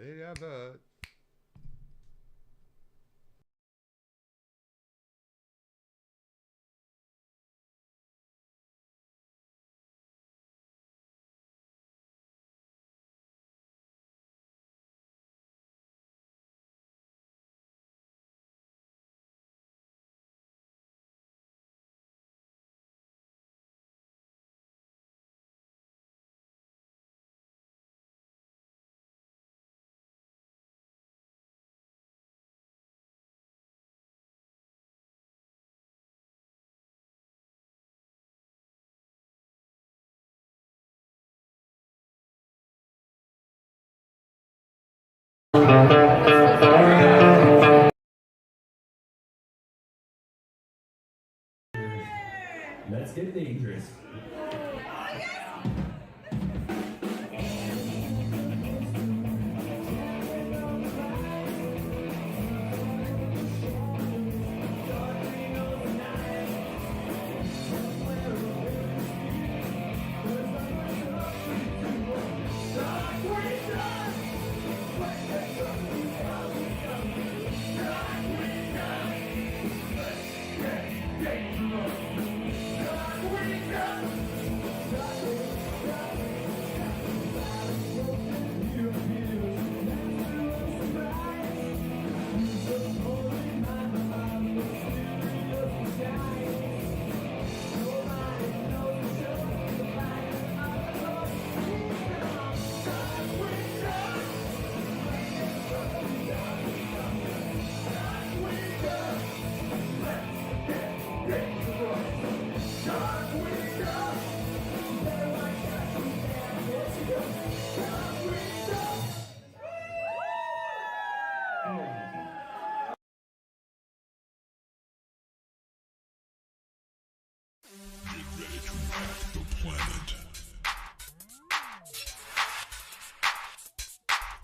Hey, Abbott. Let's get dangerous.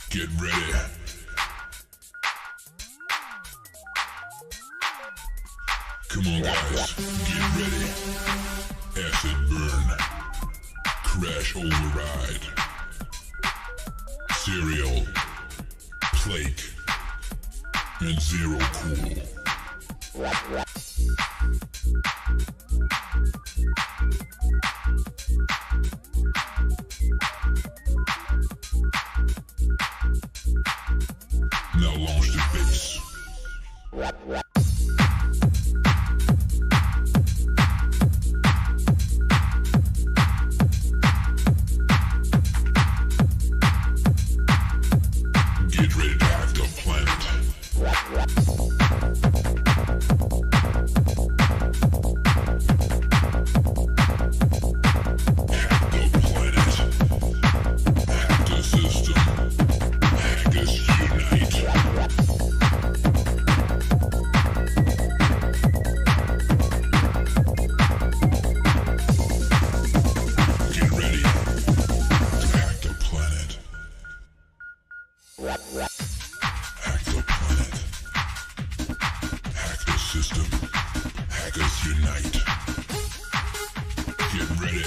Get ready. Come on, guys. Get ready. Acid burn. Crash override. Serial. Plague. And zero cool. Now launch the base. Get ready to hack the planet. Hack the planet. Hack the system. Hackers unite. Get ready to hack the planet. Hack the planet. Hack the system. Hackers unite. Get ready.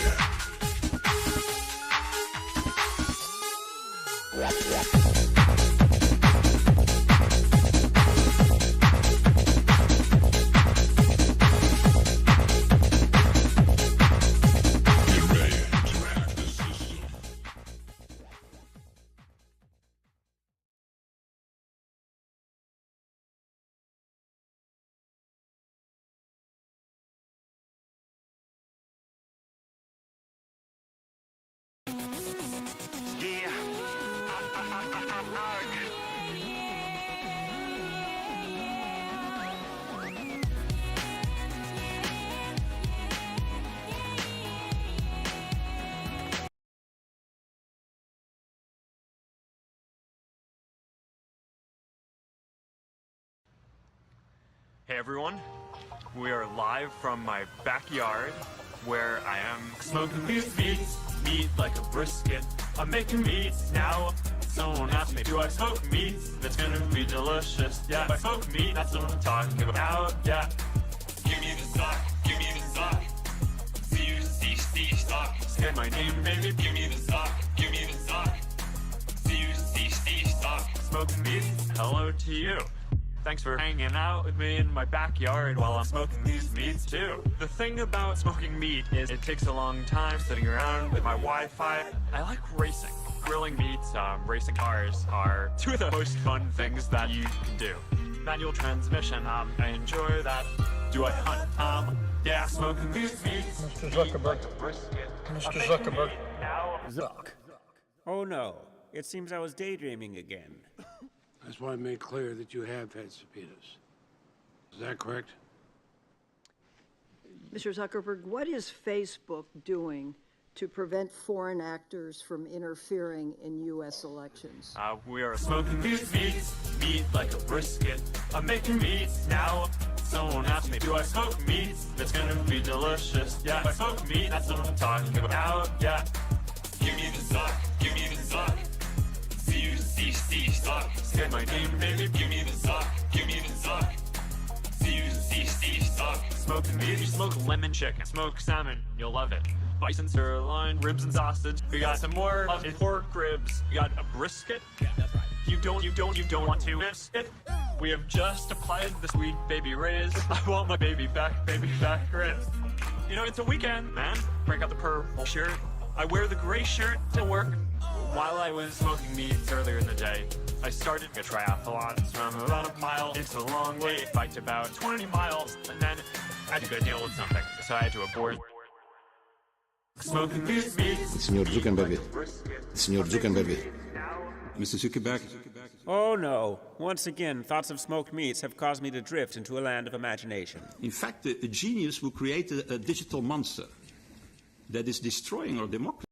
Get ready to hack the system. Hey everyone, we are live from my backyard where I am smoking meat like a brisket. I'm making meats now. Someone asked me, do I smoke meat? That's gonna be delicious. Yeah, if I smoke meat, that's what I'm talking about. Yeah. Give me the sock, give me the sock. See sock. Say my name, baby. Give me the sock, give me the sock. See sock. smoking meats, hello to you. Thanks for hanging out with me in my backyard while I'm smoking these meats too. The thing about smoking meat is it takes a long time sitting around with my Wi-Fi. I like racing. Grilling meats, racing cars are two of the most fun things that you can do. Manual transmission, I enjoy that. Do I hunt? Yeah, smoking these meats. Mr. Zuckerberg. Mr. Zuckerberg. Zuck. Oh no, it seems I was daydreaming again. That's why I made clear that you have had subpoenas. Is that correct? Mr. Zuckerberg, what is Facebook doing to prevent foreign actors from interfering in U.S. elections? We are smoking these meats, meat like a brisket. I'm making meats now. Someone asked me, do I smoke meats? It's gonna be delicious. Yeah, if I smoke meat, that's what I'm talking about now. Yeah. Give me the zuck, give me the zuck. C-U-C-C, zuck. Say my name, baby. Give me the zuck, give me the zuck. C-U-C-C, zuck. Smoking meat, you smoke lemon chicken, smoke salmon, you'll love it. Bison sirloin, ribs and sausage. We got some more pork ribs. We got a brisket. Yeah, that's right. You don't want to miss it. We have just applied the sweet baby rays. I want my baby back ribs. You know, it's a weekend, man. Break out the purple shirt. I wear the gray shirt to work. While I was smoking meats earlier in the day, I started a triathlon from about a mile. It's a long way, biked about 20 miles, and then I had to go deal with something, so I had to abort. Smoking these meats. Signor Zuckerberg. Signor Zuckerberg. Mr. Zuckerberg. Oh no, once again, thoughts of smoked meats have caused me to drift into a land of imagination. In fact, a genius will create a digital monster that is destroying our democracy.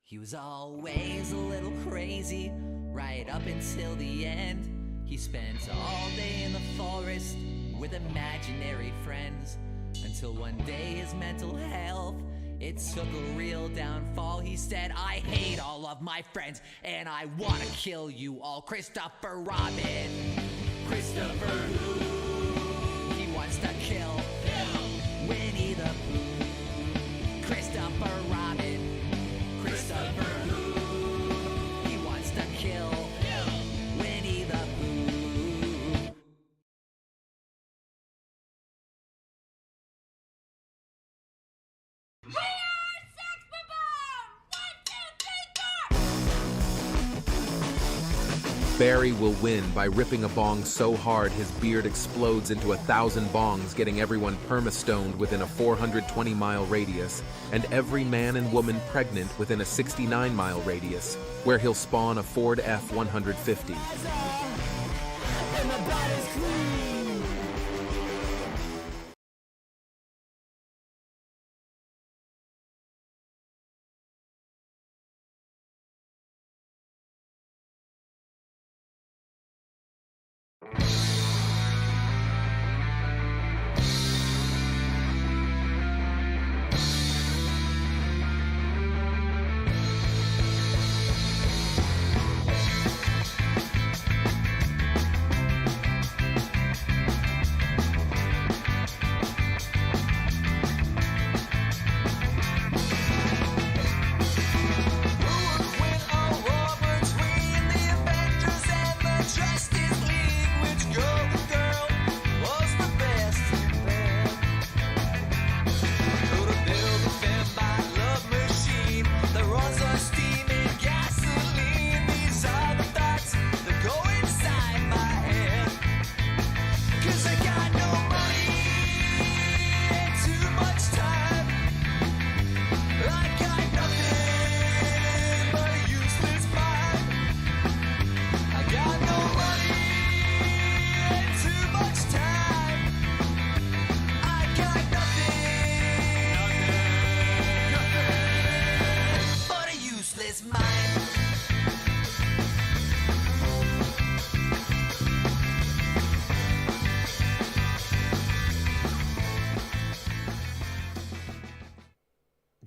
He was always a little crazy, right up until the end. He spent all day in the forest with imaginary friends, until one day his mental health, it took a real downfall. He said, I hate all of my friends, and I want to kill you all. Christopher Robin. Christopher who? He wants to kill Winnie the Pooh. Christopher Robin. Christopher who? He wants to kill Winnie the Pooh. Barry will win by ripping a bong so hard his beard explodes into 1,000 bongs, getting everyone perma-stoned within a 420-mile radius, and every man and woman pregnant within a 69-mile radius, where he'll spawn a Ford F-150.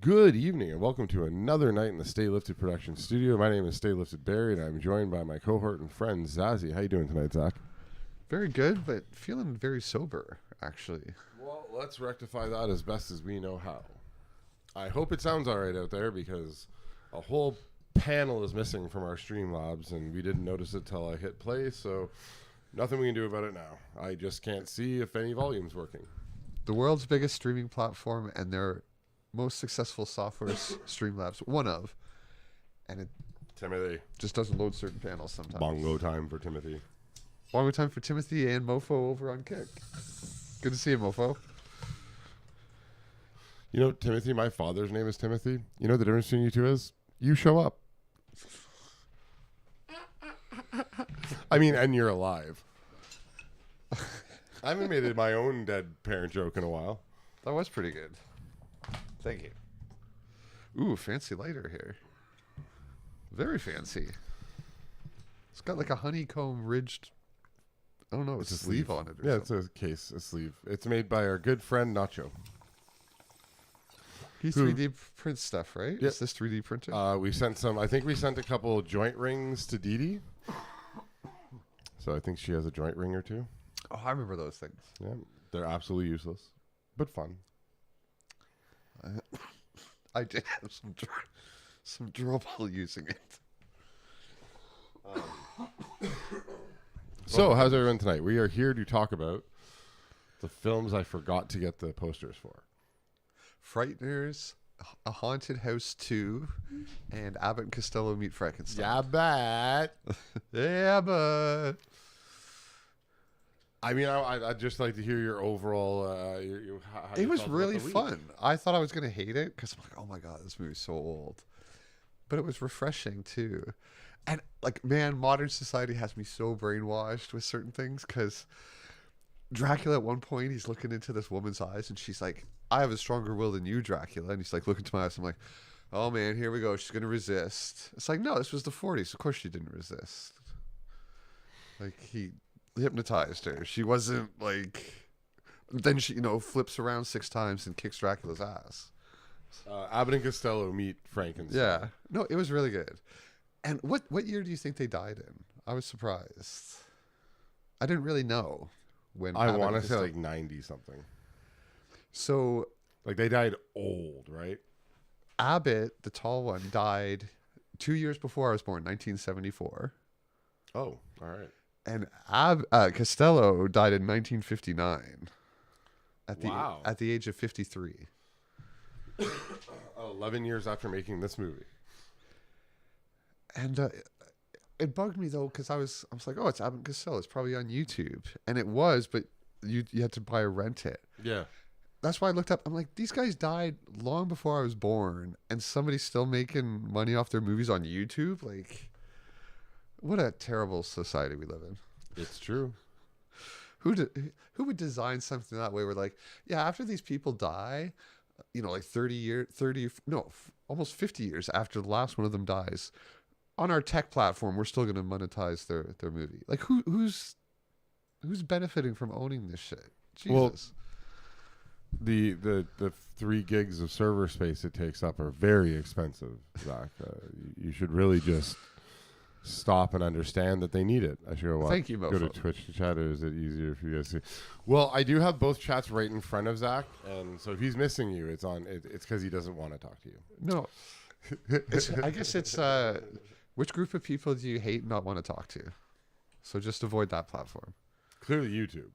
Good evening and welcome to another night in the Stay Lifted production studio. My name is Stay Lifted Barry and I'm joined by my cohort and friend Zazie. How you doing tonight, Zach? Very good, but feeling very sober, actually. Well, let's rectify that as best as we know how. I hope it sounds all right out there because a whole panel is missing from our Streamlabs, and we didn't notice it till I hit play, so nothing we can do about it now. I just can't see if any volume's working. The world's biggest streaming platform and their most successful software is Streamlabs, one of. And it Timothy. just doesn't load certain panels sometimes. Bongo time for Timothy. Bongo time for Timothy and Mofo over on Kick. Good to see you, Mofo. You know, Timothy, my father's name is Timothy. You know what the difference between you two is? You show up. I mean, and you're alive. I haven't made my own dead parent joke in a while. That was pretty good. Thank you. Ooh, fancy lighter here. Very fancy. It's got like a honeycomb ridged, I don't know, it's a sleeve on it or yeah, something. it's a case, a sleeve. It's made by our good friend Nacho. He 3D prints stuff, right? Yep. Is this 3D printed? We sent some, I think we sent a couple joint rings to Dee Dee. So I think she has a joint ring or two. Oh, I remember those things. Yeah, they're absolutely useless, but fun. I did have some trouble using it. So, how's everyone tonight? We are here to talk about the films I forgot to get the posters for. Frighteners, A Haunted House 2, and Abbott and Costello Meet Frankenstein. Yeah, but Yeah, but I mean, I'd just like to hear your overall. How it you was felt about really the week. fun. I thought I was going to hate it because I'm like, oh my God, this movie's so old. But it was refreshing too. And like, man, modern society has me so brainwashed with certain things because Dracula at one point, he's looking into this woman's eyes and she's like, I have a stronger will than you, Dracula. And he's like, look into my eyes. I'm like, oh man, here we go. She's going to resist. It's like, no, this was the 40s. Of course she didn't resist. Like, he hypnotized her. She wasn't like, then she, flips around 6 times and kicks Dracula's ass. Abbott and Costello Meet Frankenstein. Yeah. No, it was really good. And what year do you think they died in? I was surprised. I didn't really know when. I Abbott want and to say Costello- like 90 something. So Like they died old, right? Abbott, the tall one, died 2 years before I was born, 1974. Oh, all right. And Costello died in 1959 Wow. at the age of 53. 11 years after making this movie. And it bugged me though because I was like, oh, it's Abbott and Costello. It's probably on YouTube, and it was, but you had to buy or rent it. Yeah. That's why I looked up. I'm like, these guys died long before I was born, and somebody's still making money off their movies on YouTube. Like, what a terrible society we live in. It's true. Who would design something that way? Where like, yeah, after these people die, like almost 50 years after the last one of them dies, on our tech platform, we're still going to monetize their movie. Like, who's benefiting from owning this shit? Jesus. Well, the 3 gigs of server space it takes up are very expensive, Zach. You should really just stop and understand that they need it. I should go watch. Thank you, Go Mofo. to Twitch to chat, or is it easier for you guys to see? Well, I do have both chats right in front of Zach, and so if he's missing you, it's on. It's because he doesn't want to talk to you. No. I guess it's which group of people do you hate and not want to talk to? So just avoid that platform. Clearly YouTube.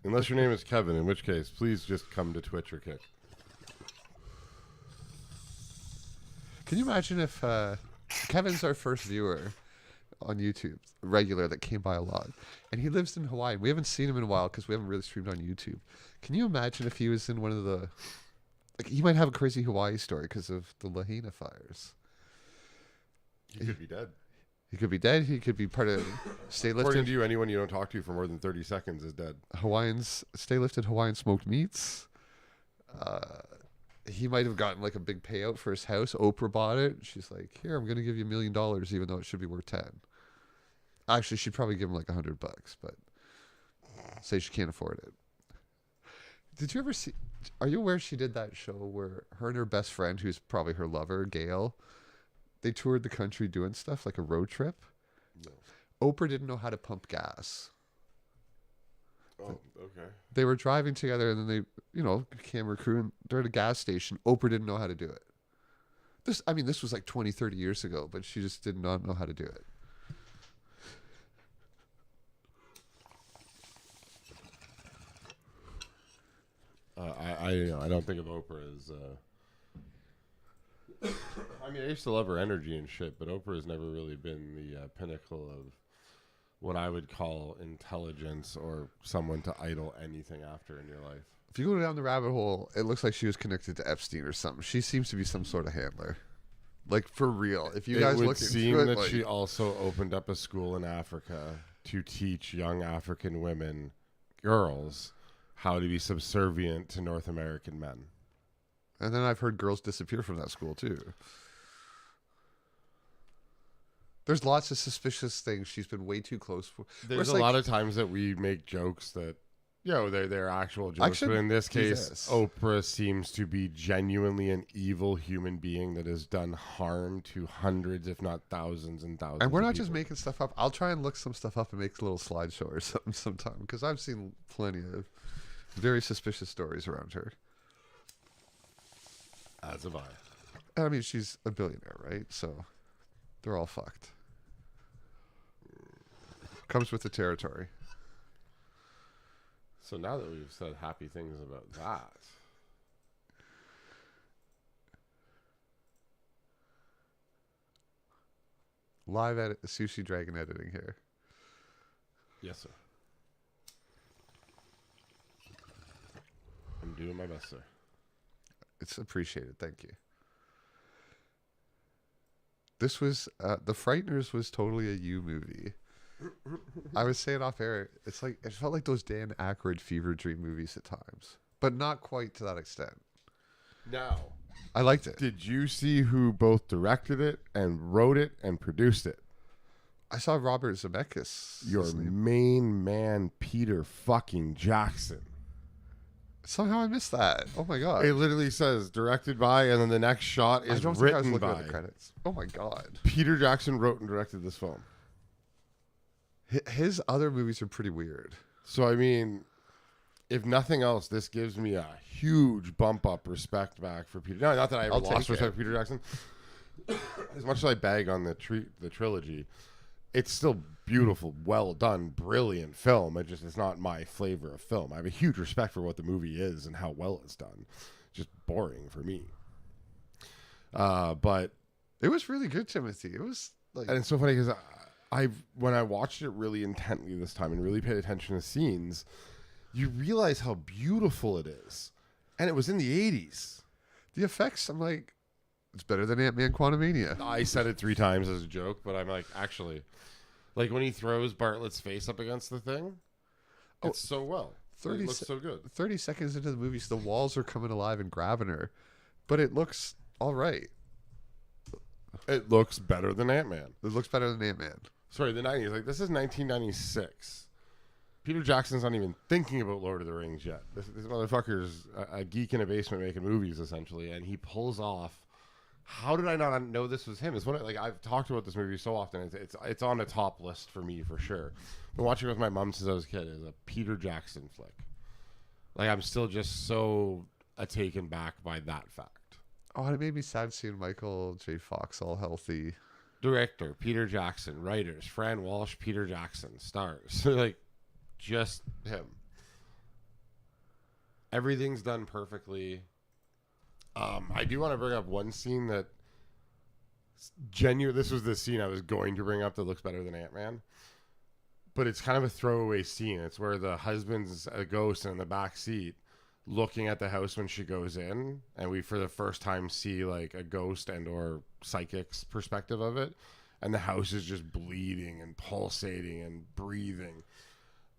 Unless your name is Kevin, in which case, please just come to Twitch or Kick. Can you imagine if Kevin's our first viewer on YouTube, regular that came by a lot, and he lives in Hawaii. We haven't seen him in a while because we haven't really streamed on YouTube. Can you imagine if he was in one of the, like, he might have a crazy Hawaii story because of the Lahaina fires. He could be dead. He could be dead. He could be part of Stay According Lifted to you, anyone you don't talk to for more than 30 seconds is dead. Stay Lifted Hawaiian smoked meats. He might have gotten like a big payout for his house. Oprah bought it. She's like, here, I'm going to give you $1 million, even though it should be worth 10. Actually, she'd probably give him like $100, but say she can't afford it. Did you ever see, are you aware she did that show where her and her best friend, who's probably her lover, Gail, they toured the country doing stuff like a road trip? No. Oprah didn't know how to pump gas. Oh, okay. They were driving together, and then they, camera crew, and they're at a gas station. Oprah didn't know how to do it. This was like 20, 30 years ago, but she just did not know how to do it. I don't think of Oprah as. I used to love her energy and shit, but Oprah has never really been the pinnacle of what I would call intelligence or someone to idol anything after in your life. If you go down the rabbit hole, it looks like she was connected to Epstein or something. She seems to be some sort of handler. Like, for real. If you guys would look seem into it, that she also opened up a school in Africa to teach young African women, girls, how to be subservient to North American men. And then I've heard girls disappear from that school, too. There's lots of suspicious things she's been way too close for. There's a lot of times that we make jokes that, they're actual jokes. But in this case, Oprah seems to be genuinely an evil human being that has done harm to hundreds, if not thousands and thousands. And we're not of just people. making stuff up. I'll try and look some stuff up and make a little slideshow or something sometime, because I've seen plenty of very suspicious stories around her. As have I. I mean, she's a billionaire, right? So they're all fucked. Comes with the territory. So now that we've said happy things about that. Live edit, Sushi Dragon editing here. Yes, sir. I'm doing my best, sir. It's appreciated. Thank you. This was, The Frighteners was totally a you movie. I was saying off air, it felt like those Dan Aykroyd fever dream movies at times, but not quite to that extent. Now, I liked it. Did you see who both directed it and wrote it and produced it? I saw Robert Zemeckis. Your main man, Peter fucking Jackson. Somehow I missed that. Oh my god! It literally says directed by, and then the next shot is I don't think I was written looking by. at the credits. Oh my god! Peter Jackson wrote and directed this film. His other movies are pretty weird. So, I mean, if nothing else, this gives me a huge bump up respect back for Peter. No, not that I ever lost respect for Peter Jackson. As much as I bag on the trilogy, it's still beautiful, well done, brilliant film. It's not my flavor of film. I have a huge respect for what the movie is and how well it's done. Just boring for me. But it was really good, Timothy. It was like, and it's so funny because when I watched it really intently this time and really paid attention to scenes, you realize how beautiful it is. And it was in the 80s. The effects, I'm like, it's better than Ant-Man Quantumania. I said it 3 times as a joke, but I'm like, actually, like when he throws Bartlett's face up against the thing, it's so well. It looks so good. 30 seconds into the movie, so the walls are coming alive and grabbing her. But it looks all right. It looks better than Ant-Man. It looks better than Ant-Man. Sorry, the 90s. Like, this is 1996. Peter Jackson's not even thinking about Lord of the Rings yet. This motherfucker's a geek in a basement making movies, essentially, and he pulls off. How did I not know this was him? It's one like I've talked about this movie so often. It's on a top list for me for sure. Been watching it with my mom since I was a kid. It's a Peter Jackson flick. Like, I'm still just so taken back by that fact. Oh, and it made me sad seeing Michael J. Fox all healthy. Director Peter Jackson, writers Fran Walsh, Peter Jackson, stars like just him. Everything's done perfectly. I do want to bring up one scene that this was the scene I was going to bring up that looks better than Ant-Man, but it's kind of a throwaway scene. It's where the husband's a ghost in the back seat looking at the house when she goes in, and we for the first time see like a ghost and or psychic's perspective of it, and the house is just bleeding and pulsating and breathing.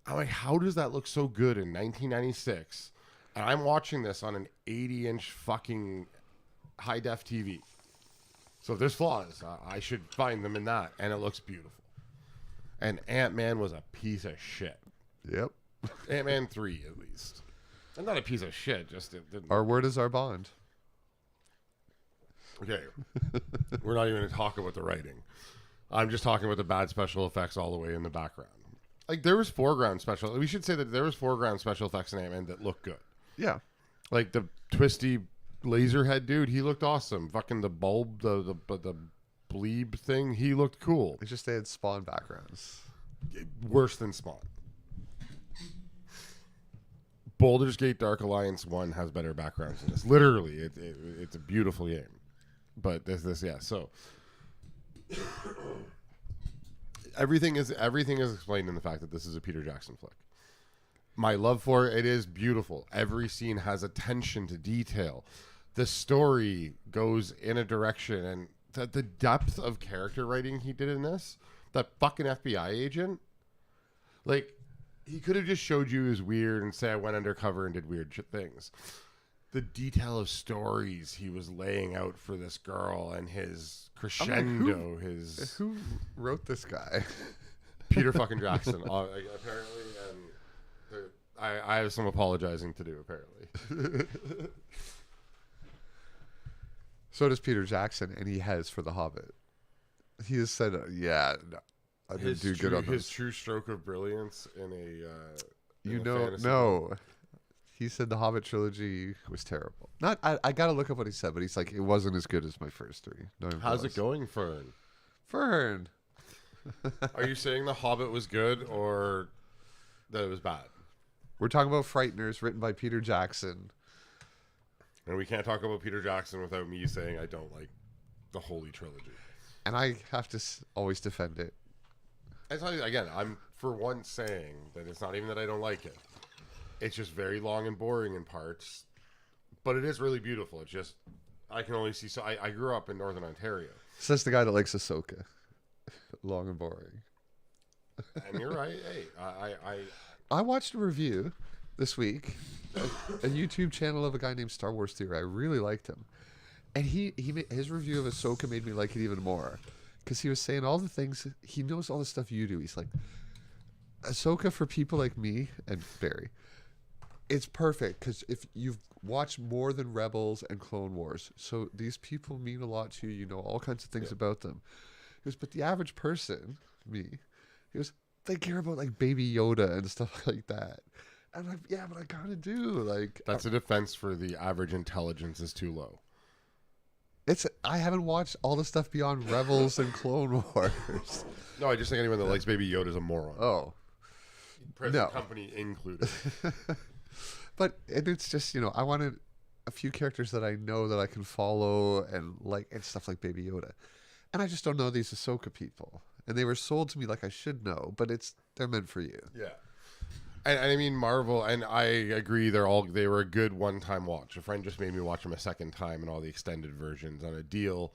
I'm like, how does that look so good in 1996? And I'm watching this on an 80-inch fucking high-def TV. So if there's flaws, I should find them in that, and it looks beautiful. And Ant-Man was a piece of shit. Yep. Ant-Man 3, at least. And not a piece of shit, just it didn't. Our word is our bond. Okay. We're not even going to talk about the writing. I'm just talking about the bad special effects all the way in the background. Like there was foreground special. We should say that there was foreground special effects in Ant-Man that looked good. Yeah. Like the twisty laser head dude, he looked awesome. Fucking the bulb, the bleeb thing, he looked cool. It's just they had Spawn backgrounds. Worse than Spawn. Baldur's Gate Dark Alliance 1 has better backgrounds than this. Literally, it's a beautiful game. But this yeah, so everything is explained in the fact that this is a Peter Jackson flick. My love for it is beautiful. Every scene has attention to detail. The story goes in a direction, and the depth of character writing he did in this, that fucking FBI agent, like, he could have just showed you as weird and say I went undercover and did weird things. The detail of stories he was laying out for this girl and his crescendo, who wrote this guy? Peter fucking Jackson, apparently, and I have some apologizing to do, apparently. So does Peter Jackson, and he has for The Hobbit. He has said, "Yeah, no, I didn't do good on his this." true stroke of brilliance in a no. He said the Hobbit trilogy was terrible. I gotta look up what he said, but he's like, it wasn't as good as my first three. How's it going, Fern? Fern. Are you saying the Hobbit was good or that it was bad? We're talking about Frighteners, written by Peter Jackson. And we can't talk about Peter Jackson without me saying I don't like the Holy Trilogy. And I have to always defend it. I tell you again, I'm for once saying that it's not even that I don't like it. It's just very long and boring in parts, but it is really beautiful. It's just I can only see. So I grew up in Northern Ontario. Says the guy that likes Ahsoka. Long and boring. And you're right. Hey, I watched a review this week, a YouTube channel of a guy named Star Wars Theory. I really liked him, and his review of Ahsoka made me like it even more, because he was saying all the things he knows, all the stuff you do. He's like, Ahsoka for people like me and Barry, it's perfect because if you've watched more than Rebels and Clone Wars, so these people mean a lot to you. You know all kinds of things about them. He goes, but the average person, me, he goes, they care about like Baby Yoda and stuff like that. And I'm like, yeah, but I kind of do. Like, that's a defense for the average intelligence is too low. I haven't watched all the stuff beyond Rebels and Clone Wars. No, I just think anyone that likes Baby Yoda is a moron. Oh, present company included. But it's just, I wanted a few characters that I know that I can follow and like, and stuff like Baby Yoda. And I just don't know these Ahsoka people. And they were sold to me like I should know, but they're meant for you. Yeah. And I mean, Marvel, and I agree, they were a good one-time watch. A friend just made me watch them a second time and all the extended versions on a deal.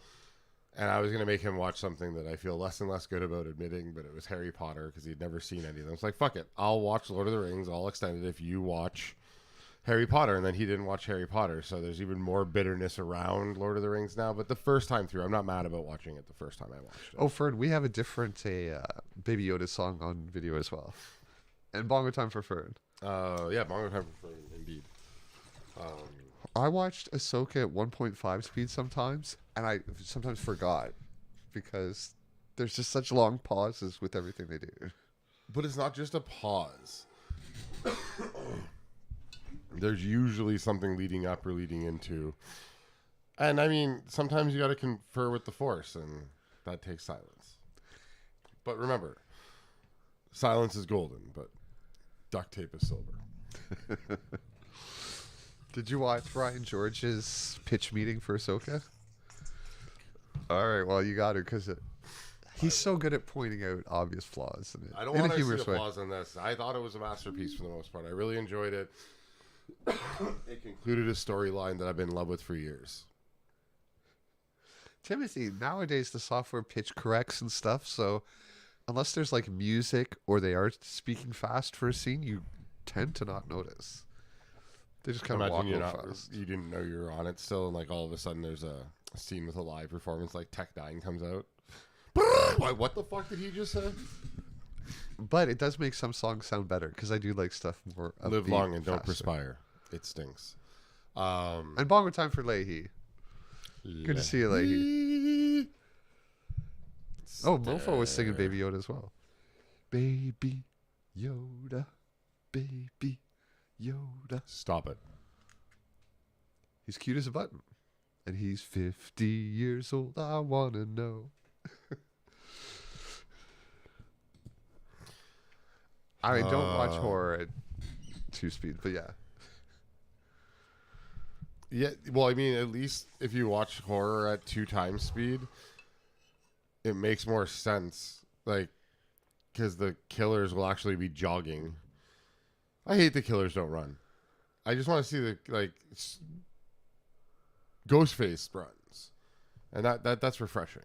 And I was going to make him watch something that I feel less and less good about admitting, but it was Harry Potter because he'd never seen any of them. It's like, fuck it. I'll watch Lord of the Rings, all extended, if you watch Harry Potter. And then he didn't watch Harry Potter, so there's even more bitterness around Lord of the Rings now. But the first time through, I'm not mad about watching it the first time I watched it. Oh, Fern, we have a different Baby Yoda song on video as well. And Bongo Time for Fern. Yeah, Bongo Time for Fern, indeed. I watched Ahsoka at 1.5 speed sometimes, and I sometimes forgot because there's just such long pauses with everything they do. But it's not just a pause. There's usually something leading up or leading into. And I mean, sometimes you got to confer with the Force, and that takes silence. But remember, silence is golden, but duct tape is silver. Did you watch Ryan George's pitch meeting for Ahsoka? All right, well, you got to, because he's so good at pointing out obvious flaws in it. I don't want to see the flaws in this. I thought it was a masterpiece for the most part. I really enjoyed it. It concluded a storyline that I've been in love with for years. Timothy, nowadays the software pitch corrects and stuff, so unless there's like music or they are speaking fast for a scene, you tend to not notice. They just kind of walk fast. You didn't know you were on it still, and like all of a sudden there's a scene with a live performance, like Tech 9 comes out. What the fuck did he just say? But it does make some songs sound better because I do like stuff more upbeat. Live long and don't perspire. It stinks. And Bongo Time for Leahy. Good to see you, Leahy. Oh, Mofo was singing Baby Yoda as well. Baby Yoda, baby Yoda. Stop it. He's cute as a button. And he's 50 years old. I want to know. I mean, don't watch horror at 2 speed, but yeah. Yeah, well, I mean, at least if you watch horror at 2 times speed, it makes more sense. Like, because the killers will actually be jogging. I hate the killers don't run. I just want to see the, like, Ghostface runs. And that's refreshing.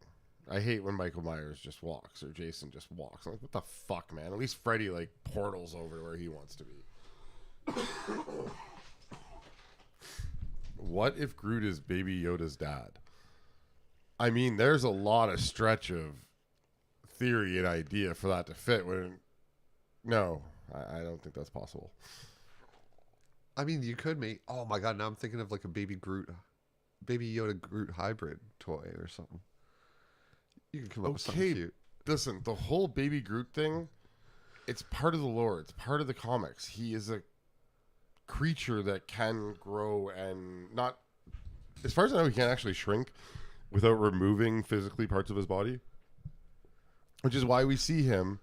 I hate when Michael Myers just walks or Jason just walks. I'm like, what the fuck, man? At least Freddy, like, portals over to where he wants to be. What if Groot is Baby Yoda's dad? I mean, there's a lot of stretch of theory and idea for that to fit. No, I don't think that's possible. I mean, you could make... Oh, my God. Now I'm thinking of, like, a Baby Yoda Groot hybrid toy or something. You can come up with something cute. Listen, the whole Baby Groot thing, it's part of the lore. It's part of the comics. He is a creature that can grow and not... As far as I know, he can't actually shrink without removing physically parts of his body. Which is why we see him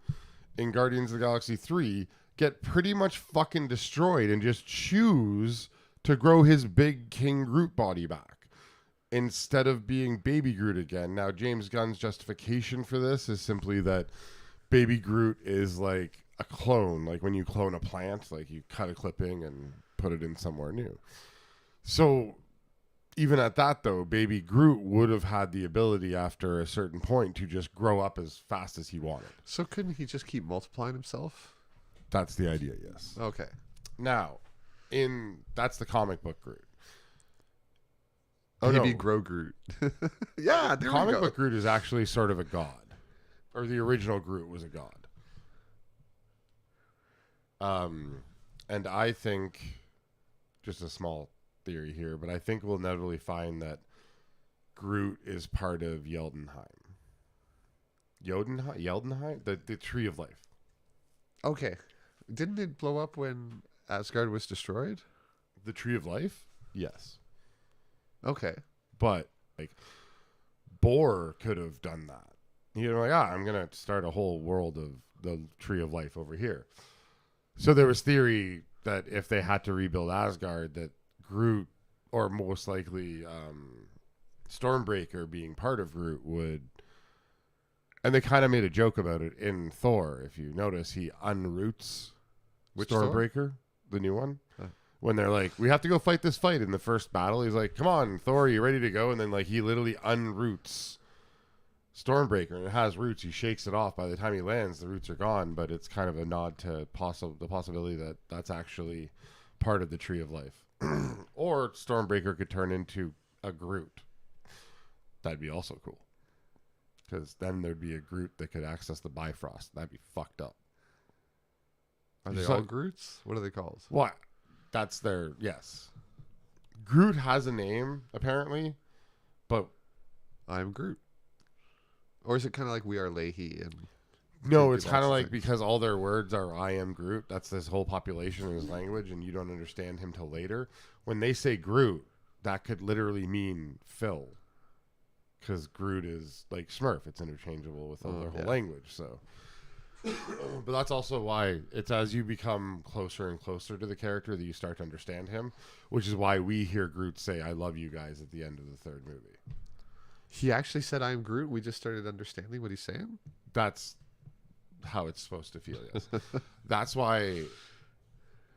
in Guardians of the Galaxy 3 get pretty much fucking destroyed and just choose to grow his big King Groot body back instead of being Baby Groot again. Now, James Gunn's justification for this is simply that Baby Groot is like a clone. Like when you clone a plant, like you cut a clipping and put it in somewhere new. So even at that, though, Baby Groot would have had the ability after a certain point to just grow up as fast as he wanted. So couldn't he just keep multiplying himself? That's the idea, yes. Okay. Now, that's the comic book Groot. Baby Grow Groot. Yeah, there we go. Comic book Groot is actually sort of a god. Or the original Groot was a god. And I think, just a small theory here, but I think we'll inevitably find that Groot is part of Yeldenheim. Yeldenheim? The Tree of Life. Okay. Didn't it blow up when Asgard was destroyed? The Tree of Life? Yes. Okay. But, like, Boar could have done that. He'd be like, I'm going to start a whole world of the Tree of Life over here. So there was theory that if they had to rebuild Asgard, that Groot, or most likely Stormbreaker being part of Groot, would... And they kind of made a joke about it in Thor. If you notice, he unroots Stormbreaker, Thor? The new one. Huh. When they're like, we have to go fight this fight in the first battle. He's like, come on, Thor, are you ready to go? And then like he literally unroots Stormbreaker, and it has roots. He shakes it off. By the time he lands, the roots are gone. But it's kind of a nod to the possibility that that's actually part of the Tree of Life. Or Stormbreaker could turn into a Groot. That'd be also cool. Because then there'd be a Groot that could access the Bifrost. That'd be fucked up. Are they all Groots? What are they called? What? That's their... Yes. Groot has a name, apparently, but... I'm Groot. Or is it kind of like We Are Leahy? And no, it's kind of like because all their words are I am Groot. That's this whole population in his language, and you don't understand him till later. When they say Groot, that could literally mean Phil. Because Groot is like Smurf. It's interchangeable with their whole language. So, but that's also why it's as you become closer and closer to the character that you start to understand him, which is why we hear Groot say, I love you guys at the end of the third movie. He actually said, I'm Groot. We just started understanding what he's saying. That's how it's supposed to feel, yes. That's why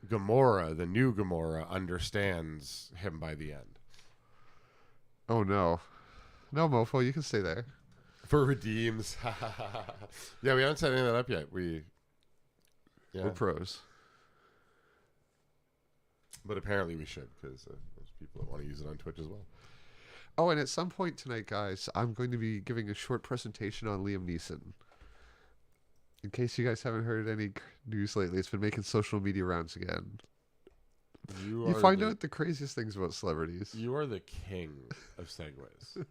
Gamora, the new Gamora, understands him by the end. Oh, no. No, Mofo, you can stay there. For redeems. Yeah, we haven't set any of that up yet. We're pros. But apparently we should, because there's people that want to use it on Twitch as well. Oh, and at some point tonight, guys, I'm going to be giving a short presentation on Liam Neeson. In case you guys haven't heard any news lately, it's been making social media rounds again. You find out the craziest things about celebrities. You are the king of segues.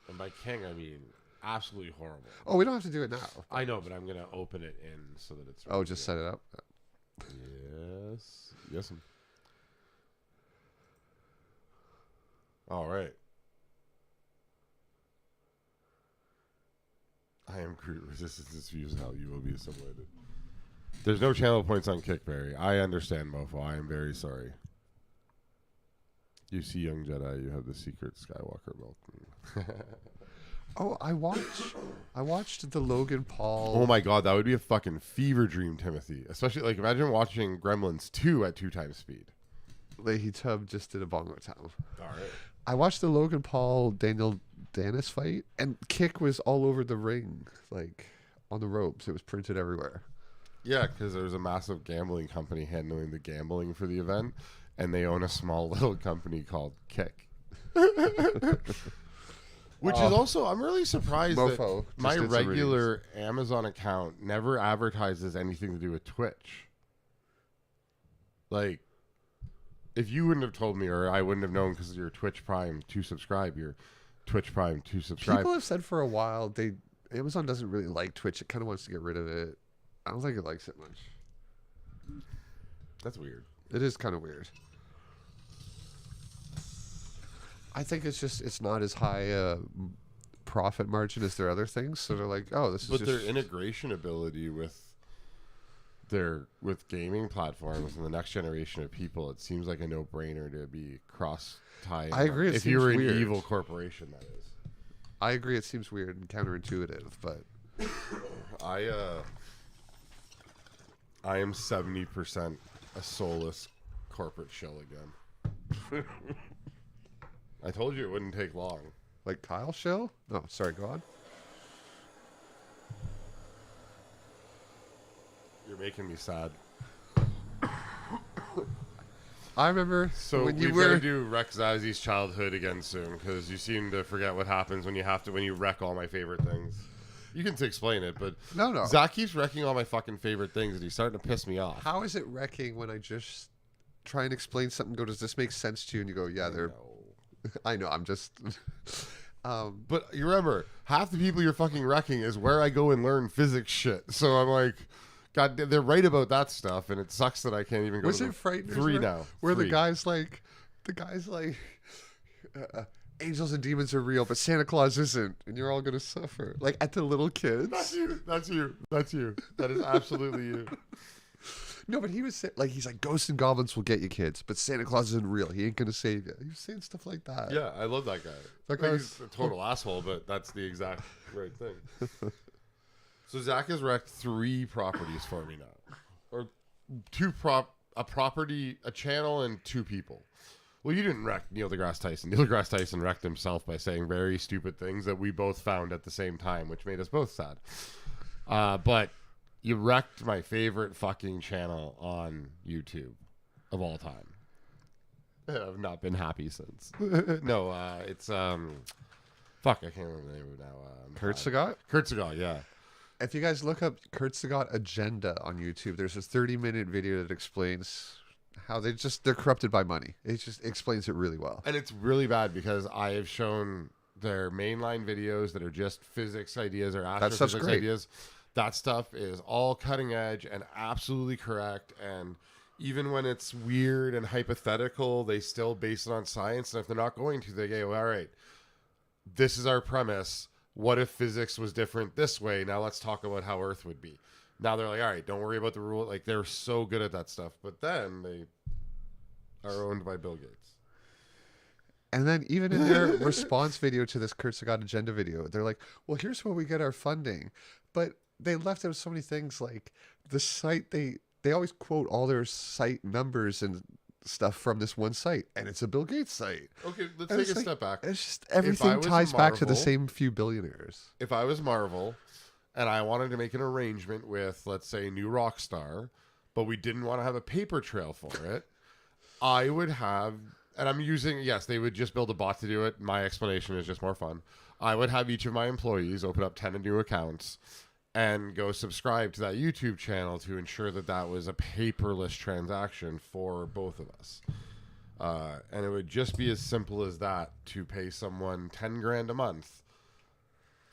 And by king, I mean absolutely horrible. Oh, we don't have to do it now. I know, but I'm gonna open it in so that it's. Oh, just set it up. Yes. Yes. All right. I am Groot. Resistance views how you will be assimilated. There's no channel points on Kickberry. I understand, Mofo. I am very sorry. You see young Jedi, you have the secret Skywalker milk. Oh, I watched the Logan Paul. Oh my god, that would be a fucking fever dream, Timothy. Especially, like, imagine watching Gremlins 2 at 2 times speed. Leahy Tubb just did a Bongo Town. All right. I watched the Logan Paul Daniel Dennis fight, and Kick was all over the ring, like on the ropes. It was printed everywhere. Yeah, because there was a massive gambling company handling the gambling for the event, and they own a small little company called Kick. Which is also, I'm really surprised Mofo that my regular Amazon account never advertises anything to do with Twitch. Like, if you wouldn't have told me, or I wouldn't have known because you're Twitch Prime to subscribe, you're Twitch Prime to subscribe. People have said for a while Amazon doesn't really like Twitch. It kind of wants to get rid of it. I don't think it likes it much. That's weird. It is kind of weird. I think it's not as high profit margin as their other things. So they're like, oh, this is. But their integration ability with gaming platforms and the next generation of people, it seems like a no-brainer to be cross-tied. I agree. If you're an evil corporation, that is. I agree. It seems weird and counterintuitive, but I am 70% a soulless corporate shell again. I told you it wouldn't take long. Like Kyle Shell? No, sorry, go on. You're making me sad. I remember so when we better do Rex Zazzy's childhood again soon, because you seem to forget what happens when you wreck all my favorite things. You can explain it, but no. Zach keeps wrecking all my fucking favorite things, and he's starting to piss me off. How is it wrecking when I just try and explain something? Go, does this make sense to you? And you go, yeah, they're. I know. I'm just. But you remember, half the people you're fucking wrecking is where I go and learn physics shit. So I'm like, God, they're right about that stuff, and it sucks that I can't even go. Was to it Frighteners? 3 now? Where 3. the guy's like, angels and demons are real, but Santa Claus isn't, and you're all gonna suffer. Like at the little kids. That's you. That's you. That's you. That is absolutely you. No, but he was like, he's like, ghosts and goblins will get you, kids, but Santa Claus isn't real. He ain't gonna save you. He was saying stuff like that. Yeah, I love that guy. That guy He's a total asshole, but that's the exact right thing. So Zach has wrecked 3 properties for me now, or a property, a channel, and 2 people. Well, you didn't wreck Neil deGrasse Tyson. Neil deGrasse Tyson wrecked himself by saying very stupid things that we both found at the same time, which made us both sad. But you wrecked my favorite fucking channel on YouTube of all time. I've not been happy since. No, it's fuck, I can't remember the name of it now. Kurt Sagat? Kurt Sagat, yeah. If you guys look up Kurt Sagat Agenda on YouTube, there's a 30-minute video that explains how they're corrupted by money. It just explains it really well. And it's really bad because I have shown their mainline videos that are just physics ideas or astrophysics ideas. That stuff is all cutting edge and absolutely correct. And even when it's weird and hypothetical, they still base it on science. And if they're not going to, they go, all right, this is our premise. What if physics was different this way? Now let's talk about how Earth would be. Now they're like, all right, don't worry about the rule. Like, they're so good at that stuff. But then they are owned by Bill Gates. And then even in their response video to this Kurt Sagat Agenda video, they're like, well, here's where we get our funding. But they left out so many things, like the site, they always quote all their site numbers and stuff from this one site, and it's a Bill Gates site. Okay, let's take a step back. It's just everything ties back to the same few billionaires. If I was Marvel and I wanted to make an arrangement with, let's say, New Rockstar, but we didn't want to have a paper trail for it, I would have, and I'm using, yes, they would just build a bot to do it. My explanation is just more fun. I would have each of my employees open up 10 new accounts and go subscribe to that YouTube channel to ensure that that was a paperless transaction for both of us. And it would just be as simple as that, to pay someone 10 grand a month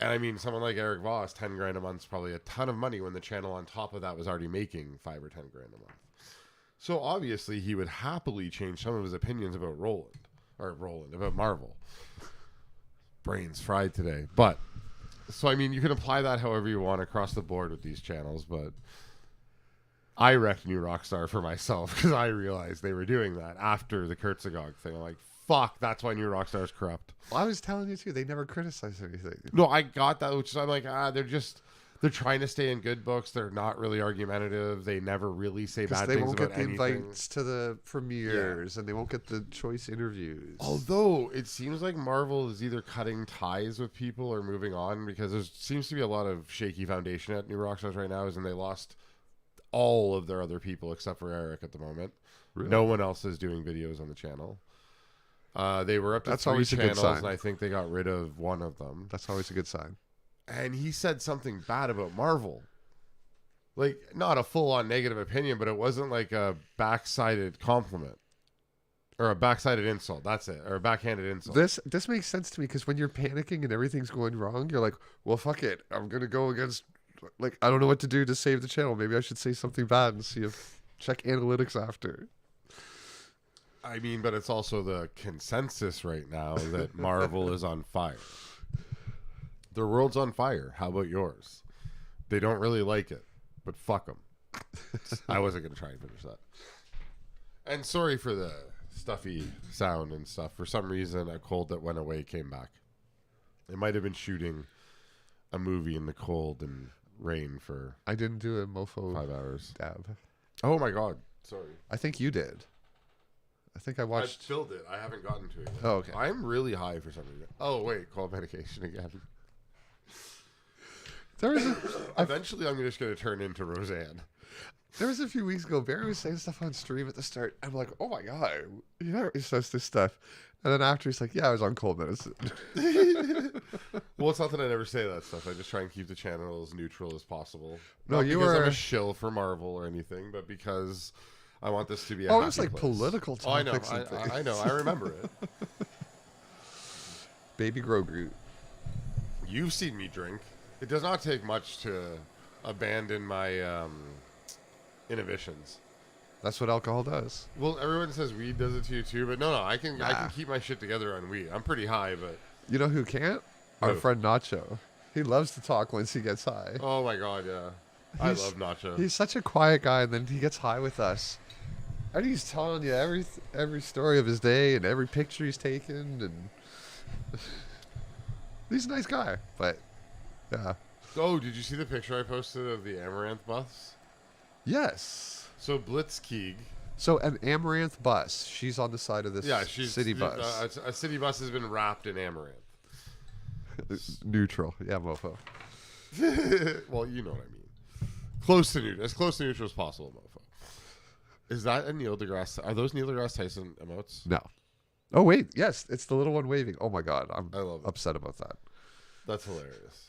And I mean, someone like Eric Voss, 10 grand a month is probably a ton of money when the channel on top of that was already making 5 or 10 grand a month. So obviously he would happily change some of his opinions about about Marvel. Brains fried today. But, so I mean, you can apply that however you want across the board with these channels, but I wrecked New Rockstar for myself because I realized they were doing that after the Kurtzagog thing. I'm like, fuck, that's why New Rockstar is corrupt. Well, I was telling you too, they never criticize anything. No, I got that, which is, I'm like, they're trying to stay in good books. They're not really argumentative. They never really say bad things about anything. They won't get the invites to the premieres, and they won't get the choice interviews. Although it seems like Marvel is either cutting ties with people or moving on, because there seems to be a lot of shaky foundation at New Rockstars right now, and they lost all of their other people except for Eric at the moment. Really? No one else is doing videos on the channel. They were up to 3 channels, and I think they got rid of one of them. That's always a good sign. And he said something bad about Marvel. Like, not a full-on negative opinion, but it wasn't like a backsided compliment. Or a backsided insult, that's it. Or a backhanded insult. This makes sense to me, because when you're panicking and everything's going wrong, you're like, well, fuck it. I'm going to go against... Like, I don't know what to do to save the channel. Maybe I should say something bad and see if... Check analytics after. I mean, but it's also the consensus right now that Marvel is on fire. The world's on fire. How about yours? They don't really like it, but fuck them. I wasn't going to try and finish that. And sorry for the stuffy sound and stuff. For some reason, a cold that went away came back. It might have been shooting a movie in the cold and rain for... I didn't do a mofo 5 hours. Dab. Oh my God. Sorry. I think you did. I think I watched... I filled it. I haven't gotten to it yet. Oh, okay. I'm really high for some reason. Oh, wait. Call medication again. Eventually, I'm just going to turn into Roseanne. There was a few weeks ago, Barry was saying stuff on stream at the start. I'm like, oh my God, he never says this stuff. And then after, he's like, yeah, I was on cold medicine. Well, it's not that I never say that stuff. I just try and keep the channel as neutral as possible. No, not you because were I'm a shill for Marvel or anything, but because I want this to be a it happy was like place. political topics. Oh, I know. I remember it. Baby Grogu. You've seen me drink. It does not take much to abandon my inhibitions. That's what alcohol does. Well, everyone says weed does it to you too, but no, I can keep my shit together on weed. I'm pretty high, but you know who can't? Our friend Nacho. He loves to talk once he gets high. Oh my God, yeah. I love Nacho. He's such a quiet guy, and then he gets high with us, and he's telling you every story of his day and every picture he's taken, and he's a nice guy, but. Yeah. Oh, did you see the picture I posted of the Amaranth bus? Yes. So Blitzkrieg. So an Amaranth bus. She's on the side of this city bus. A city bus has been wrapped in Amaranth. Neutral. Yeah, mofo. Well, you know what I mean. Close to neutral. As close to neutral as possible, mofo. Is that a Neil deGrasse? Are those Neil deGrasse Tyson emotes? No. Oh, wait. Yes. It's the little one waving. Oh, my God. I love upset about that. That's hilarious.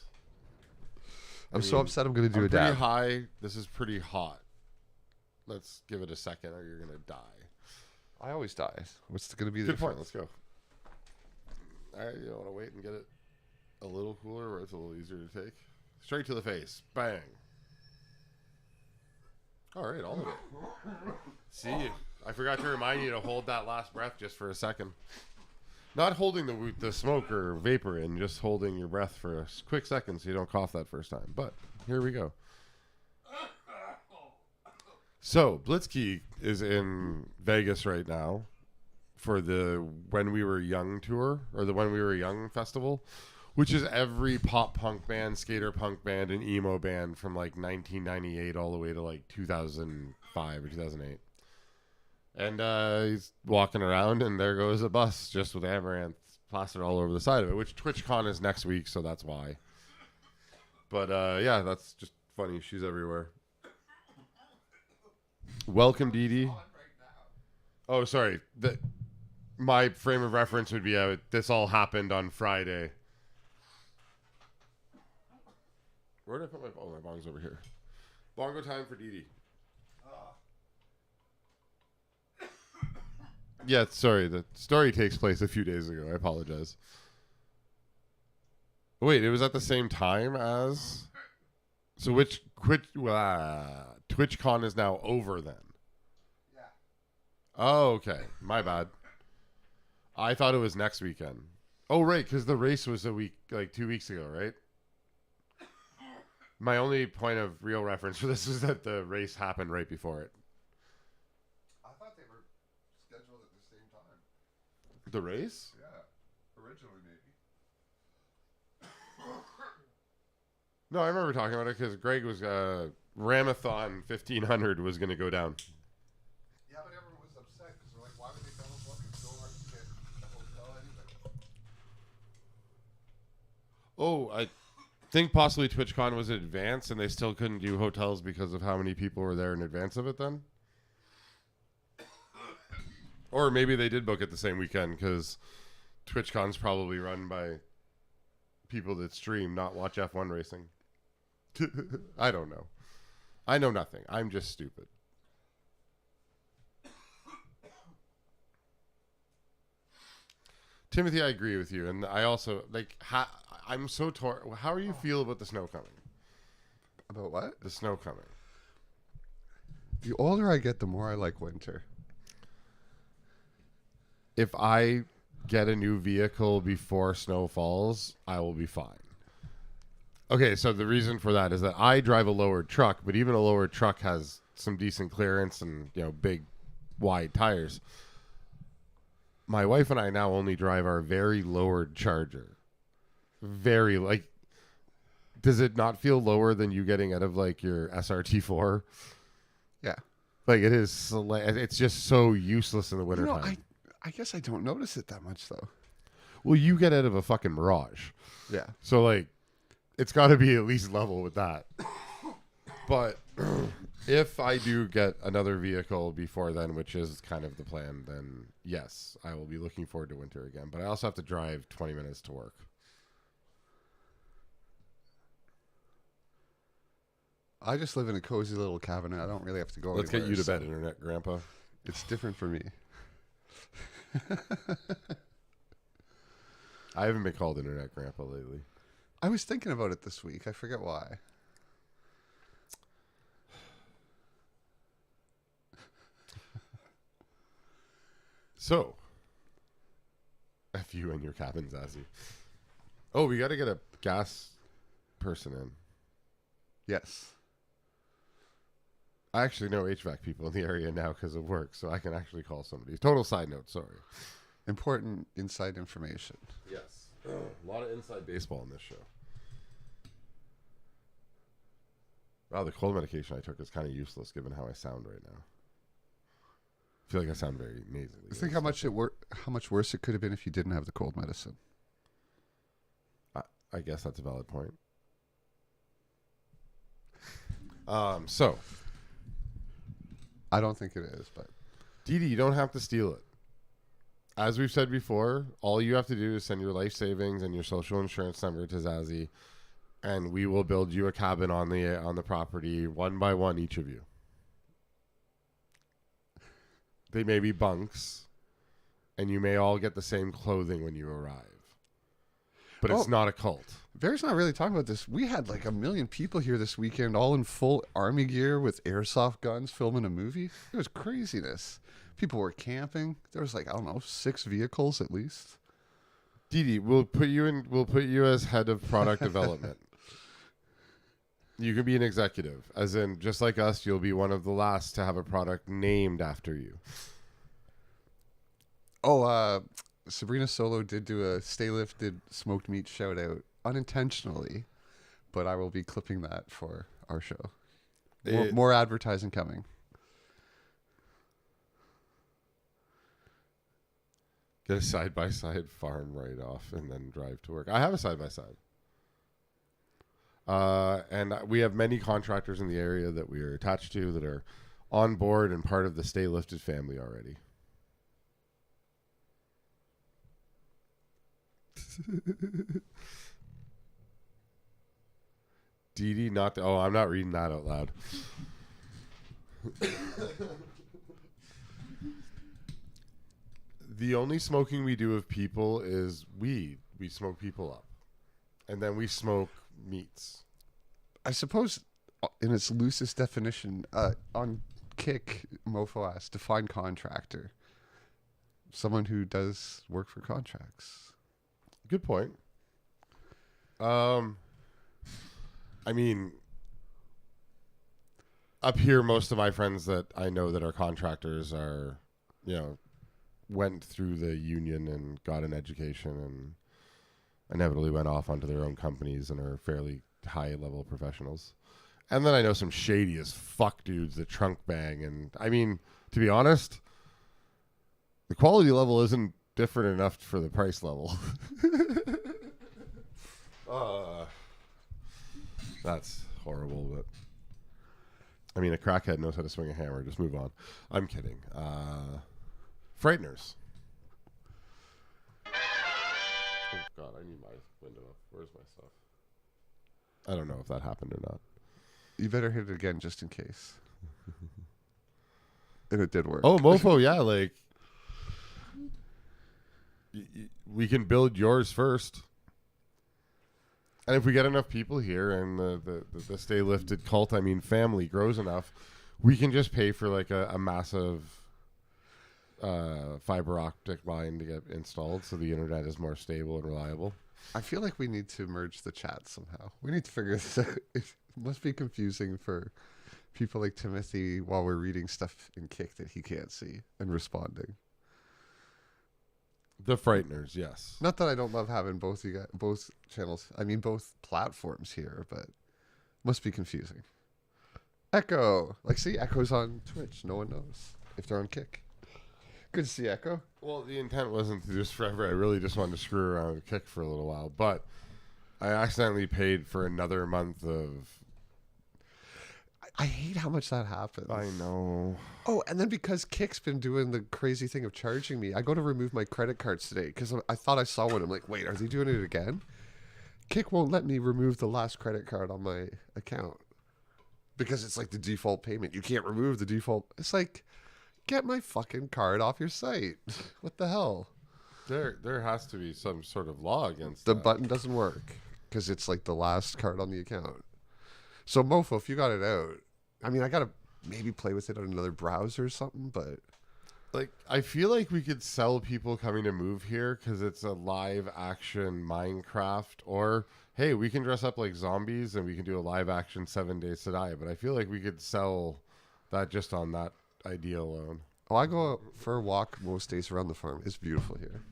I'm so upset I'm going to do a dab. Pretty high. This is pretty hot. Let's give it a second or you're going to die. I always die. What's going to be the Good point. Let's go. All right. You don't want to wait and get it a little cooler where it's a little easier to take? Straight to the face. Bang. All right. All of it. See, I forgot to remind you to hold that last breath just for a second. Not holding the smoke or vapor in, just holding your breath for a quick second so you don't cough that first time. But here we go. So, Blitzkrieg is in Vegas right now for the When We Were Young tour, or the When We Were Young festival, which is every pop punk band, skater punk band, and emo band from like 1998 all the way to like 2005 or 2008. And he's walking around, and there goes a bus just with Amaranth plastered all over the side of it, which TwitchCon is next week, so that's why. But, yeah, that's just funny. She's everywhere. Welcome, Dee Dee. Oh, sorry. My frame of reference would be this all happened on Friday. Where did I put my... Oh, my bong's over here. Bongo time for Dee Dee. Yeah, sorry. The story takes place a few days ago. I apologize. Wait, it was at the same time as. So TwitchCon is now over then. Yeah. Oh, okay. My bad. I thought it was next weekend. Oh, right, because the race was 2 weeks ago, right? My only point of real reference for this is that the race happened right before it. I thought they were scheduled at the same time. The race? Yeah, originally maybe. No, I remember talking about it because Greg was Ramathon 1500 was going to go down. Yeah, but everyone was upset because they're like, why would they double book? It's so hard to get a hotel anyway. Oh, I think possibly TwitchCon was in advance and they still couldn't do hotels because of how many people were there in advance of it then? Or maybe they did book it the same weekend because TwitchCon's probably run by people that stream, not watch F1 racing. I don't know. I know nothing. I'm just stupid. Timothy, I agree with you. And I also, I'm so torn. How do you feel about the snow coming? About what? The snow coming. The older I get, the more I like winter. If I get a new vehicle before snow falls, I will be fine. Okay, so the reason for that is that I drive a lowered truck, but even a lowered truck has some decent clearance and, big, wide tires. My wife and I now only drive our very lowered Charger. Very, does it not feel lower than you getting out of, your SRT4? Yeah. It is, it's just so useless in the wintertime. I guess I don't notice it that much, though. Well, you get out of a fucking Mirage. Yeah. So, it's got to be at least level with that. But if I do get another vehicle before then, which is kind of the plan, then yes, I will be looking forward to winter again. But I also have to drive 20 minutes to work. I just live in a cozy little cabin. I don't really have to go Let's anywhere. get you to bed, Internet Grandpa. It's different for me. I haven't been called Internet Grandpa lately. I was thinking about it this week. I forget why. So, F you and your cabin, Zazzy. Oh, we got to get a gas person in. Yes. I actually know HVAC people in the area now because of work, so I can actually call somebody. Total side note, sorry. Important inside information. Yes. A lot of inside baseball in this show. Wow, the cold medication I took is kind of useless given how I sound right now. I feel like I sound very nasally. Think how much worse it could have been if you didn't have the cold medicine. I guess that's a valid point. So I don't think it is, but Dee Dee, you don't have to steal it. As we've said before, all you have to do is send your life savings and your social insurance number to Zazzy, and we will build you a cabin on the property one by one, each of you. They may be bunks, and you may all get the same clothing when you arrive. But it's not a cult. Barry's not really talking about this. We had 1 million people here this weekend, all in full army gear with airsoft guns filming a movie. It was craziness. People were camping. There was 6 vehicles at least. Dee Dee, we'll put you as head of product development. You can be an executive. As in, just like us, you'll be one of the last to have a product named after you. Oh, Sabrina Solo did do a Stay Lifted smoked meat shout out unintentionally, but I will be clipping that for our show. More advertising coming. Get a side-by-side farm right off and then drive to work. I have a side-by-side. And we have many contractors in the area that we are attached to that are on board and part of the Stay Lifted family already. Dee Dee, I'm not reading that out loud. The only smoking we do of people is weed. We smoke people up. and then we smoke meats. I suppose, in its loosest definition, on Kick, Mofo asked, define contractor. Someone who does work for contracts. Good point. I mean, up here, most of my friends that I know that are contractors are, went through the union and got an education and inevitably went off onto their own companies and are fairly high-level professionals. And then I know some shady as fuck dudes that trunk bang. And, I mean, to be honest, the quality level isn't different enough for the price level. That's horrible, but... I mean, a crackhead knows how to swing a hammer. Just move on. I'm kidding. Frighteners. Oh, God, I need my window up. Where's my stuff? I don't know if that happened or not. You better hit it again just in case. And it did work. Oh, Mofo, yeah, like... we can build yours first. And if we get enough people here and the Stay Lifted cult, family grows enough, we can just pay for like a massive fiber optic line to get installed so the internet is more stable and reliable. I feel like we need to merge the chat somehow. We need to figure this out. It must be confusing for people like Timothy while we're reading stuff in Kick that he can't see and responding. The Frighteners, yes. Not that I don't love having both channels. Both platforms here, but must be confusing. Echo, see, Echo's on Twitch. No one knows if they're on Kick. Good to see Echo. Well, the intent wasn't to just forever. I really just wanted to screw around with Kick for a little while, but I accidentally paid for another month of. I hate how much that happens. I know. Oh, and then because Kick's been doing the crazy thing of charging me, I go to remove my credit cards today because I thought I saw one. I'm like, wait, are they doing it again? Kick won't let me remove the last credit card on my account because it's like the default payment. You can't remove the default. It's like, get my fucking card off your site. What the hell? There has to be some sort of law against the that. button doesn't work because it's like the last card on the account. So Mofo, if you got it out, I gotta maybe play with it on another browser or something, but I feel like we could sell people coming to move here because it's a live action Minecraft, or hey, we can dress up like zombies and we can do a live action 7 Days to Die. But I feel like we could sell that just on that idea alone. Oh, I go out for a walk most days around the farm. It's beautiful here.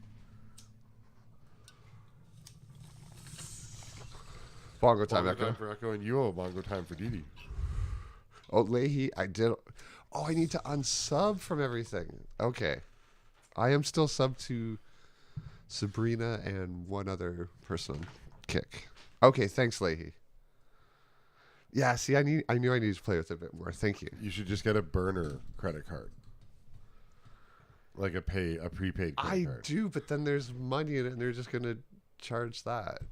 Bongo time, Bongo Echo. time for Echo, and you owe Bongo time for Didi. Oh, Leahy, I did. Oh, I need to unsub from everything. Okay. I am still sub to Sabrina and one other person on Kick. Okay, thanks, Leahy. Yeah, see, I knew I needed to play with it a bit more. Thank you. You should just get a burner credit card. Like a prepaid credit card. I do, but then there's money in it and they're just going to charge that.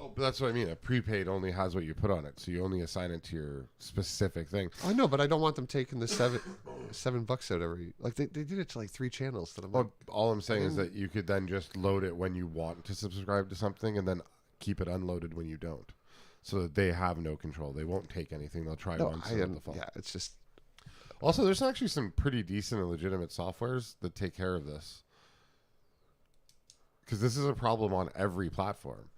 Oh, but that's what I mean. A prepaid only has what you put on it, so you only assign it to your specific thing. I know, but I don't want them taking the $7 out every. Like they did it to like 3 channels. That I'm like, all I'm saying is that you could then just load it when you want to subscribe to something, and then keep it unloaded when you don't, so that they have no control. They won't take anything. They'll try once and then default. Yeah, it's just. Also, there's actually some pretty decent and legitimate softwares that take care of this, because this is a problem on every platform.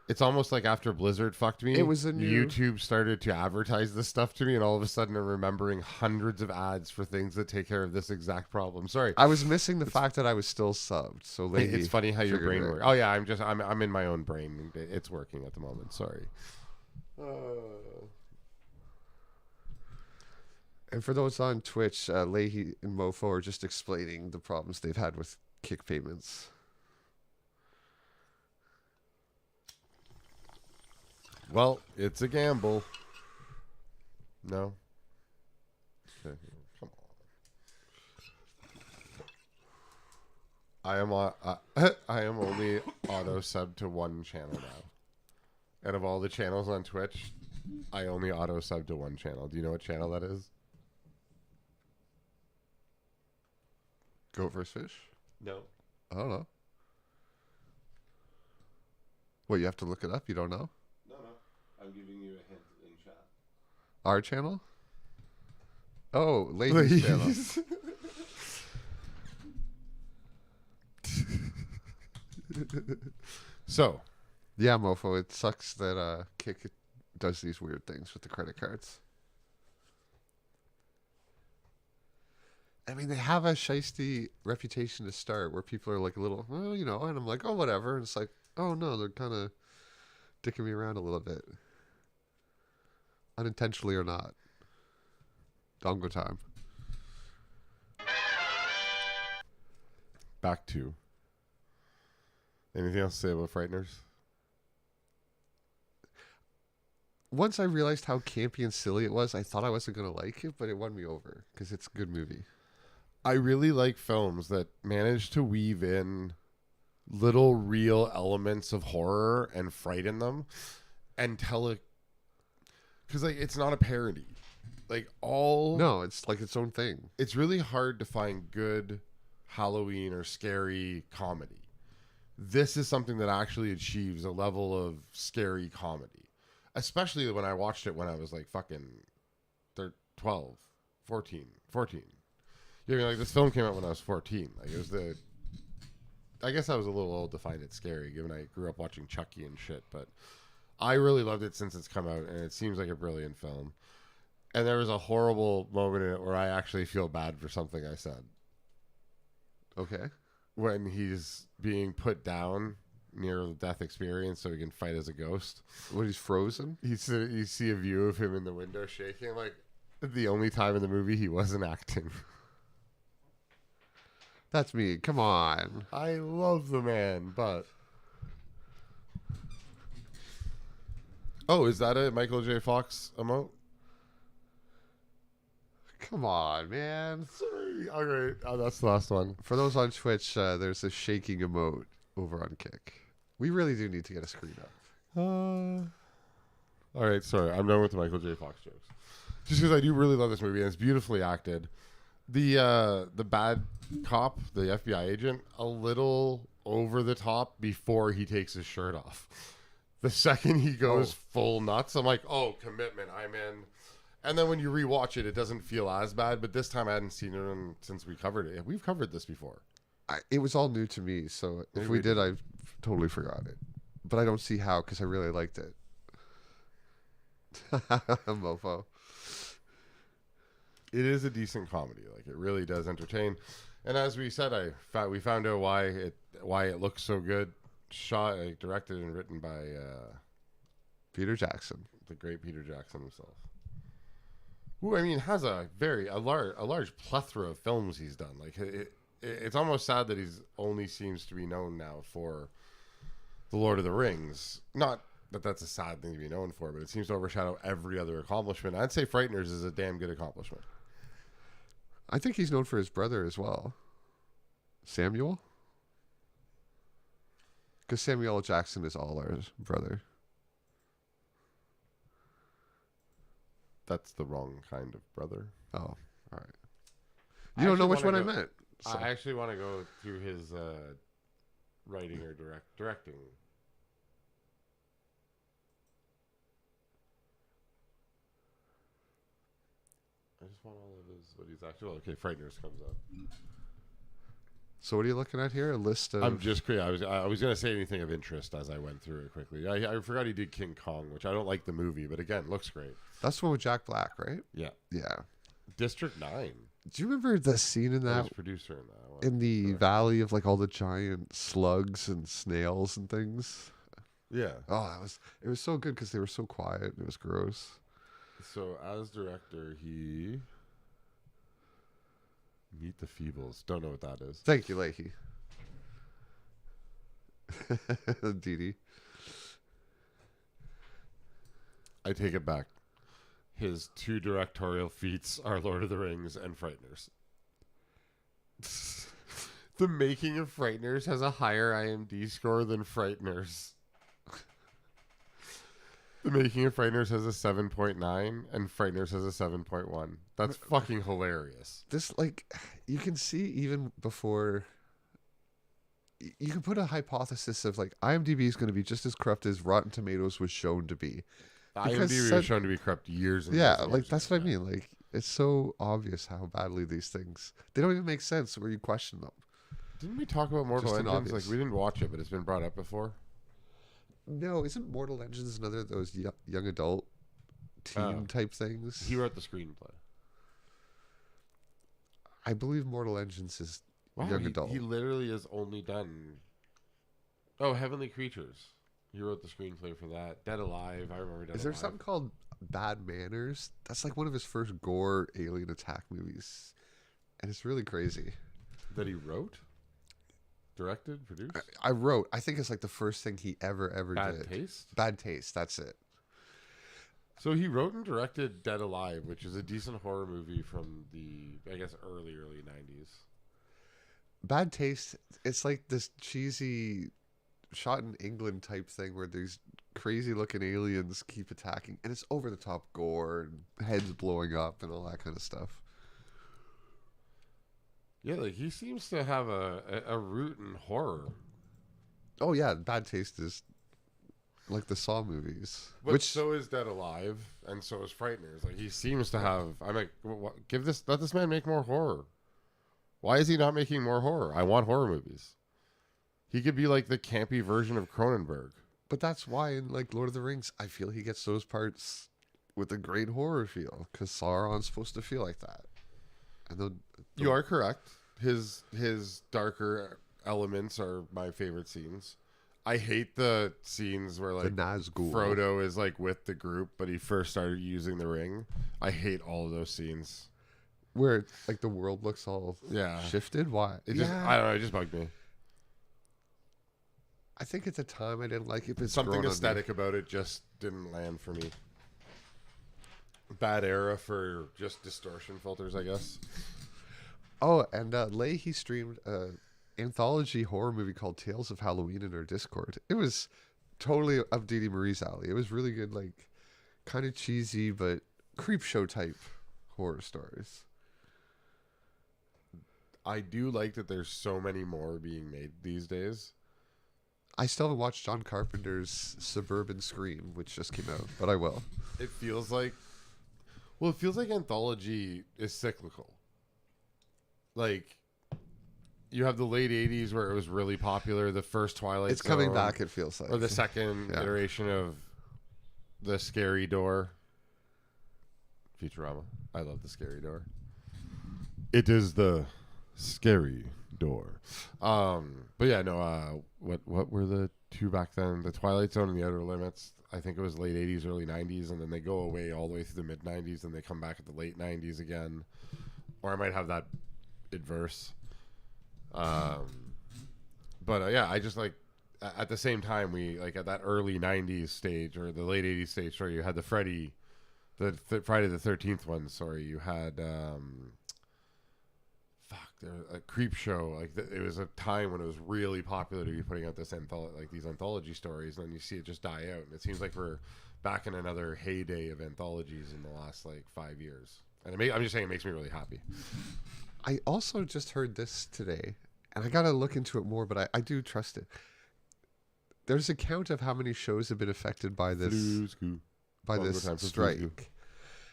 It's almost like after Blizzard fucked me, it was a new... YouTube started to advertise this stuff to me, and all of a sudden I'm remembering hundreds of ads for things that take care of this exact problem. Sorry. I was missing the fact that I was still subbed. So it's funny how your brain works. Oh yeah, I'm in my own brain. It's working at the moment. Sorry. And for those on Twitch, Leahy and Mofo are just explaining the problems they've had with Kick payments. Well, it's a gamble. No. Okay, come on. I am only auto sub to one channel now. And of all the channels on Twitch, I only auto sub to one channel. Do you know what channel that is? Goat vs. Fish? No. I don't know. What, you have to look it up? You don't know? No. I'm giving you a hint in chat. Our channel? Oh, Ladies' channel. So, Yeah, mofo. It sucks that Kick does these weird things with the credit cards. I mean, they have a shiesty reputation to start where people are like a little, well, you know, and I'm like, oh, whatever. And it's like, oh, no, they're kind of dicking me around a little bit. Unintentionally or not. Bongo time. back to. Anything else to say about Frighteners? Once I realized how campy and silly it was, I thought I wasn't going to like it, but it won me over because it's a good movie. I really like films that manage to weave in little real elements of horror and frighten them and tell it, because like it's not a parody. No, it's like its own thing. It's really hard to find good Halloween or scary comedy. This is something that actually achieves a level of scary comedy, especially when I watched it when I was like fucking 12, 14. You know, like this film came out when I was 14. Like it was I guess I was a little old to find it scary, given I grew up watching Chucky and shit. But I really loved it since it's come out, and it seems like a brilliant film. And there was a horrible moment in it where I actually feel bad for something I said. Okay. When he's being put down near the death experience so he can fight as a ghost. When he's frozen? You see a view of him in the window shaking. Like, the only time in the movie he wasn't acting. That's me. Come on. I love the man, but... Oh, is that a Michael J. Fox emote? Come on, man. Sorry. All right. Oh, that's the last one. For those on Twitch, there's a shaking emote over on Kick. We really do need to get a screen up. All right. Sorry. I'm done with the Michael J. Fox jokes. Just because I do really love this movie, and it's beautifully acted. The bad cop, the FBI agent, a little over the top before he takes his shirt off. The second he goes full nuts, I'm like, oh, commitment, I'm in. And then when you rewatch it, it doesn't feel as bad. But this time I hadn't seen it since we covered it. We've covered this before. It was all new to me, so if we did, I totally forgot it. But I don't see how, because I really liked it. Mofo. It is a decent comedy. Like, it really does entertain. And as we said, we found out why it looks so good. Shot, directed and written by Peter Jackson, the great Peter Jackson himself. Who, I mean, has a large plethora of films he's done. Like, it's almost sad that he's only seems to be known now for The Lord of the Rings. Not that that's a sad thing to be known for, but it seems to overshadow every other accomplishment. I'd say Frighteners is a damn good accomplishment. I think he's known for his brother as well. Samuel? Because Samuel L. Jackson is All's brother. That's the wrong kind of brother. Oh, all right. You don't know which one I meant. So. I actually want to go through his writing or directing. I just want all of his what he's actually. Well, okay, Frighteners comes up. So what are you looking at here? A list of... I'm just curious. I was going to say anything of interest as I went through it quickly. I forgot he did King Kong, which I don't like the movie, but again, looks great. That's the one with Jack Black, right? Yeah. Yeah. District 9. Do you remember the scene in that? He was producer in that one. In the valley of like all the giant slugs and snails and things. Yeah. Oh, it was so good because they were so quiet. It was gross. So as director, he... Meet the Feebles. Don't know what that is. Thank you, Leahy. Dee Dee. I take it back. His two directorial feats are Lord of the Rings and Frighteners. The making of Frighteners has a higher IMDb score than Frighteners. The making of Frighteners has a 7.9 and Frighteners has a 7.1. That's fucking hilarious. This, like, you can see even before you can put a hypothesis of like IMDb is going to be just as corrupt as Rotten Tomatoes was shown to be. IMDb was shown to be corrupt years and yeah, years and like years that's ago, what I mean. Like it's so obvious how badly these things, they don't even make sense where you question them. Didn't we talk about Mortal Just an Engines? obvious. Like we didn't watch it, but it's been brought up before. No, isn't Mortal Engines another of those young adult teen type things? He wrote the screenplay. I believe Mortal Engines is young adult. He literally has only done. Oh, Heavenly Creatures. He wrote the screenplay for that. Dead Alive. I remember Dead Is there Alive. something called Bad Manners? That's like one of his first gore alien attack movies, and it's really crazy. That he wrote, directed, produced. I wrote. I think it's like the first thing he ever Bad did. Taste. Bad Taste. That's it. So he wrote and directed Dead Alive, which is a decent horror movie from the, I guess, early 90s. Bad Taste. It's like this cheesy, shot in England type thing where these crazy looking aliens keep attacking, and it's over the top gore and heads blowing up and all that kind of stuff. Yeah, like he seems to have a root in horror. Oh yeah, Bad Taste is like the Saw movies, But so is Dead Alive, and so is Frighteners. Like he seems to have. I'm like, let this man make more horror. Why is he not making more horror? I want horror movies. He could be like the campy version of Cronenberg. But that's why in like Lord of the Rings, I feel he gets those parts with a great horror feel, because Sauron's supposed to feel like that. And You are correct. His darker elements are my favorite scenes. I hate the scenes where like Nazgul. Frodo is like with the group, but he first started using the ring. I hate all of those scenes where like the world looks all shifted. Why? It just I don't know. It just bugged me. I think at the time I didn't like it. But Something aesthetic about it just didn't land for me. Bad era for just distortion filters, I guess. Oh, and Leahy streamed an anthology horror movie called Tales of Halloween in our Discord. It was totally up Dee Dee Marie's alley. It was really good, like kind of cheesy but creep show type horror stories. I do like that there's so many more being made these days. I still haven't watched John Carpenter's Suburban Scream, which just came out, but I will. It feels like anthology is cyclical. Like, you have the late 80s where it was really popular, the first Twilight It's coming Zone, back, it feels like. or the second iteration of the Scary Door. Futurama. I love the Scary Door. It is the Scary Door. But yeah, no, what were the two back then? The Twilight Zone and the Outer Limits. I think it was late 80s, early 90s, and then they go away all the way through the mid 90s, and they come back at the late 90s again. Or I might have that adverse. But yeah, I just like at the same time we like at that early 90s stage or the late 80s stage. Sorry, you had the Friday the Friday the 13th one. Sorry, you had a Creep Show. Like it was a time when it was really popular to be putting out this these anthology stories, and then you see it just die out. And it seems like we're back in another heyday of anthologies in the last like 5 years. And I'm just saying, it makes me really happy. I also just heard this today, and I gotta look into it more, but I do trust it. There's a count of how many shows have been affected by this strike.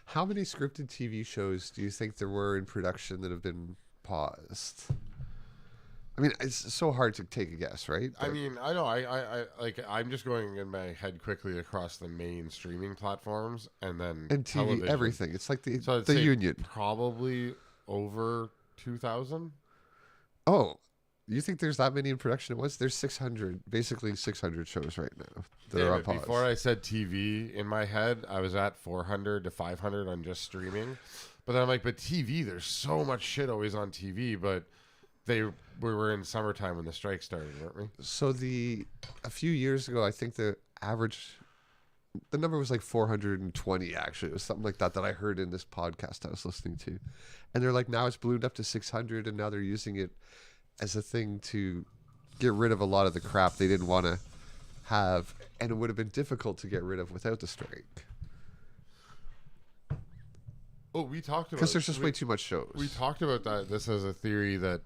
How many scripted TV shows do you think there were in production that have been paused? I mean, it's so hard to take a guess, right? I mean, I know. I like. I'm just going in my head quickly across the main streaming platforms and then and TV, television. everything. It's like the I'd say union. Probably over 2,000. Oh, you think there's that many in production? There's 600, basically 600 shows right now that are on pause. Before I said TV in my head, I was at 400 to 500 on just streaming. But then I'm like, but TV, there's so much shit always on TV, but we were in summertime when the strike started, weren't we? So a few years ago, I think the number was like 420 actually. It was something like that I heard in this podcast I was listening to. And they're like, now it's ballooned up to 600, and now they're using it as a thing to get rid of a lot of the crap they didn't want to have, and it would have been difficult to get rid of without the strike. Oh, we talked about, because there's just way too much shows. We talked about that. This as a theory that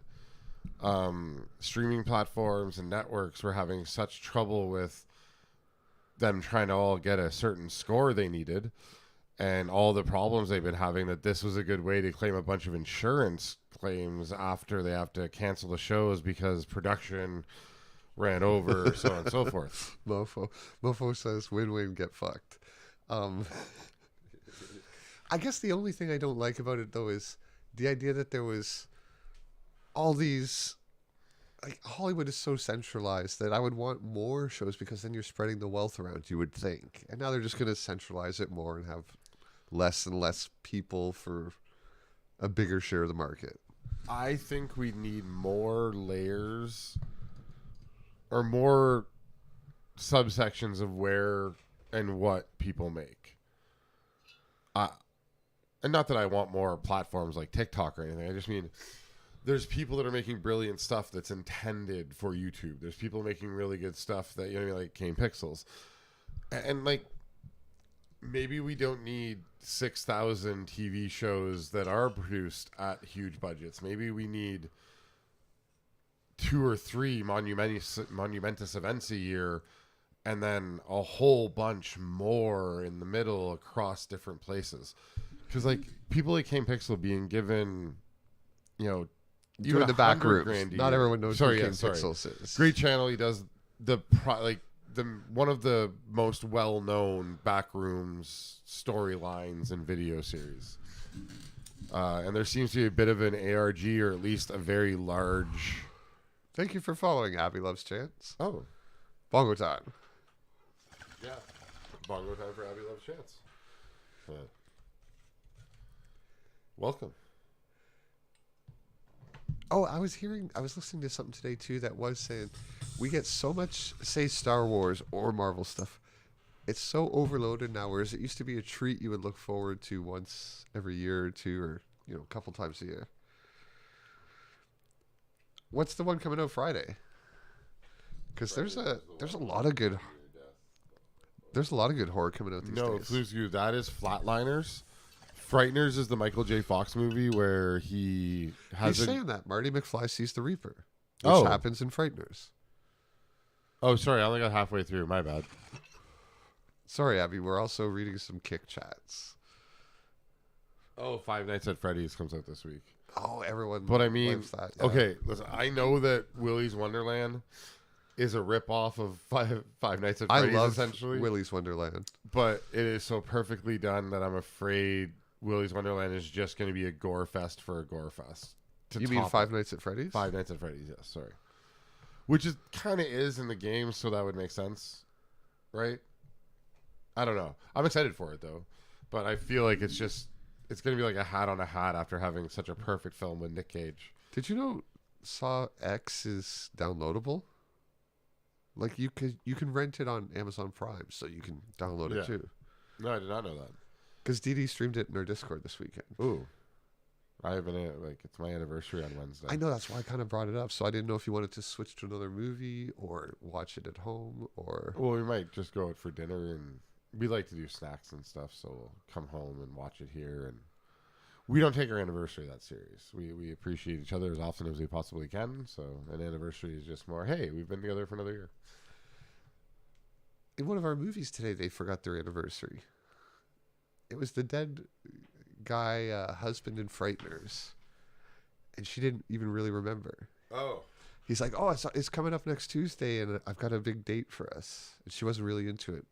streaming platforms and networks were having such trouble with them trying to all get a certain score they needed and all the problems they've been having, that this was a good way to claim a bunch of insurance claims after they have to cancel the shows because production ran over, so on and so forth. Mofo says, win-win, get fucked. I guess the only thing I don't like about it, though, is the idea that there was all these... Like, Hollywood is so centralized that I would want more shows, because then you're spreading the wealth around, you would think. And now they're just going to centralize it more and have less and less people for a bigger share of the market. I think we need more layers or more subsections of where and what people make. And not that I want more platforms like TikTok or anything. I just mean there's people that are making brilliant stuff that's intended for YouTube. There's people making really good stuff that, you know, like Kane Pixels. And like, maybe we don't need 6,000 TV shows that are produced at huge budgets. Maybe we need 2 or 3 monumentous events a year, and then a whole bunch more in the middle across different places. Because like people like Kane Pixel being given, you know, Doing the back rooms. Not everyone knows who Kane Pixels is. Great channel. He does the one of the most well-known backrooms storylines and video series. And there seems to be a bit of an ARG, or at least a very large... Thank you for following Abby Loves Chance. Oh. Bongo time. Yeah. Bongo time for Abby Loves Chance. Welcome. Oh, I was listening to something today too that was saying we get so much, say, Star Wars or Marvel stuff. It's so overloaded now, whereas it used to be a treat you would look forward to once every year or two, or, you know, a couple times a year. What's the one coming out Friday? Because there's a lot of good horror coming out these days. No, that is Flatliners. Frighteners is the Michael J. Fox movie where he's saying that Marty McFly sees the Reaper, which happens in Frighteners. Oh, sorry, I only got halfway through. My bad. Sorry, Abby. We're also reading some Kick chats. Oh, Five Nights at Freddy's comes out this week. Oh, everyone. But I mean, loves that. Yeah. Okay, listen. I know that Willy's Wonderland is a ripoff of Five Nights at Freddy's. I love essentially Willy's Wonderland, but it is so perfectly done that I'm afraid Willy's Wonderland is just going to be a gore fest for a gore fest. You mean Five Nights at Freddy's? Five Nights at Freddy's, yes, sorry. Which is kind of is in the game, so that would make sense, right? I don't know. I'm excited for it, though. But I feel like it's going to be like a hat on a hat after having such a perfect film with Nick Cage. Did you know Saw X is downloadable? Like, you can rent it on Amazon Prime, so you can download it, too. No, I did not know that. Because Dee Dee streamed it in our Discord this weekend. Ooh. I haven't, it's my anniversary on Wednesday. I know, that's why I kind of brought it up. So I didn't know if you wanted to switch to another movie or watch it at home or... Well, we might just go out for dinner, and we like to do snacks and stuff, so we'll come home and watch it here. And we don't take our anniversary that serious. We appreciate each other as often as we possibly can, so an anniversary is just more, hey, we've been together for another year. In one of our movies today, they forgot their anniversary. It was the dead guy husband in Frighteners, and she didn't even really remember. Oh. He's like, it's coming up next Tuesday, and I've got a big date for us. And she wasn't really into it.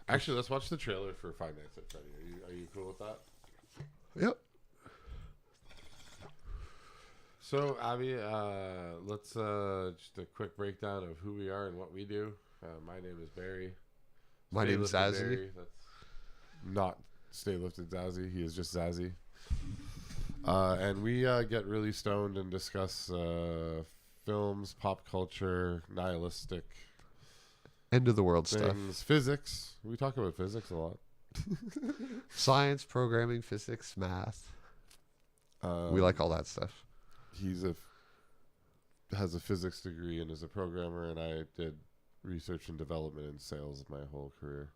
Actually, let's watch the trailer for Five Nights at Freddy. Are you cool with that? Yep. So, Abby, let's just a quick breakdown of who we are and what we do. My name is Barry. My name is Zazzy. Barry. That's not Stay Lifted Zazzy. He is just Zazzy. And we get really stoned and discuss films, pop culture, nihilistic end of the world things, stuff, physics. We talk about physics a lot. Science, programming, physics, math. We like all that stuff. He's has a physics degree and is a programmer, and I did research and development and sales my whole career.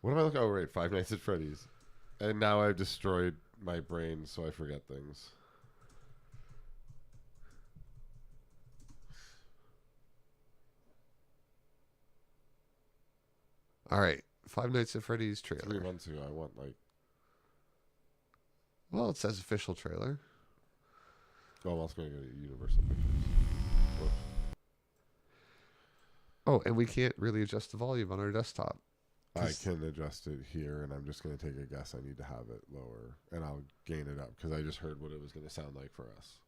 What am I looking? Oh, right, Five Nights at Freddy's. And now I've destroyed my brain, so I forget things. All right. Five Nights at Freddy's 3 trailer. months ago, I want like. Well, it says official trailer. Oh, I'm also going to go to Universal Pictures. Whoops. Oh, and we can't really adjust the volume on our desktop. I can adjust it here, and I'm just going to take a guess. I need to have it lower, and I'll gain it up because I just heard what it was going to sound like for us.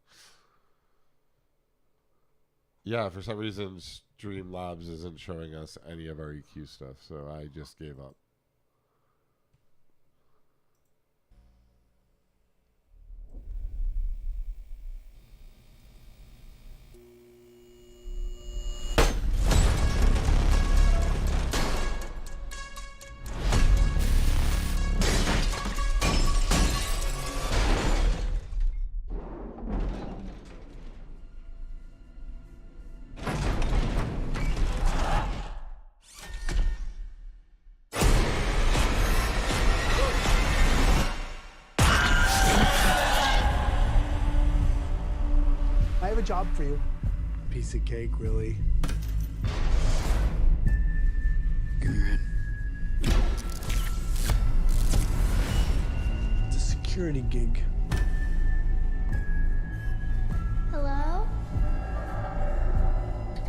Yeah, for some reason, Streamlabs isn't showing us any of our EQ stuff, so I just gave up. I have a job for you. Piece of cake, really. Give me your hand. It's a security gig. Hello?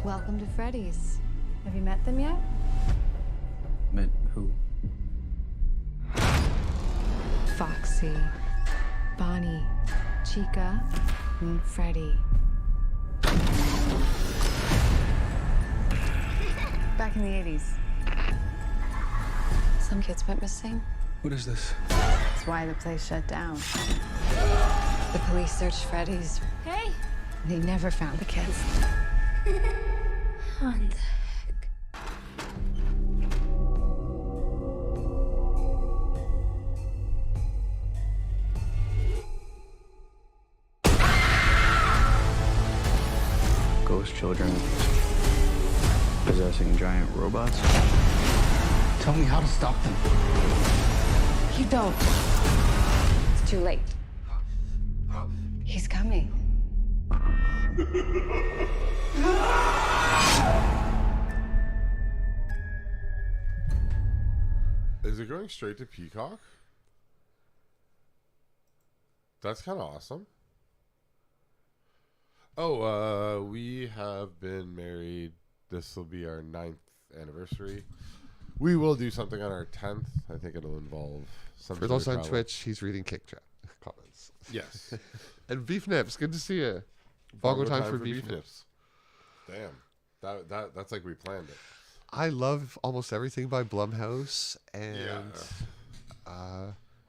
Welcome to Freddy's. Have you met them yet? Met who? Foxy, Bonnie, Chica, and Freddy. Back in the 80s. Some kids went missing. What is this? That's why the place shut down. The police searched Freddy's. Hey! They never found the kids. What the heck? Ghost children possessing giant robots. Tell me how to stop them. You don't. It's too late. He's coming. Is it going straight to Peacock? That's kind of awesome. Oh, we have been married. This will be our 9th anniversary. We will do something on our 10th. I think it'll involve some. For those on Twitch, he's reading Kick Chat comments. Yes. And Beef Nips, good to see you. Bongo time for Beef Nips. Damn. That's like we planned it. I love almost everything by Blumhouse, and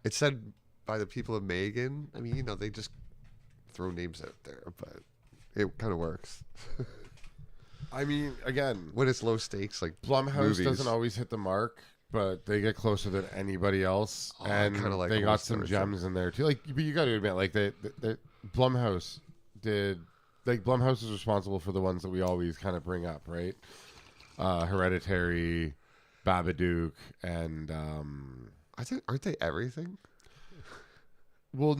it's said by the people of Megan. I mean, they just throw names out there, but it kind of works. I mean, again, when it's low stakes, like Blumhouse movies. doesn't always hit the mark, but they get closer than anybody else, and kinda like they got almost some everything. gems in there too. Like, but you got to admit, like they Blumhouse did. Like Blumhouse is responsible for the ones that we always kind of bring up, right? Hereditary, Babadook, and I think aren't they everything? Well,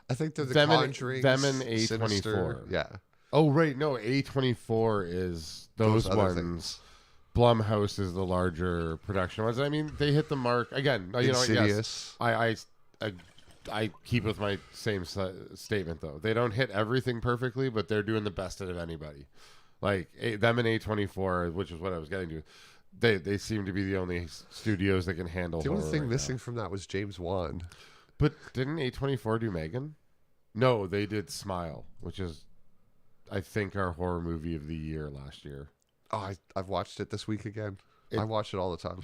I think they're the them Conjuring. them and A24. Yeah. Oh right, no, A24 is those other ones. things. Blumhouse is the larger production ones. I mean, they hit the mark again. You know, Insidious. yes, I keep with my same statement though. They don't hit everything perfectly, but they're doing the best out of anybody. Like them and A24, which is what I was getting to. They seem to be the only studios that can handle. The only horror thing right missing now. from that was James Wan. But didn't A24 do Megan? No, they did Smile, which is, I think, our horror movie of the year last year. Oh, I've watched it this week again. I watch it all the time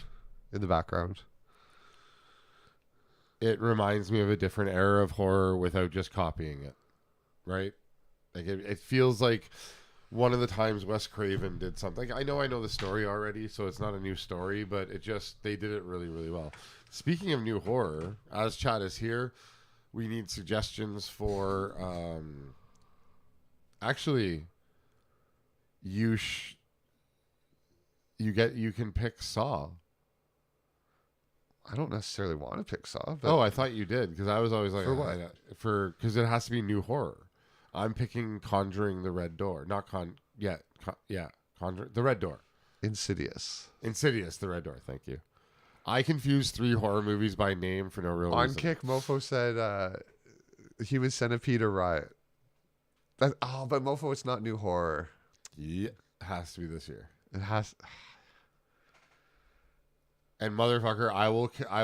in the background. It reminds me of a different era of horror without just copying it, right? Like it feels like one of the times Wes Craven did something. I know the story already, so it's not a new story, but they did it really, really well. Speaking of new horror, as chat is here, we need suggestions for. Actually, you can pick Saw. I don't necessarily want to pick Saw. But Oh, I thought you did, because I was always like, For what? Because it has to be new horror. I'm picking Conjuring the Red Door, not Conjuring the Red Door. Insidious. Insidious the Red Door. Thank you. I confuse 3 horror movies by name for no real On reason. Kick, Mofo said Human Centipede or Riot. But Mofo, it's not new horror. Yeah, has to be this year. It has. And motherfucker, I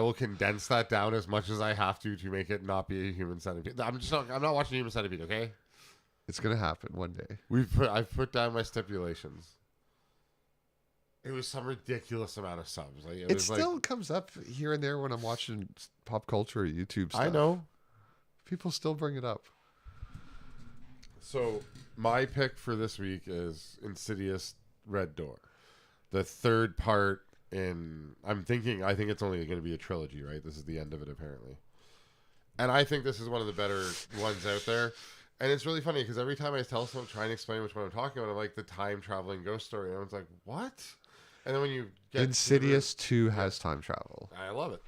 will condense that down as much as I have to make it not be a Human Centipede. I'm not watching Human Centipede, okay? It's gonna happen one day. I've put down my stipulations. It was some ridiculous amount of subs. Like It still comes up here and there when I'm watching pop culture or YouTube stuff. I know. People still bring it up. So my pick for this week is Insidious Red Door. The third part I think it's only going to be a trilogy, right? This is the end of it apparently. And I think this is one of the better ones out there. And it's really funny because every time I tell someone, try and explain which one I'm talking about, I'm like the time traveling ghost story. And everyone's like, what? And then when you get Insidious 2 has time travel. I love it.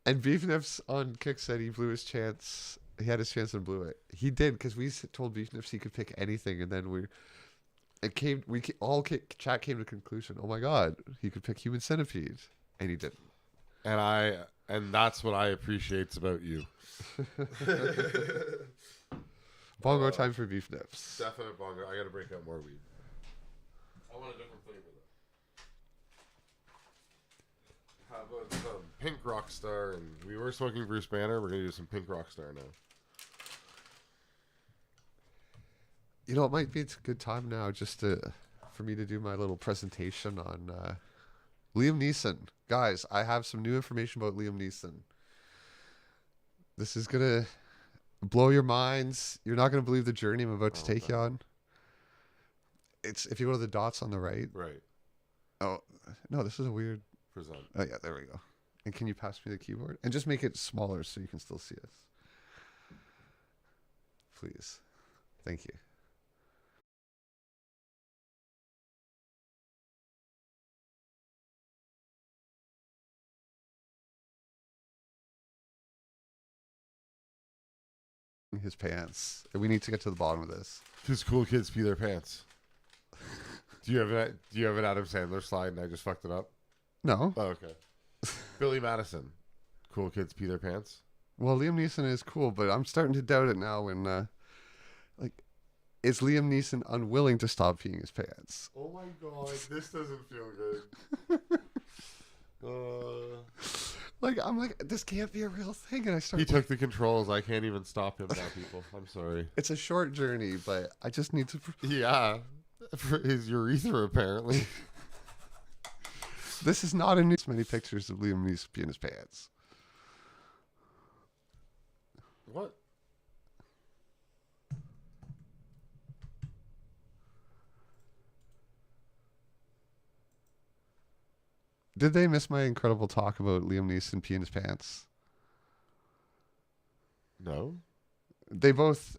And Beef Nips on Kick said he blew his chance. He had his chance and blew it. He did, because we told Beef Nips he could pick anything, and then chat came to the conclusion, oh my god, he could pick Human Centipede, and he didn't. And that's what I appreciate about you. Bongo time for Beef Nips. Definite bongo. I got to break out more weed. I want a different flavor though. How about some Pink Rockstar? And we were smoking Bruce Banner. We're gonna do some Pink Rockstar now. You know, it might be a good time now just for me to do my little presentation on Liam Neeson. Guys, I have some new information about Liam Neeson. This is gonna blow your minds. You're not gonna believe the journey I'm about to take you on. It's if you go to the dots on the right. Right. Oh no, this is a weird. Present. Oh yeah, there we go. And can you pass me the keyboard and just make it smaller so you can still see us, please? Thank you. His pants. We need to get to the bottom of this. Because cool kids pee their pants. Do you have an Adam Sandler slide and I just fucked it up? No. Oh, okay. Billy Madison. Cool kids pee their pants. Well, Liam Neeson is cool, but I'm starting to doubt it now. When is Liam Neeson unwilling to stop peeing his pants? Oh my god, this doesn't feel good. I'm like, this can't be a real thing, and I start. He took the controls. I can't even stop him now, people. I'm sorry. It's a short journey, but I just need to. Yeah, for his urethra apparently. This is not a news. Many pictures of Liam Neeson peeing his pants. What? Did they miss my incredible talk about Liam Neeson peeing his pants? No. They both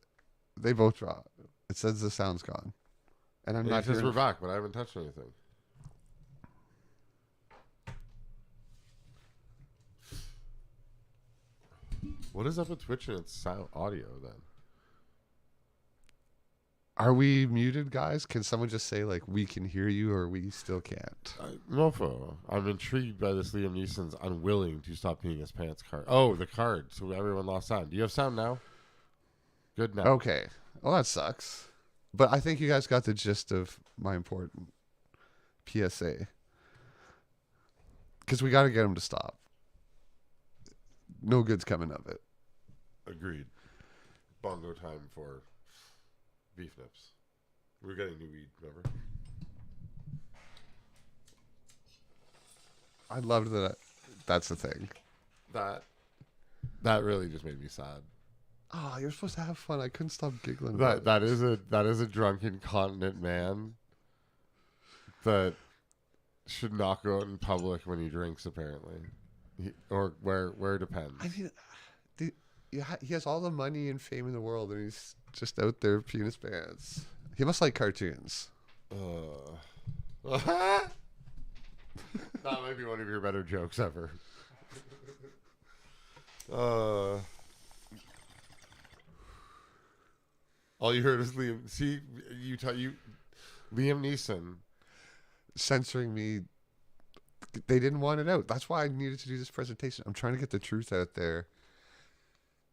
dropped. It says the sound's gone, and I'm not. Because we're back, but I haven't touched anything. What is up with Twitch and its sound audio then? Are we muted, guys? Can someone just say like we can hear you, or we still can't? Mofo, I'm intrigued by this Liam Neeson's unwilling to stop peeing his pants card. Oh, the card. So everyone lost sound. Do you have sound now? Good now. Okay. Well, that sucks. But I think you guys got the gist of my important PSA. Because we got to get him to stop. No good's coming of it. Agreed. Bongo time for Beef Nips. We're getting new weed, remember? I loved that. That's the thing. That really just made me sad. Oh, you're supposed to have fun. I couldn't stop giggling. That is a drunken continent man that should not go out in public when he drinks. Apparently, or where depends. I mean, he has all the money and fame in the world, and he's just out there peeing his pants. He must like cartoons. That might be one of your better jokes ever. All you heard is Liam. See, Liam Neeson censoring me They didn't want it out. That's why I needed to do this presentation. I'm trying to get the truth out there.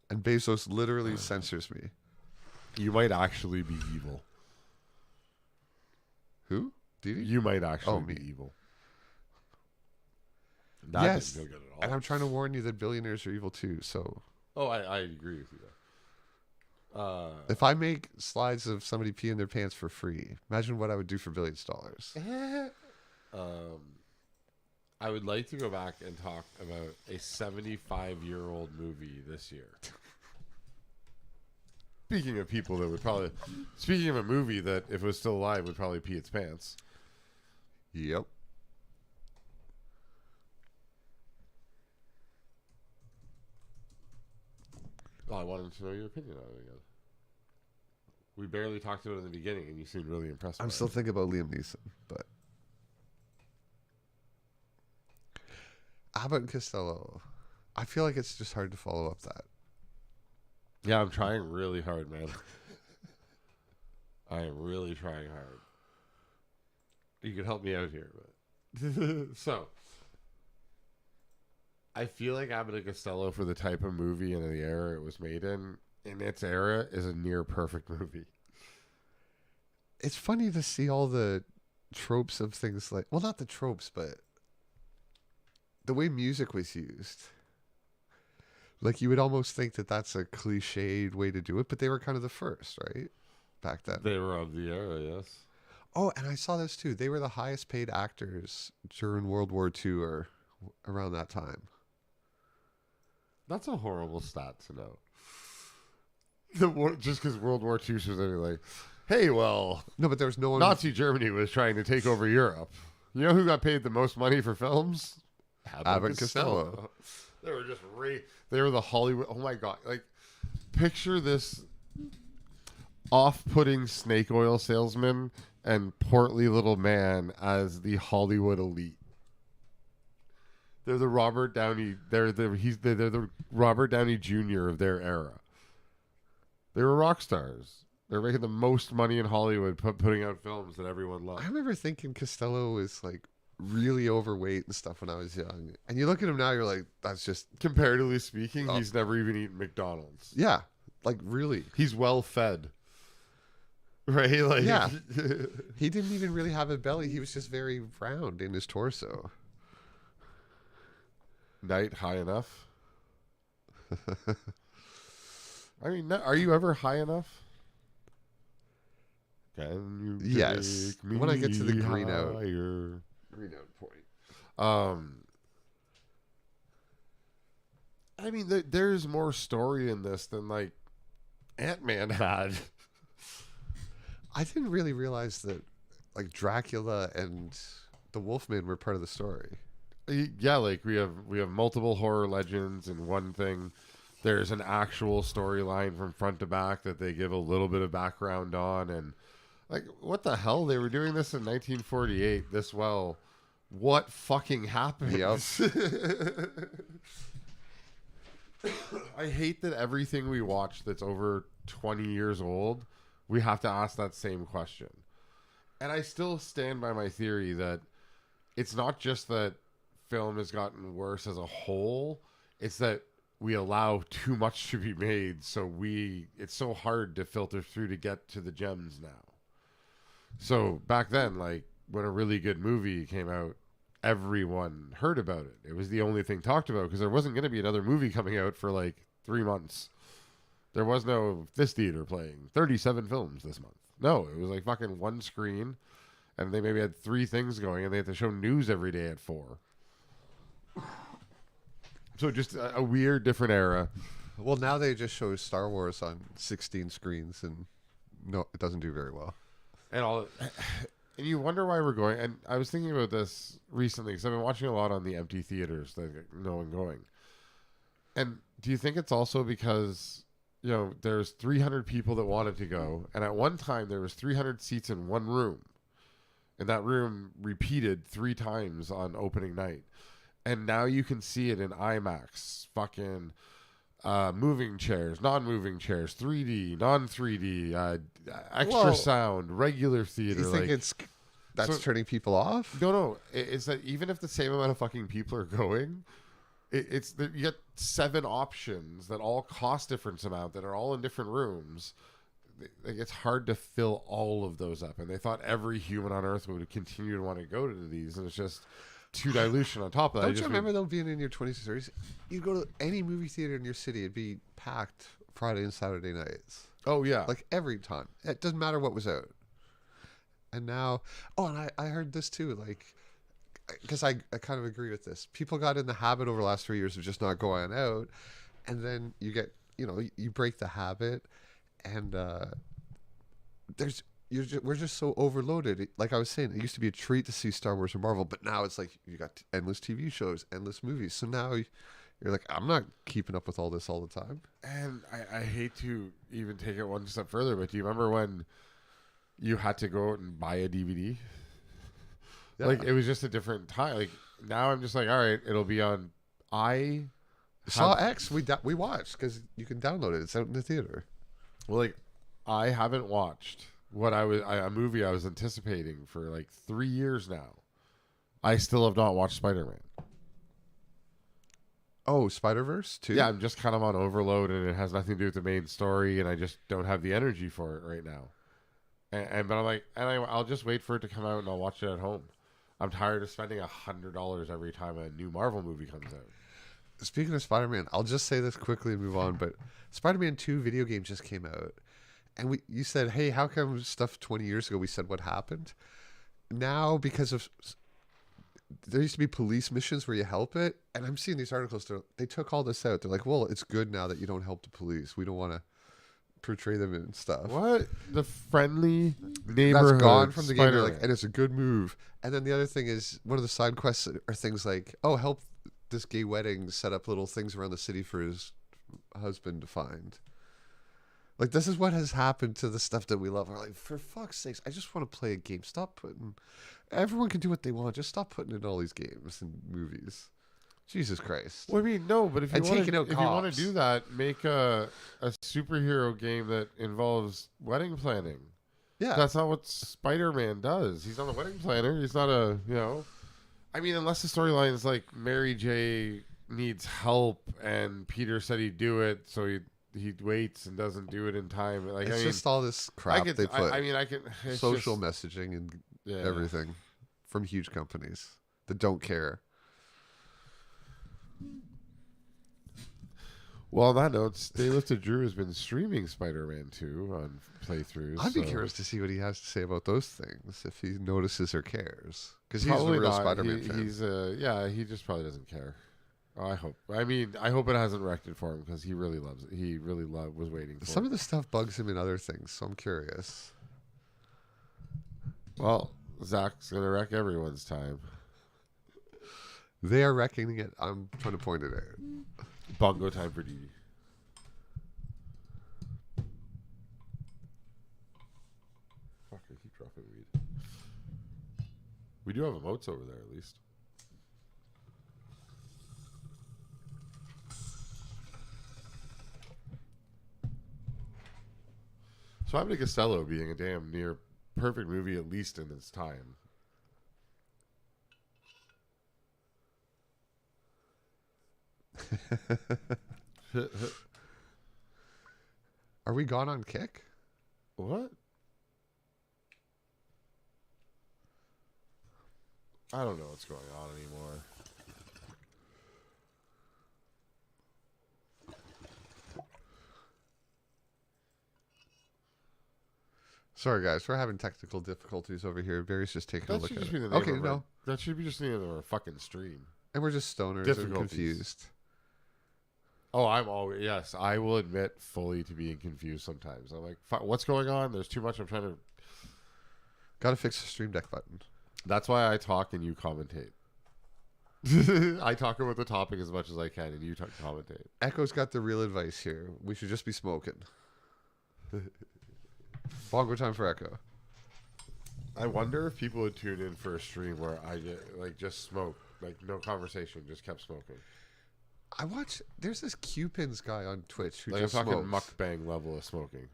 And Bezos literally censors me. You might actually be evil. Who? Didi? You might actually be evil. That Yes. didn't feel good at all. And I'm trying to warn you that billionaires are evil too. So Oh, I agree with you there. if I make slides of somebody peeing their pants for free, imagine what I would do for billions of dollars. I would like to go back and talk about a 75-year-old movie this year. Speaking of people that would probably... Speaking of a movie that, if it was still alive, would probably pee its pants. Yep. Oh, I wanted to know your opinion on it again. We barely talked about it in the beginning, and you seemed really impressed. I'm still thinking about Liam Neeson, but Abbott and Costello. I feel like it's just hard to follow up that. Yeah, I'm trying really hard, man. I am really trying hard. You can help me out here, but so I feel like Abbott and Costello, for the type of movie and the era it was made in its era, is a near perfect movie. It's funny to see all the tropes of things like, well, not the tropes, but the way music was used. Like, you would almost think that that's a cliched way to do it, but they were kind of the first, right? Back then. They were of the era, yes. Oh, and I saw this too. They were the highest paid actors during World War II or around that time. That's a horrible stat to know. Just because World War II was like, hey, well, no, but there was no one. Nazi Germany was trying to take over Europe. You know who got paid the most money for films? Abbott and Costello. They were just they were the Hollywood. Oh my god! Like, picture this off-putting snake oil salesman and portly little man as the Hollywood elite. They're the Robert Downey. They're the Robert Downey Jr. of their era. They were rock stars. They're making the most money in Hollywood, putting out films that everyone loves. I remember thinking Costello was like really overweight and stuff when I was young. And you look at him now, you're like, that's just... Comparatively speaking, he's never even eaten McDonald's. Yeah, like really. He's well fed. Right? Like, yeah. He didn't even really have a belly. He was just very round in his torso. Night high enough? I mean, are you ever high enough? Can you yes. take me when I get to the green higher? out point. I mean, there's more story in this than like Ant-Man had. I didn't really realize that like Dracula and the Wolfman were part of the story. Yeah, like we have multiple horror legends in one thing. There's an actual storyline from front to back that they give a little bit of background on, and like, what the hell? They were doing this in 1948 this well. What fucking happened? Yep. I hate that everything we watch that's over 20 years old, we have to ask that same question. And I still stand by my theory that it's not just that film has gotten worse as a whole, it's that we allow too much to be made, so it's so hard to filter through to get to the gems now. So back then, like, when a really good movie came out, everyone heard about it. It was the only thing talked about because there wasn't going to be another movie coming out for like 3 months. There was no this theater playing 37 films this month. No, it was like fucking one screen, and they maybe had 3 things going, and they had to show news every day at 4. So just a weird, different era. Well, now they just show Star Wars on 16 screens, and no, it doesn't do very well. And you wonder why we're going. And I was thinking about this recently because I've been watching a lot on the empty theaters that no one going. And do you think it's also because, you know, there's 300 people that wanted to go, and at one time there was 300 seats in one room, and that room repeated 3 times on opening night. And now you can see it in IMAX, fucking moving chairs, non-moving chairs, 3D, non-3D, extra sound, regular theater. You think it's that's turning people off. No. It's that even if the same amount of fucking people are going, it's that you get 7 options that all cost different amount that are all in different rooms. Like, it's hard to fill all of those up, and they thought every human on Earth would continue to want to go to these, and it's just too dilution on top of that. Don't you remember though, being in your 20s or 30s, you go to any movie theater in your city, it'd be packed Friday and Saturday nights. Oh yeah, like every time. It doesn't matter what was out. And now, and I heard this too, like, because I kind of agree with this. People got in the habit over the last 3 years of just not going out, and then you get, you break the habit. And we're just so overloaded. Like I was saying, it used to be a treat to see Star Wars or Marvel, but now it's like you got endless TV shows, endless movies. So now you're like, I'm not keeping up with all this all the time. And I hate to even take it one step further, but do you remember when you had to go out and buy a DVD? Yeah. Like, it was just a different time. Like, now I'm just like, all right, it'll be on. Saw X we watched because you can download it. It's out in the theater. Well, like, I haven't watched a movie I was anticipating for like 3 years now. I still have not watched Spider-Man. Oh, Spider-Verse too? Yeah, I'm just kind of on overload, and it has nothing to do with the main story, and I just don't have the energy for it right now. But I'm like, I'll just wait for it to come out, and I'll watch it at home. I'm tired of spending $100 every time a new Marvel movie comes out. Speaking of Spider-Man, I'll just say this quickly and move on, but Spider-Man 2 video game just came out. And you said, hey, how come stuff 20 years ago we said what happened? Now, because of... There used to be police missions where you help it, and I'm seeing these articles, they took all this out. They're like, well, it's good now that you don't help the police. We don't want to portray them and stuff. What? The friendly neighborhood That's gone from the game. Spider-Man. Like, and it's a good move. And then the other thing is, one of the side quests are things like, oh, help this gay wedding set up little things around the city for his husband to find. Like, this is what has happened to the stuff that we love. We're like, for fuck's sakes, I just want to play a game. Stop putting... Everyone can do what they want. Just stop putting in all these games and movies. Jesus Christ. Well, I mean, no, but if you want to cops. do that, make a superhero game that involves wedding planning. Yeah. That's not what Spider-Man does. He's not a wedding planner. He's not a, I mean, unless the storyline is like Mary J needs help and Peter said he'd do it, so he waits and doesn't do it in time. Like, It's just all this crap they put. I can social messaging and everything from huge companies that don't care. Well, on that note, Stay Lifted Drew has been streaming Spider-Man 2 on playthroughs. I'd be curious to see what he has to say about those things, if he notices or cares. Because he's a real Spider-Man fan. He just probably doesn't care. I hope. I mean, I hope it hasn't wrecked it for him, because he really loves it. He really was waiting for it. Some of the stuff bugs him in other things, so I'm curious. Well, Zach's going to wreck everyone's time. They are wrecking it. I'm trying to point it out. Bongo time for DD. Fuck, I keep dropping weed. We do have emotes over there, at least. So Abbott and Costello being a damn near perfect movie, at least in its time. Are we gone on kick? What? I don't know what's going on anymore. Sorry, guys, we're having technical difficulties over here. Barry's just taking a look at it. Okay, no. That should be just the name of our fucking stream. And we're just stoners and confused. Oh, yes, I will admit fully to being confused sometimes. I'm like, what's going on? There's too much. I'm trying to... Got to fix the Stream Deck button. That's why I talk and you commentate. I talk about the topic as much as I can and you commentate. Echo's got the real advice here. We should just be smoking. Bongo time for Echo. I wonder if people would tune in for a stream where I just smoke. Like, no conversation, just kept smoking. I watch. There's this Q-Pins guy on Twitch who like just a fucking smokes. mukbang level of smoking.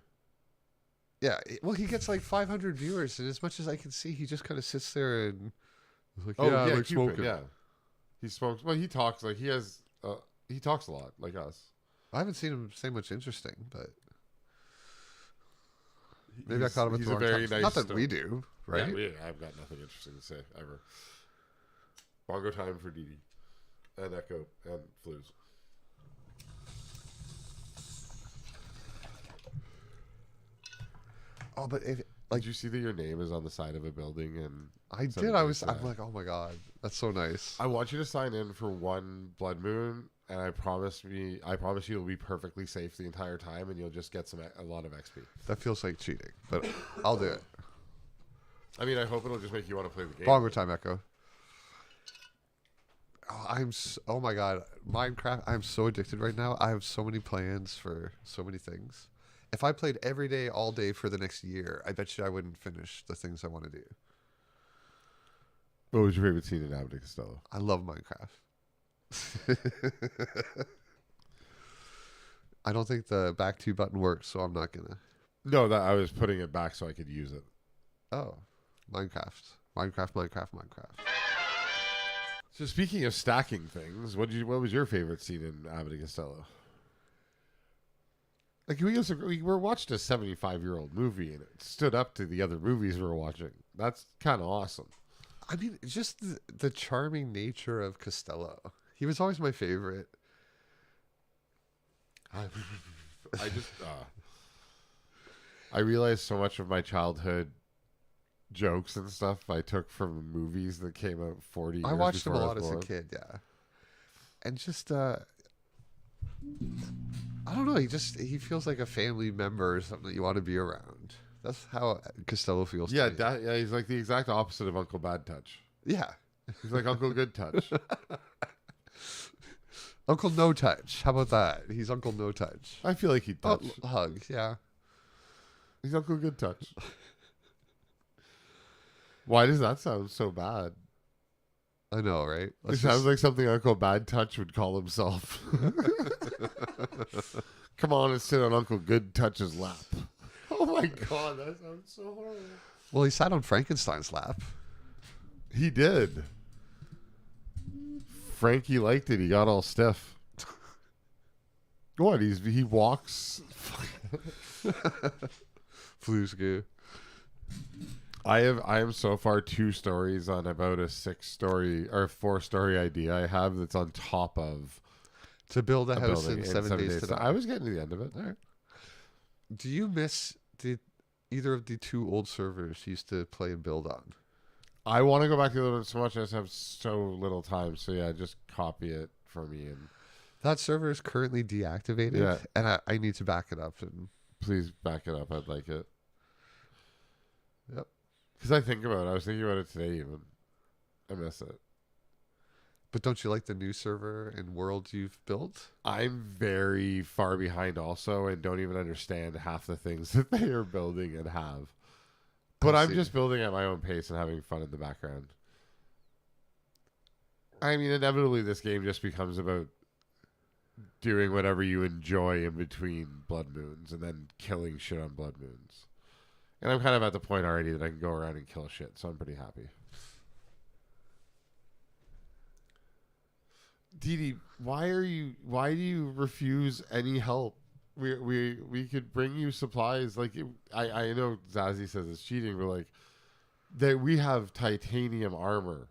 Yeah, well, he gets like 500 viewers, and as much as I can see, he just kind of sits there and is like, yeah, I like Cupid, smoking. yeah. He smokes. Well, he talks like he has. He talks a lot, like us. I haven't seen him say much interesting, but maybe I caught him at the wrong time. Nice Not that we do, right? Yeah, I've got nothing interesting to say ever. Bongo time for Dee Dee and Echo and Flus. Oh, but if did you see that your name is on the side of a building? And I did. I'm like, oh my god, that's so nice. I want you to sign in for one blood moon, and I promise you you'll be perfectly safe the entire time, and you'll just get a lot of XP. That feels like cheating, but I'll do it. I mean, I hope it'll just make you want to play the game. Bongo time, Echo. Oh my god, Minecraft. I'm so addicted right now. I have so many plans for so many things. If I played every day, all day for the next year, I bet you I wouldn't finish the things I want to do. What was your favorite scene in Abbott and Costello? I love Minecraft. I don't think the back 2 button works, so I'm not gonna. No, that I was putting it back so I could use it. Oh, Minecraft. So speaking of stacking things, what was your favorite scene in Abbott and Costello? Like we were watching a 75-year-old movie, and it stood up to the other movies we were watching. That's kind of awesome. I mean, just the charming nature of Costello. He was always my favorite. I realized so much of my childhood jokes and stuff I took from movies that came out 40 years I watched before them a I lot was as a born. kid, yeah. And just I don't know, he feels like a family member or something that you want to be around. That's how Costello feels to me. He's like the exact opposite of Uncle Bad Touch. Yeah. He's like Uncle Good Touch. Uncle No Touch. How about that? He's Uncle No Touch. I feel like he'd touch. Hug, yeah. He's Uncle Good Touch. Why does that sound so bad? I know, right? It sounds like something Uncle Bad Touch would call himself. Come on and sit on Uncle Good Touch's lap. Oh my god, that sounds so horrible. Well, he sat on Frankenstein's lap. He did. Frankie liked it. He got all stiff. What? He walks. Flu's good. I am so far 2 stories on about a 6-story or 4-story idea I have that's on top of to build a house in 7 days to die. I was getting to the end of it. All right. Do you miss either of the 2 old servers you used to play and build on? I want to go back to the other one so much. I just have so little time. So yeah, just copy it for me. And that server is currently deactivated. Yeah. And I need to back it up. And please back it up. I'd like it. Yep. Because I think about it. I was thinking about it today even. I miss it. But don't you like the new server and world you've built? I'm very far behind also and don't even understand half the things that they are building and have. But I'm just building at my own pace and having fun in the background. I mean, inevitably this game just becomes about doing whatever you enjoy in between blood moons and then killing shit on blood moons. And I'm kind of at the point already that I can go around and kill shit, so I'm pretty happy. Dee Dee, why do you refuse any help? We could bring you supplies. Like I know Zazie says it's cheating, but like we have titanium armor.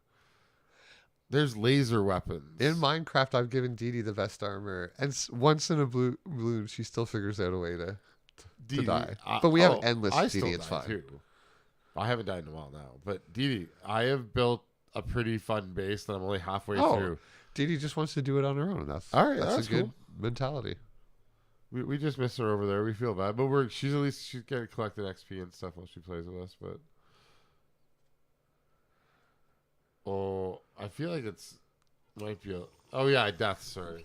There's laser weapons. In Minecraft, I've given Dee Dee the best armor, and once in a blue balloon, she still figures out a way to die. But we have endless Dee Dee. It's fine. Too. I haven't died in a while now, but Dee Dee, I have built a pretty fun base that I'm only halfway through. Dee Dee just wants to do it on her own. That's a good mentality. We just miss her over there. We feel bad, but she's getting collected XP and stuff while she plays with us. But I feel like might be death. Sorry,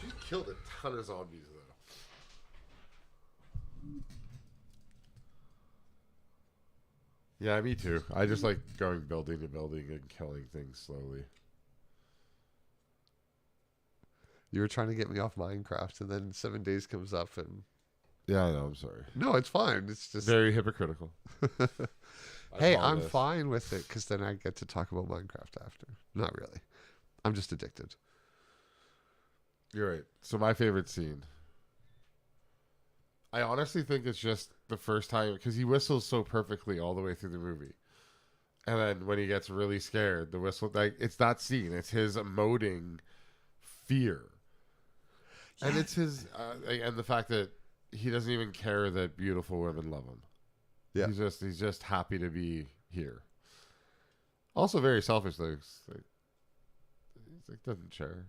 she's killed a ton of zombies though. Yeah, me too. I just like going building to building and killing things slowly. You were trying to get me off Minecraft, and then 7 days comes up, and Yeah, I know. I'm sorry. No, it's fine. It's just Very hypocritical. Hey, I'm apologize. fine with it because then I get to talk about Minecraft after. Not really. I'm just addicted. You're right. So my favorite scene. I honestly think it's just the first time because he whistles so perfectly all the way through the movie, and then when he gets really scared, the whistle like it's that scene. It's his emoting fear, and it's his and the fact that he doesn't even care that beautiful women love him. Yeah, he's just happy to be here. Also, very selfish though. He doesn't share.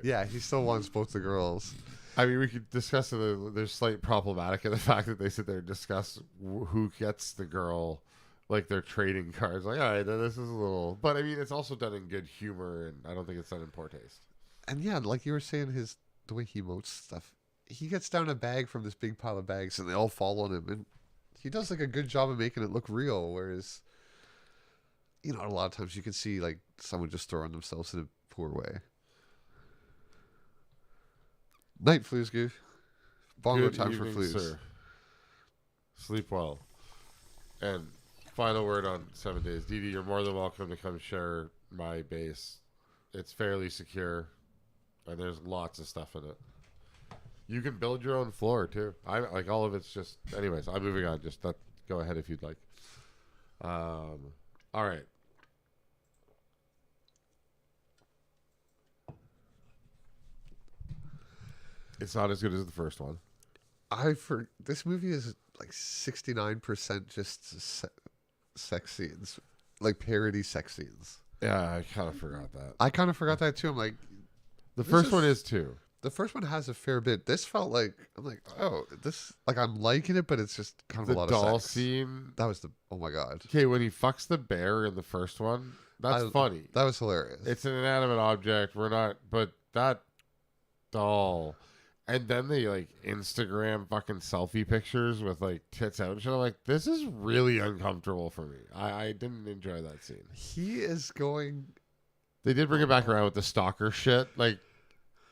Yeah, he still wants both the girls. I mean, we could discuss there's slight problematic in the fact that they sit there and discuss who gets the girl, like they're trading cards. Like, all right, this is a little, but I mean, it's also done in good humor, and I don't think it's done in poor taste. And yeah, like you were saying, the way he emotes stuff, he gets down a bag from this big pile of bags, and they all fall on him, and he does like a good job of making it look real. Whereas, a lot of times you can see like someone just throwing themselves in a poor way. Night, Flusgoo. Bongo Good time evening, for Flues. sir. Sleep well. And final word on 7 days. Dee Dee, you're more than welcome to come share my base. It's fairly secure, and there's lots of stuff in it. You can build your own floor, too. I like all of it's just... Anyways, I'm moving on. Just go ahead if you'd like. All right. It's not as good as the first one. This movie is like 69% just sex scenes, like parody sex scenes. Yeah, I kind of forgot that. I kind of forgot that too. I'm like, the first one is too. The first one has a fair bit. This felt like I'm liking it, but it's just kind of a lot of sex. The doll scene. That was oh my god. Okay, when he fucks the bear in the first one, that's funny. That was hilarious. It's an inanimate object. But that doll. And then they like Instagram fucking selfie pictures with like tits out and shit. I'm like, this is really uncomfortable for me. I didn't enjoy that scene. He is going. They did bring it back around with the stalker shit, like,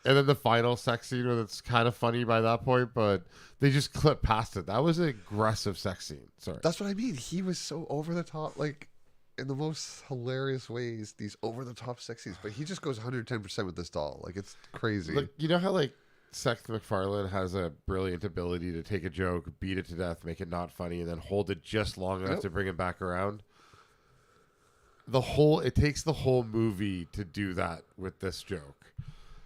and then the final sex scene where it's kind of funny by that point, but they just clipped past it. That was an aggressive sex scene. Sorry, that's what I mean. He was so over the top, like in the most hilarious ways. These over the top sex scenes, but he just goes 110% with this doll. Like it's crazy. Like, you know how like Seth MacFarlane has a brilliant ability to take a joke, beat it to death, make it not funny, and then hold it just long enough to bring it back around. It takes the whole movie to do that with this joke.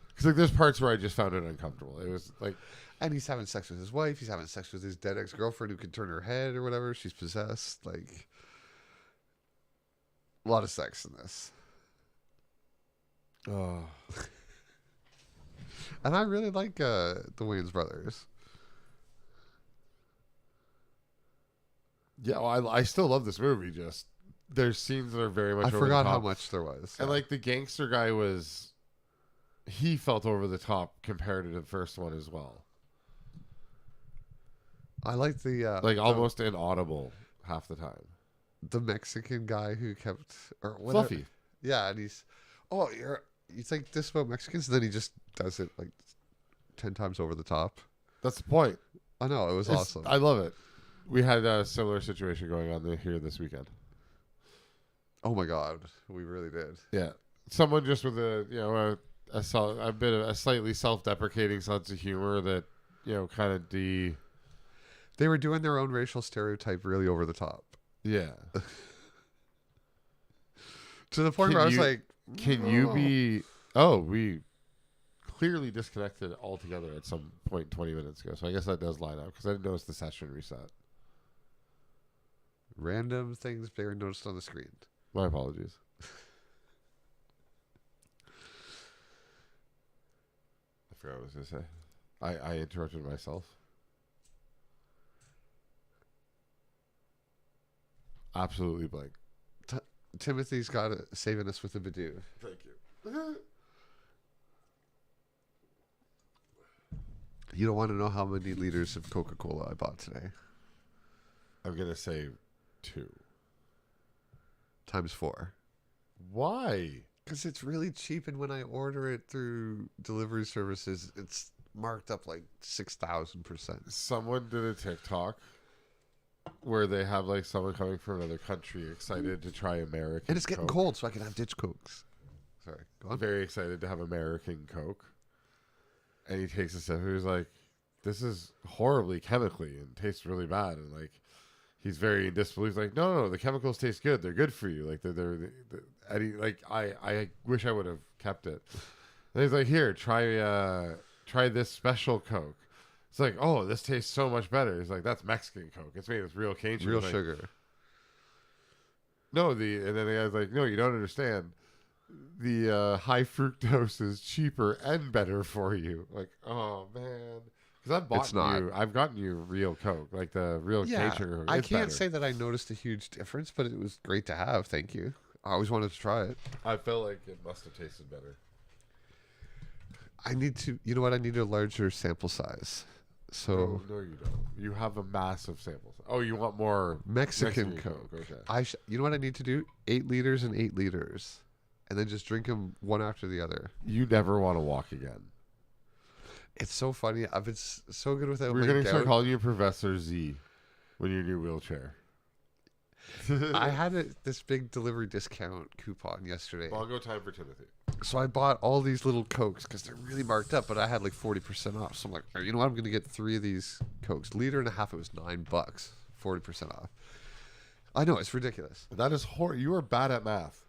Because like there's parts where I just found it uncomfortable. It was like, and he's having sex with his wife. He's having sex with his dead ex-girlfriend who can turn her head or whatever. She's possessed. Like a lot of sex in this. oh. And I really like the Wayans brothers. Yeah, well, I still love this movie. Just there's scenes that are very much. I over forgot the top. how much there was. And like the gangster guy he felt over the top compared to the first one as well. I like the like almost inaudible half the time. The Mexican guy who kept Fluffy. Yeah, and you think this about Mexicans, and then he just does it like 10 times over the top. That's the point. I know, it was awesome. I love it. We had a similar situation going on here this weekend. Oh my god, we really did. Yeah, someone just with a bit of a slightly self-deprecating sense of humor that kind of They were doing their own racial stereotype really over the top. Yeah. To the point where I was like, can you be? Oh, we clearly disconnected altogether at some point 20 minutes ago. So I guess that does line up because I didn't notice the session reset. Random things Barry noticed on the screen. My apologies. I forgot what I was going to say. I interrupted myself. Absolutely blank. Timothy's got it saving us with a Badoo. Thank you. You don't want to know how many liters of Coca-Cola I bought today. I'm going to say 2. Times 4. Why? Because it's really cheap, and when I order it through delivery services, it's marked up like 6,000%. Someone did a TikTok where they have like someone coming from another country excited to try American And it's getting Coke. cold, so I can have ditch Cokes. Sorry, go on. Very excited to have American Coke. And he takes a sip. He's like, this is horribly chemically and tastes really bad. And like, he's very in disbelief. He's like, no, the chemicals taste good. They're good for you. Like they're and he, like, I wish I would have kept it. And he's like, here, try this special Coke. It's like, oh, this tastes so much better. He's like, that's Mexican Coke. It's made with real cane sugar. Real Like, sugar. no, and then the guy's like, no, you don't understand. The high fructose is cheaper and better for you. Like, oh man, because I've gotten you real Coke, like the real cane sugar Coke. I It's can't better. say that I noticed a huge difference, but it was great to have. Thank you. I always wanted to try it. I felt like it must have tasted better. I need to. You know what? I need a larger sample size. So No, you don't. You have a massive sample. Oh, you want more Mexican Coke. Okay. You know what I need to do? 8 liters and 8 liters, and then just drink them one after the other. You never want to walk again. It's so funny. I've been so good without We're my gonna start gout. calling you Professor Z when you're in your wheelchair. I had this big delivery discount coupon yesterday. Bongo time for Timothy. So I bought all these little Cokes because they're really marked up, but I had like 40% off. So I'm like, you know what? I'm going to get 3 of these Cokes. Liter and a half, it was $9, 40% off. I know, it's ridiculous. That is horrible. You are bad at math.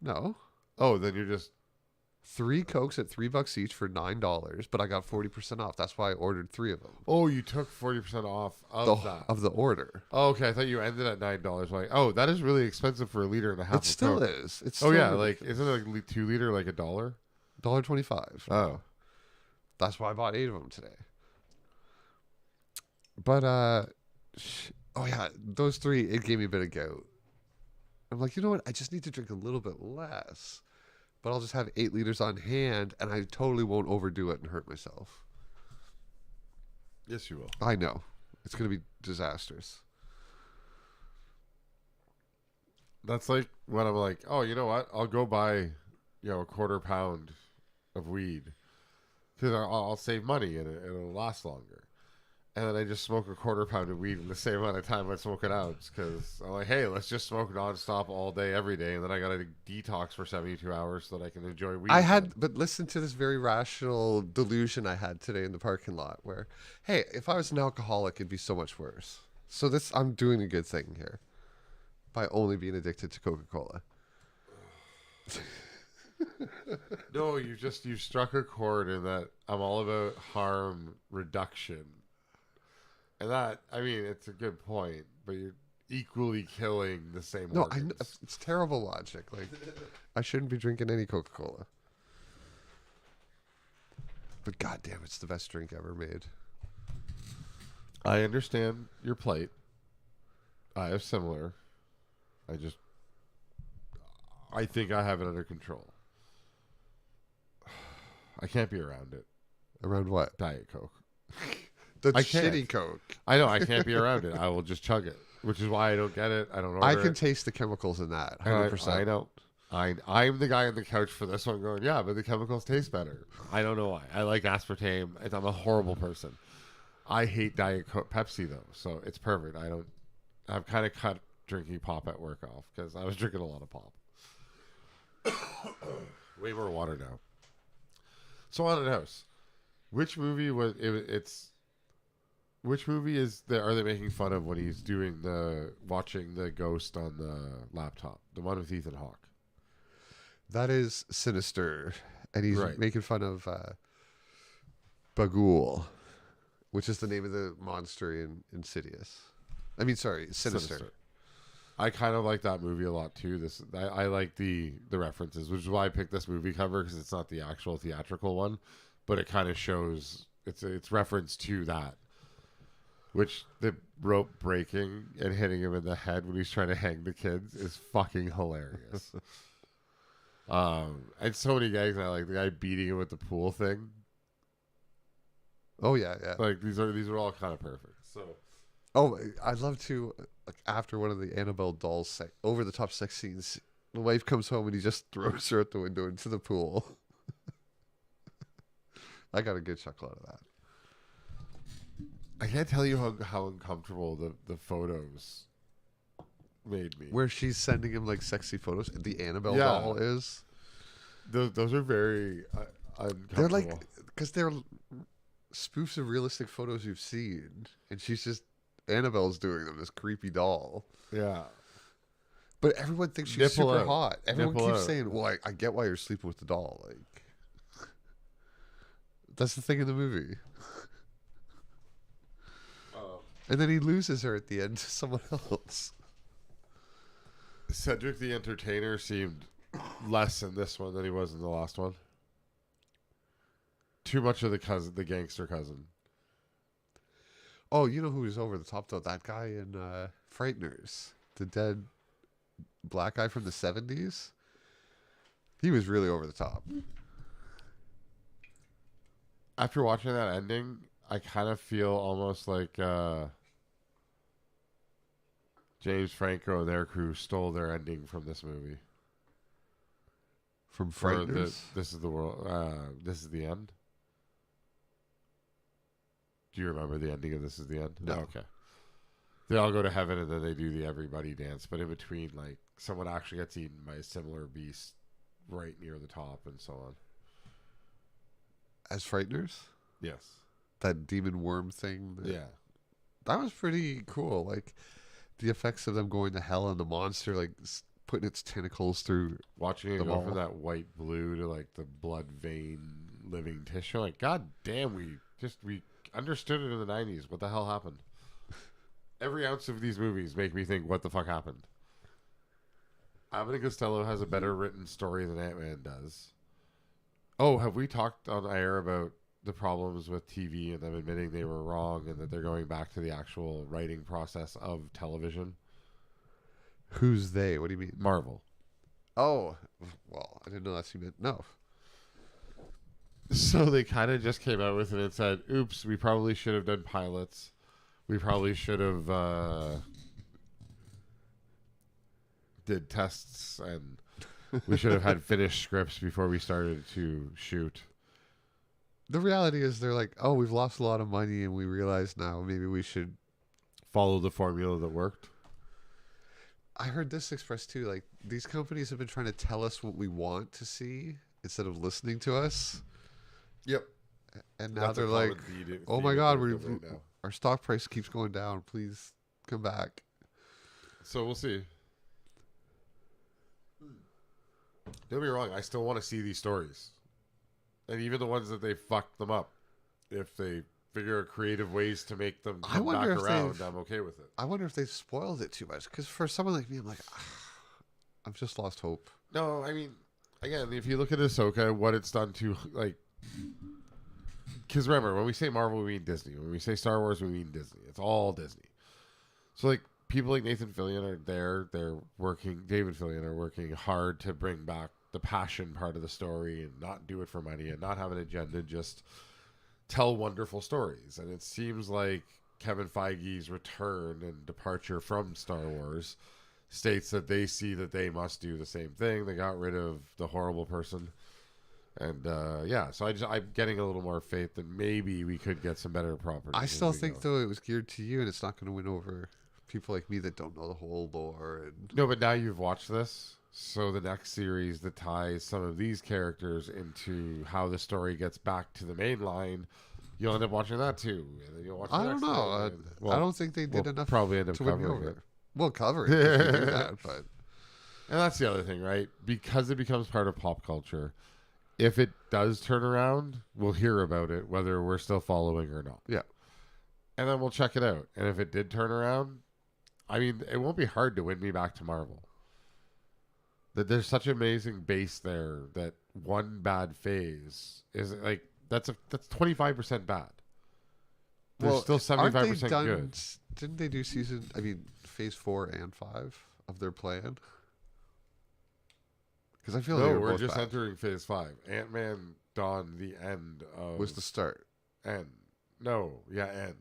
No. Oh, then you're just 3 Cokes at $3 each for $9, but I got 40% off. That's why I ordered 3 of them. Oh, you took 40% off of that. Of the order. Oh, okay. I thought you ended at $9. Like, oh, that is really expensive for a liter and a half. It still Coke. is. It's oh still yeah, ridiculous. like isn't it like 2 liter like $1? $1.25. Oh, that's why I bought 8 of them today. But oh yeah, those 3, it gave me a bit of gout. I'm like, you know what? I just need to drink a little bit less. But I'll just have 8 liters on hand, and I totally won't overdo it and hurt myself. yes, you will. I know. It's going to be disastrous. That's like when I'm like, oh, you know what? I'll go buy, a quarter pound of weed because I'll save money and it'll last longer. And then I just smoke a quarter pound of weed in the same amount of time I smoke an ounce because I'm like, hey, let's just smoke nonstop all day, every day. And then I got to detox for 72 hours so that I can enjoy weed. But listen to this very rational delusion I had today in the parking lot where, hey, if I was an alcoholic, it'd be so much worse. So I'm doing a good thing here by only being addicted to Coca-Cola. No, you struck a chord in that I'm all about harm reduction. And that, I mean, it's a good point, but you're equally killing the same organs. It's terrible logic. Like, I shouldn't be drinking any Coca-Cola. But goddamn, it's the best drink ever made. I understand your plight. I have similar. I think I have it under control. I can't be around it. Around what? Diet Coke. The I can't. shitty Coke. I know, I can't be around it. I will just chug it, which is why I don't get it. I don't order I can it. taste the chemicals in that, And 100%. I know. I'm the guy on the couch for this one going, yeah, but the chemicals taste better. I don't know why. I like aspartame. I'm a horrible person. I hate Diet Coke, Pepsi, though, so it's perfect. I've kind of cut drinking pop at work off because I was drinking a lot of pop. Way more water now. So Haunted House. Which movie was it's? Which movie are they making fun of when he's watching the ghost on the laptop? The one with Ethan Hawke. That is Sinister, and he's Right. making fun of Bagul, which is the name of the monster in Insidious. I mean, sorry, Sinister. I kind of like that movie a lot too. I like the references, which is why I picked this movie cover because it's not the actual theatrical one, but it kind of shows it's reference to that. Which the rope breaking and hitting him in the head when he's trying to hang the kids is fucking hilarious. And so many gags. I like the guy beating him with the pool thing. Oh yeah, yeah. Like these are all kind of perfect. So, oh, I'd love to after one of the Annabelle dolls over the top sex scenes. The wife comes home and he just throws her out the window into the pool. I got a good chuckle out of that. I can't tell you how uncomfortable the photos made me. Where she's sending him like sexy photos. The Annabelle doll is. Those are very uncomfortable. They're like, because they're spoofs of realistic photos you've seen, and she's just Annabelle's doing them. This creepy doll. Yeah. But everyone thinks she's Nipple super out. hot. Everyone Nipple keeps out. saying, "Well, I get why you're sleeping with the doll." Like, that's the thing in the movie. And then he loses her at the end to someone else. Cedric the Entertainer seemed less in this one than he was in the last one. Too much of the gangster cousin. Oh, you know who was over the top though? That guy in Frighteners, the dead black guy from the 70s. He was really over the top. After watching that ending, I kind of feel almost like James Franco and their crew stole their ending from this movie. From Frighteners? This is the world. This is the end. Do you remember the ending of This Is the End? No. Okay. They all go to heaven and then they do the everybody dance, but in between, like, someone actually gets eaten by a similar beast right near the top and so on. As Frighteners? Yes. That demon worm thing? Yeah. That was pretty cool. Like, the effects of them going to hell and the monster, like, putting its tentacles through Watching it the go wall. from that white blue to, like, the blood vein living tissue. Like, god damn, we understood it in the 90s. What the hell happened? Every ounce of these movies make me think, what the fuck happened? Abbott and Costello has a better written story than Ant-Man does. Oh, have we talked on air about the problems with TV and them admitting they were wrong and that they're going back to the actual writing process of television? Who's they? What do you mean? Marvel. Oh, well, I didn't know that's what you meant. No. So they kind of just came out with it and said, oops, we probably should have done pilots. We probably should have did tests, and we should have had finished scripts before we started to shoot. The reality is they're like, oh, we've lost a lot of money and we realize now maybe we should follow the formula that worked. I heard this expressed too. Like, these companies have been trying to tell us what we want to see instead of listening to us. Yep. And now That's a they're like, common theme oh my God, right now. our stock price keeps going down. Please come back. So we'll see. Don't be wrong. I still want to see these stories. And even the ones that they fucked them up. If they figure out creative ways to make them come back around, I'm okay with it. I wonder if they've spoiled it too much. Because for someone like me, I'm like, I've just lost hope. No, I mean, again, if you look at Ahsoka, what it's done to, like... Because remember, when we say Marvel, we mean Disney. When we say Star Wars, we mean Disney. It's all Disney. So, like, people like Nathan Fillion are there. They're working... David Fillion are working hard to bring back the passion part of the story and not do it for money and not have an agenda, just tell wonderful stories. And it seems like Kevin Feige's return and departure from Star Wars states that they see that they must do the same thing. They got rid of the horrible person. And, yeah, so I'm getting a little more faith that maybe we could get some better properties. I still think, though, it was geared to you, and it's not going to win over people like me that don't know the whole lore. And no, but now you've watched this. So the next series that ties some of these characters into how the story gets back to the main line, you'll end up watching that too. And then you'll watch the I next don't know. thing. I don't think they did enough probably end up to win me covering over. it. We'll cover it if we do that, but... And that's the other thing, right? Because it becomes part of pop culture. If it does turn around, we'll hear about it, whether we're still following or not. Yeah. And then we'll check it out. And if it did turn around, I mean, it won't be hard to win me back to Marvel. That there's such an amazing base there that one bad phase is like that's 25% bad. There's still 75% good. Didn't they do phase 4 and 5 of their plan? Because I feel no, we're just entering phase 5. Ant-Man Dawn, the end of was the start. End. End.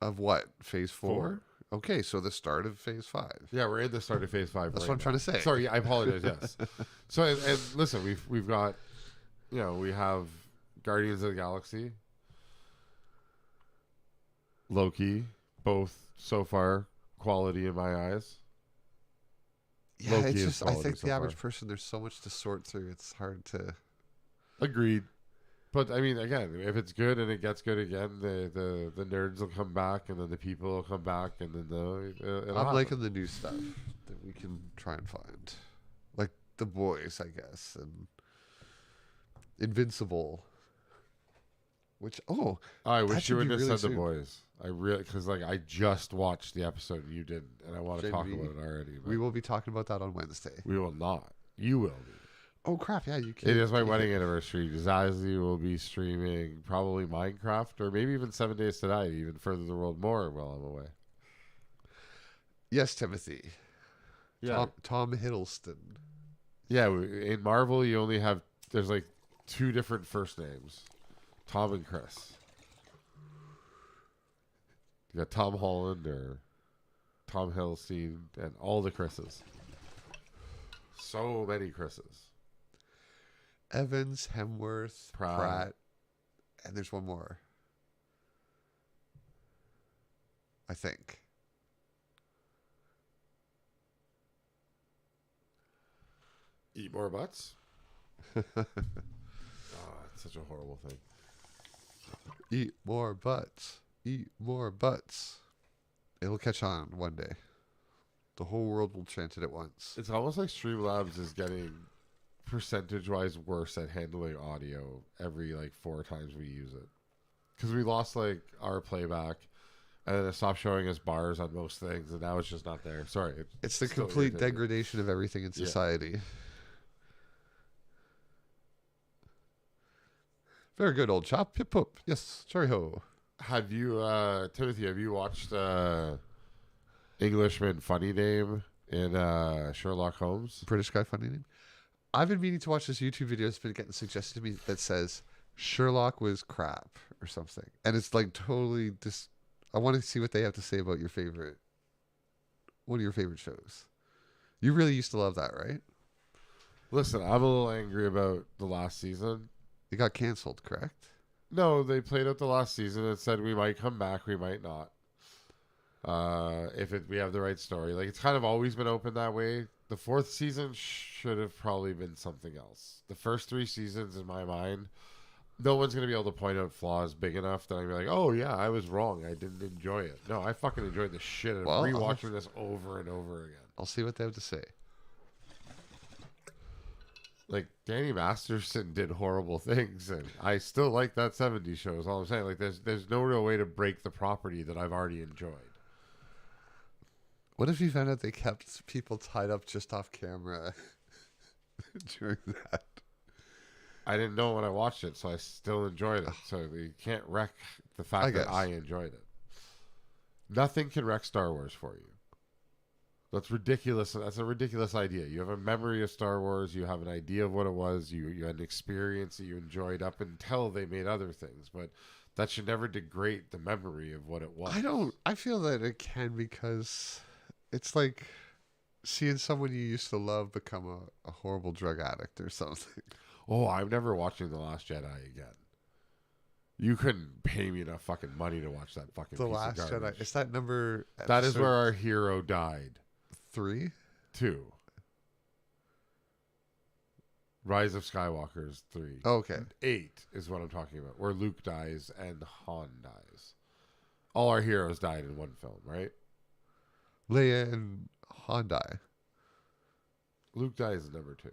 Of what? Phase 4? Okay, so the start of phase 5. Yeah, we're in the start of phase 5. That's what I'm trying to say. Sorry, I apologize. Yes. So and listen, we've got, we have Guardians of the Galaxy, Loki, both so far quality in my eyes. Yeah, Loki it's is just I quality think so the average far. person, there's so much to sort through. It's hard to. Agreed. But I mean, again, if it's good and it gets good again, the nerds will come back, and then the people will come back, and then I'm liking the new stuff that we can try and find, like The Boys, I guess, and Invincible. Which I that wish should you be wouldn't have really said The soon. Boys. I really because like I just watched the episode and you didn't, and I want to talk JB, about it already. We will be talking about that on Wednesday. We will not. You will be. Oh crap! Yeah, you can. It is my wedding anniversary. Zazie will be streaming probably Minecraft or maybe even 7 Days to Die to even further the world more while I'm away. Yes, Timothy. Yeah. Tom Hiddleston. Yeah, in Marvel you only have there's like 2 different first names, Tom and Chris. You got Tom Holland or Tom Hiddleston and all the Chris's. So many Chris's. Evans, Hemsworth, Pratt, and there's one more. I think. Eat more butts? Oh, it's such a horrible thing. Eat more butts. Eat more butts. It'll catch on one day. The whole world will chant it at once. It's almost like Streamlabs is getting percentage-wise worse at handling audio every like 4 times we use it. Because we lost like our playback, and then it stopped showing us bars on most things, and now it's just not there. Sorry. It's the still complete irritating. degradation of everything in society. Very good, old chap. Pip pop. Yes, cherry ho. Have you, Timothy, have you watched Englishman Funny Name in Sherlock Holmes? British guy funny name. I've been meaning to watch this YouTube video that's been getting suggested to me that says Sherlock was crap or something. And it's like totally I want to see what they have to say about one of your favorite shows. You really used to love that, right? Listen, I'm a little angry about the last season. It got canceled, correct? No, they played out the last season and said we might come back, we might not. If we have the right story. Like, it's kind of always been open that way. The 4th season should have probably been something else. The first 3 seasons, in my mind, no one's going to be able to point out flaws big enough that I'm like, oh, yeah, I was wrong. I didn't enjoy it. No, I fucking enjoyed the shit of rewatching this over and over again. I'll see what they have to say. Like, Danny Masterson did horrible things, and I still like that 70s show, is all I'm saying. Like, there's no real way to break the property that I've already enjoyed. What if you found out they kept people tied up just off camera during that? I didn't know when I watched it, so I still enjoyed it. So you can't wreck the fact that I enjoyed it. Nothing can wreck Star Wars for you. That's ridiculous. That's a ridiculous idea. You have a memory of Star Wars. You have an idea of what it was. You had an experience that you enjoyed up until they made other things. But that should never degrade the memory of what it was. I feel that it can, because it's like seeing someone you used to love become a horrible drug addict or something. Oh, I'm never watching The Last Jedi again. You couldn't pay me enough fucking money to watch that fucking The piece Last of garbage. Jedi. Is that number? That is where our hero died. 3? 2. Rise of Skywalker is 3. Oh, okay. 8 is what I'm talking about, where Luke dies and Han dies. All our heroes died in one film, right? Leia and Han die. Luke dies in number 2.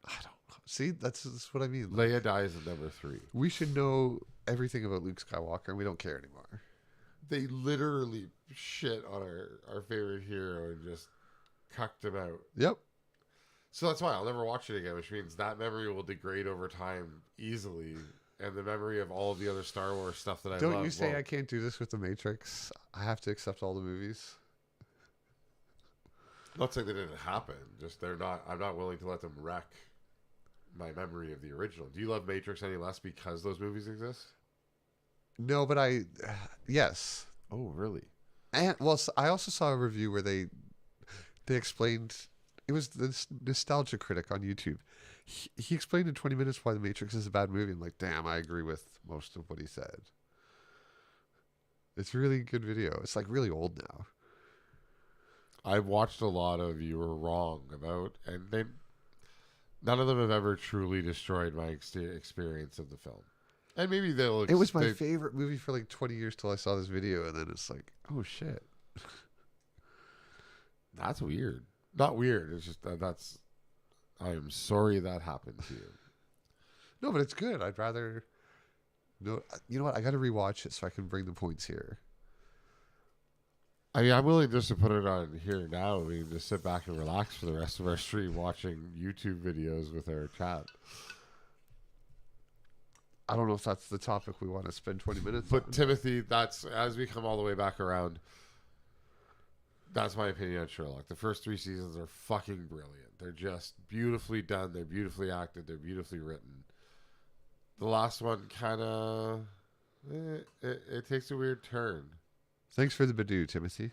I don't know. See, that's what I mean. Leia dies in number 3. We should know everything about Luke Skywalker, and we don't care anymore. They literally shit on our favorite hero and just cucked him out. Yep. So that's why I'll never watch it again, which means that memory will degrade over time easily, and the memory of all the other Star Wars stuff that I love. Don't you say I can't do this with The Matrix? I have to accept all the movies. Not saying that it didn't happen. Just I'm not willing to let them wreck my memory of the original. Do you love Matrix any less because those movies exist? No, but yes. Oh, really? And well, I also saw a review where they explained, it was the Nostalgia Critic on YouTube. he explained in 20 minutes why The Matrix is a bad movie. I'm like, damn, I agree with most of what he said. It's a really good video. It's like really old now. I've watched a lot of You Were Wrong about, and none of them have ever truly destroyed my experience of the film. And maybe they'll. It was my favorite movie for like 20 years till I saw this video, and then it's like, oh shit. That's weird. Not weird. It's just that's. I am sorry that happened to you. No, but it's good. I'd rather. No, you know what? I got to rewatch it so I can bring the points here. I mean, I'm willing just to put it on here now. I mean, just sit back and relax for the rest of our stream watching YouTube videos with our chat. I don't know if that's the topic we want to spend 20 minutes But on. Timothy, that's as we come all the way back around. That's my opinion on Sherlock. The first 3 seasons are fucking brilliant. They're just beautifully done. They're beautifully acted. They're beautifully written. The last one kind of it takes a weird turn. Thanks for the Badoo, Timothy.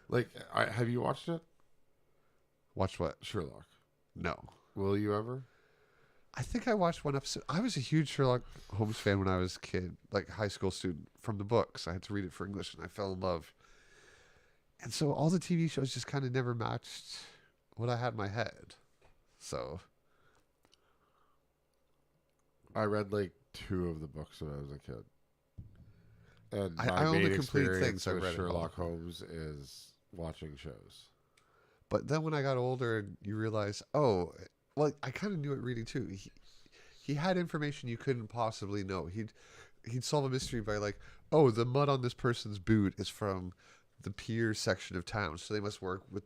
Like, have you watched it? Watched what? Sherlock. No. Will you ever? I think I watched one episode. I was a huge Sherlock Holmes fan when I was a kid, like high school student, from the books. I had to read it for English, and I fell in love. And so all the TV shows just kind of never matched what I had in my head. So I read like 2 of the books when I was a kid. And I my own main the complete experience things. I with read Sherlock it all. Holmes is watching shows. But then when I got older, and you realize, oh, well, I kind of knew it reading too. He had information you couldn't possibly know. He'd solve a mystery by like, oh, the mud on this person's boot is from the pier section of town, so they must work with,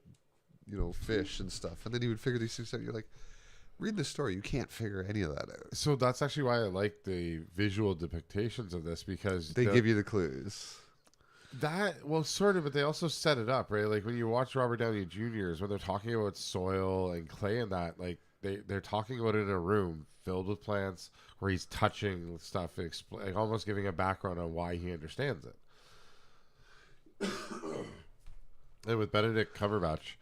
fish and stuff. And then he would figure these things out. You're like, read the story, you can't figure any of that out. So that's actually why I like the visual depictions of this, because They give you the clues. Sort of, but they also set it up, right? Like when you watch Robert Downey Jr.'s, when they're talking about soil and clay and that, like they're talking about it in a room filled with plants where he's touching stuff, like almost giving a background on why he understands it. And with Benedict Cumberbatch,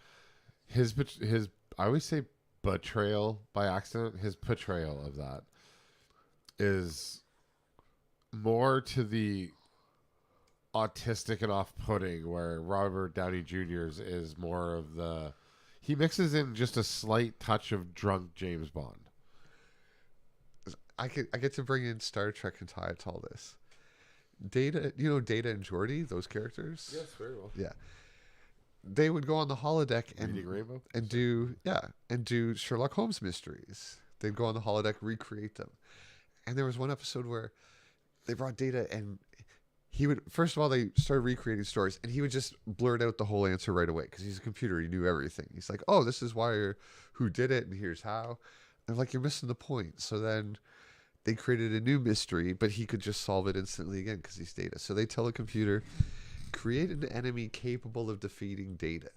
his I always say betrayal by accident. His portrayal of that is more to the autistic and off-putting, where Robert Downey Jr.'s is more of the. He mixes in just a slight touch of drunk James Bond. I get to bring in Star Trek and tie it to all this. Data, Data and Geordi, those characters. Yes, very well. Yeah, they would go on the holodeck and do Sherlock Holmes mysteries. They'd go on the holodeck, recreate them. And there was one episode where they brought Data, and he would, first of all, they started recreating stories, and he would just blurt out the whole answer right away because he's a computer. He knew everything. He's like, oh, this is why, or who did it, and here's how. And like, you're missing the point. So then they created a new mystery, but he could just solve it instantly again because he's Data. So they tell the computer, create an enemy capable of defeating Data.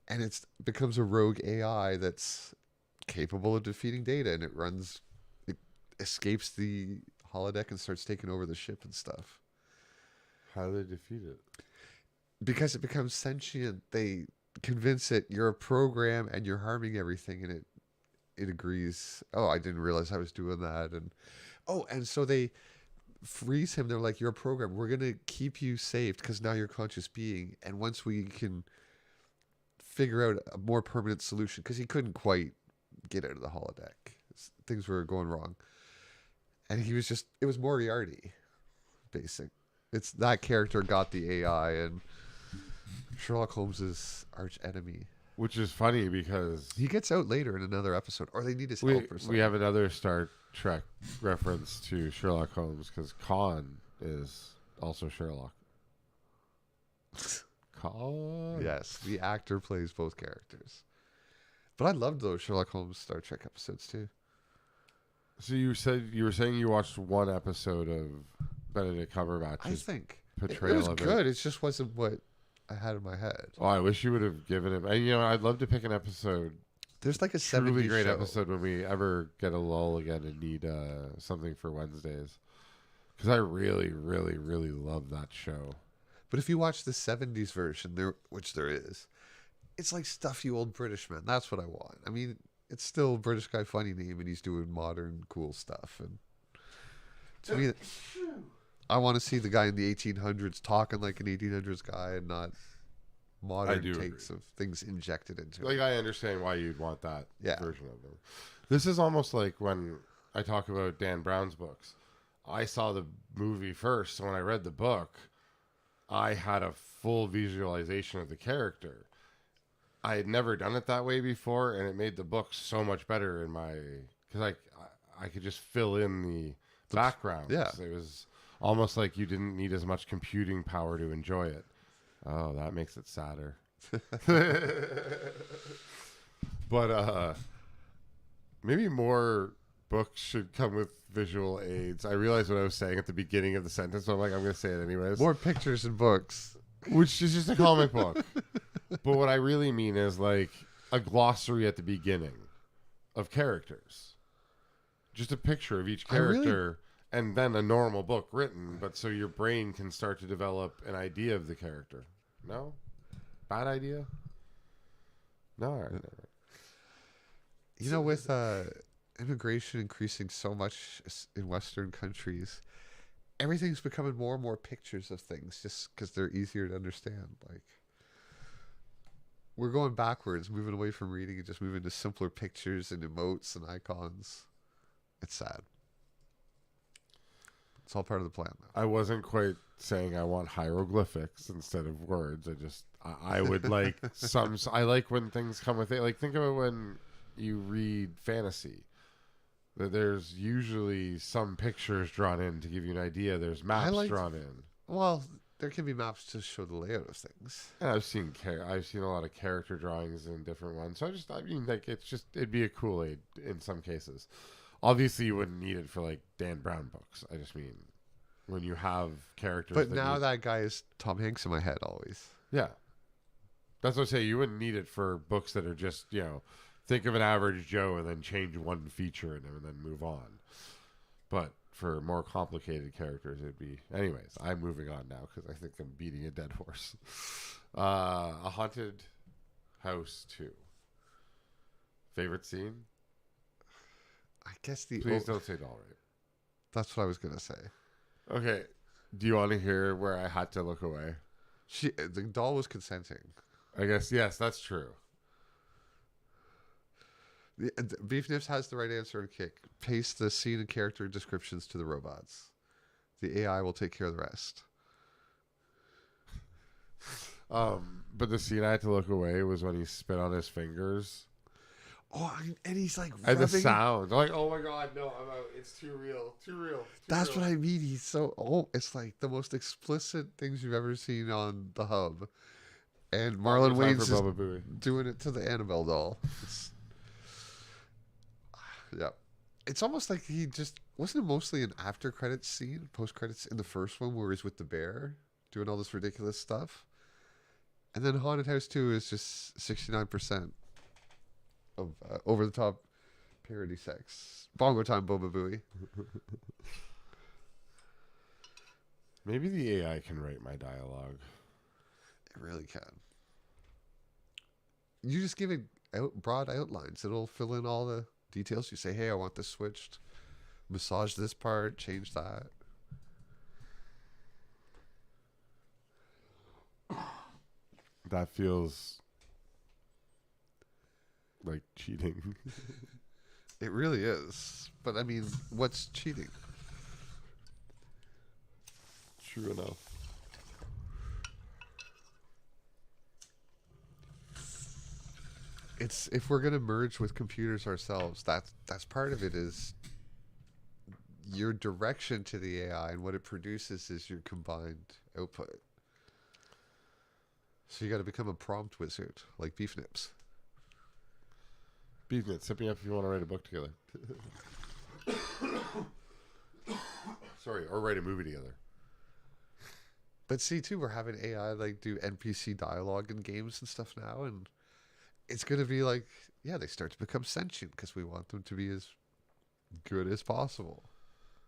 And it becomes a rogue AI that's capable of defeating Data, and it escapes the holodeck and starts taking over the ship and stuff. How do they defeat it? Because it becomes sentient. They convince it you're a program and you're harming everything, and it agrees. Oh, I didn't realize I was doing that. And so they freeze him. They're like, you're a program. We're going to keep you saved because now you're a conscious being. And once we can figure out a more permanent solution, because he couldn't quite get out of the holodeck. Things were going wrong. And it was Moriarty, basic. It's that character got the AI, and Sherlock Holmes' arch enemy. Which is funny because he gets out later in another episode, or they need his help or something. We have another Star Trek reference to Sherlock Holmes because Khan is also Sherlock. Khan? Yes, the actor plays both characters. But I loved those Sherlock Holmes Star Trek episodes too. So you were saying you watched one episode of Benedict Cumberbatch's I think portrayal it was of good. It just wasn't what I had in my head. Oh, I wish you would have given him. And, I'd love to pick an episode. There's like a truly 70s great show. episode when we ever get a lull again and need something for Wednesdays, because I really, really, really love that show. But if you watch the 70s version, which there is, It's like stuffy old British men. That's what I want. I mean, it's still British guy funny name, and he's doing modern cool stuff. And to me, I want to see the guy in the 1800s talking like an 1800s guy, and not modern takes of things injected into it. Like, I understand why you'd want that Yeah. version of them. This is almost like when I talk about Dan Brown's books. I saw the movie first, so when I read the book, I had a full visualization of the character. I had never done it that way before, and it made the book so much better in my... Because I could just fill in the background. Yeah. It was almost like you didn't need as much computing power to enjoy it. Oh, that makes it sadder. But maybe more books should come with visual aids. I realized what I was saying at the beginning of the sentence, so I'm like, I'm going to say it anyways. More pictures and books. Which is just a comic book. But what I really mean is like a glossary at the beginning of characters. Just a picture of each character and then a normal book written, but so your brain can start to develop an idea of the character. No? Bad idea? No. All right. You know, with immigration increasing so much in Western countries, everything's becoming more and more pictures of things just because they're easier to understand. Like, we're going backwards, moving away from reading and just moving to simpler pictures and emotes and icons. It's sad. It's all part of the plan, though. I wasn't quite saying I want hieroglyphics instead of words. I would like some. I like when things come with it. Like, think about when you read fantasy. There's usually some pictures drawn in to give you an idea. There's maps drawn in. Well, there can be maps to show the layout of things. And I've seen a lot of character drawings in different ones. So I mean, like, it'd be a cool aid in some cases. Obviously, you wouldn't need it for like Dan Brown books. I just mean when you have characters. But now that guy is Tom Hanks in my head always. Yeah, that's what I say. You wouldn't need it for books that are just, think of an average Joe and then change one feature in him and then move on. But for more complicated characters, it'd be... Anyways, I'm moving on now because I think I'm beating a dead horse. A Haunted House 2. Favorite scene? I guess Please don't say doll rape. That's what I was going to say. Okay. Do you want to hear where I had to look away? The doll was consenting. I guess, yes, that's true. Beef Nips has the right answer in Kick. Paste the scene and character descriptions to the robots. The AI will take care of the rest. But the scene I had to look away was when he spit on his fingers. Oh, and he's like and the sound. I'm like, oh my god, no, I'm out. It's too real. Too real. That's what I mean. He's so... it's like the most explicit things you've ever seen on the hub. And Marlon Wayne's just doing it to the Annabelle doll. Yeah. It's almost like he just... Wasn't it mostly an after-credits scene, post-credits in the first one where he's with the bear doing all this ridiculous stuff? And then Haunted House 2 is just 69% of over-the-top parody sex. Bongo time, Boba Booey. Maybe the AI can write my dialogue. It really can. You just give it broad outlines. It'll fill in all the details. You say, hey, I want this switched. Massage this part. Change that. That feels like cheating. It really is. But, I mean, what's cheating? True enough. It's if we're gonna merge with computers ourselves, that's part of it. Is your direction to the AI, and what it produces is your combined output. So you got to become a prompt wizard like Beef Nips. Beef Nips, hit me up if you want to write a book together. Sorry, or write a movie together. But see, too, we're having AI like do NPC dialogue in games and stuff now, and it's going to be like, yeah, they start to become sentient because we want them to be as good as possible.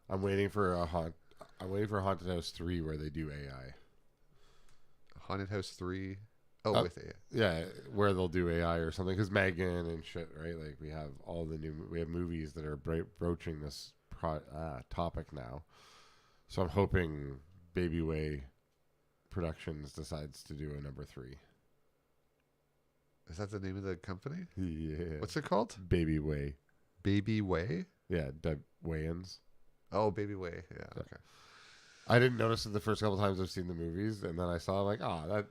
I'm waiting for Haunted House 3 where they do AI. Haunted House 3. Oh, with AI. Yeah, where they'll do AI or something. Because Megan and shit, right? Like we have we have movies that are broaching this topic now. So I'm hoping Baby Way Productions decides to do a number 3. Is that the name of the company? Yeah. What's it called? Baby Way. Baby Way? Yeah, Doug Wayans. Oh, Baby Way. Yeah, okay. I didn't notice it the first couple times I've seen the movies, and then I saw like, that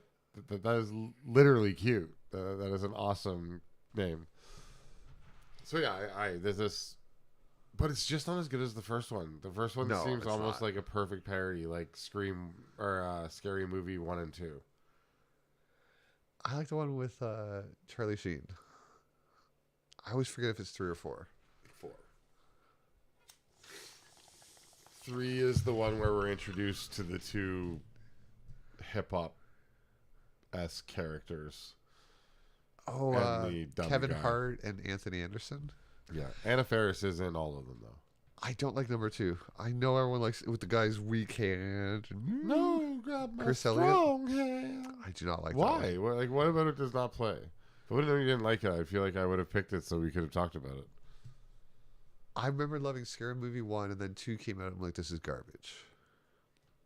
is literally cute. That is an awesome name. So yeah, there's this, but it's just not as good as the first one. The first one seems almost like a perfect parody, like Scream or Scary Movie 1 and 2. I like the one with Charlie Sheen. I always forget if it's 3 or 4. 4. 3 is the one where we're introduced to the 2 hip-hop-esque characters. Oh, Kevin guy. Hart and Anthony Anderson. Yeah, Anna Faris is in all of them, though. I don't like number 2. I know everyone likes it with the guy's weak hand. No, grab my Chris strong hand. I do not like Why? that. What about it does not play? If I would have known you didn't like it, I feel like I would have picked it so we could have talked about it. I remember loving Scary Movie 1, and then 2 came out, and I'm like, this is garbage.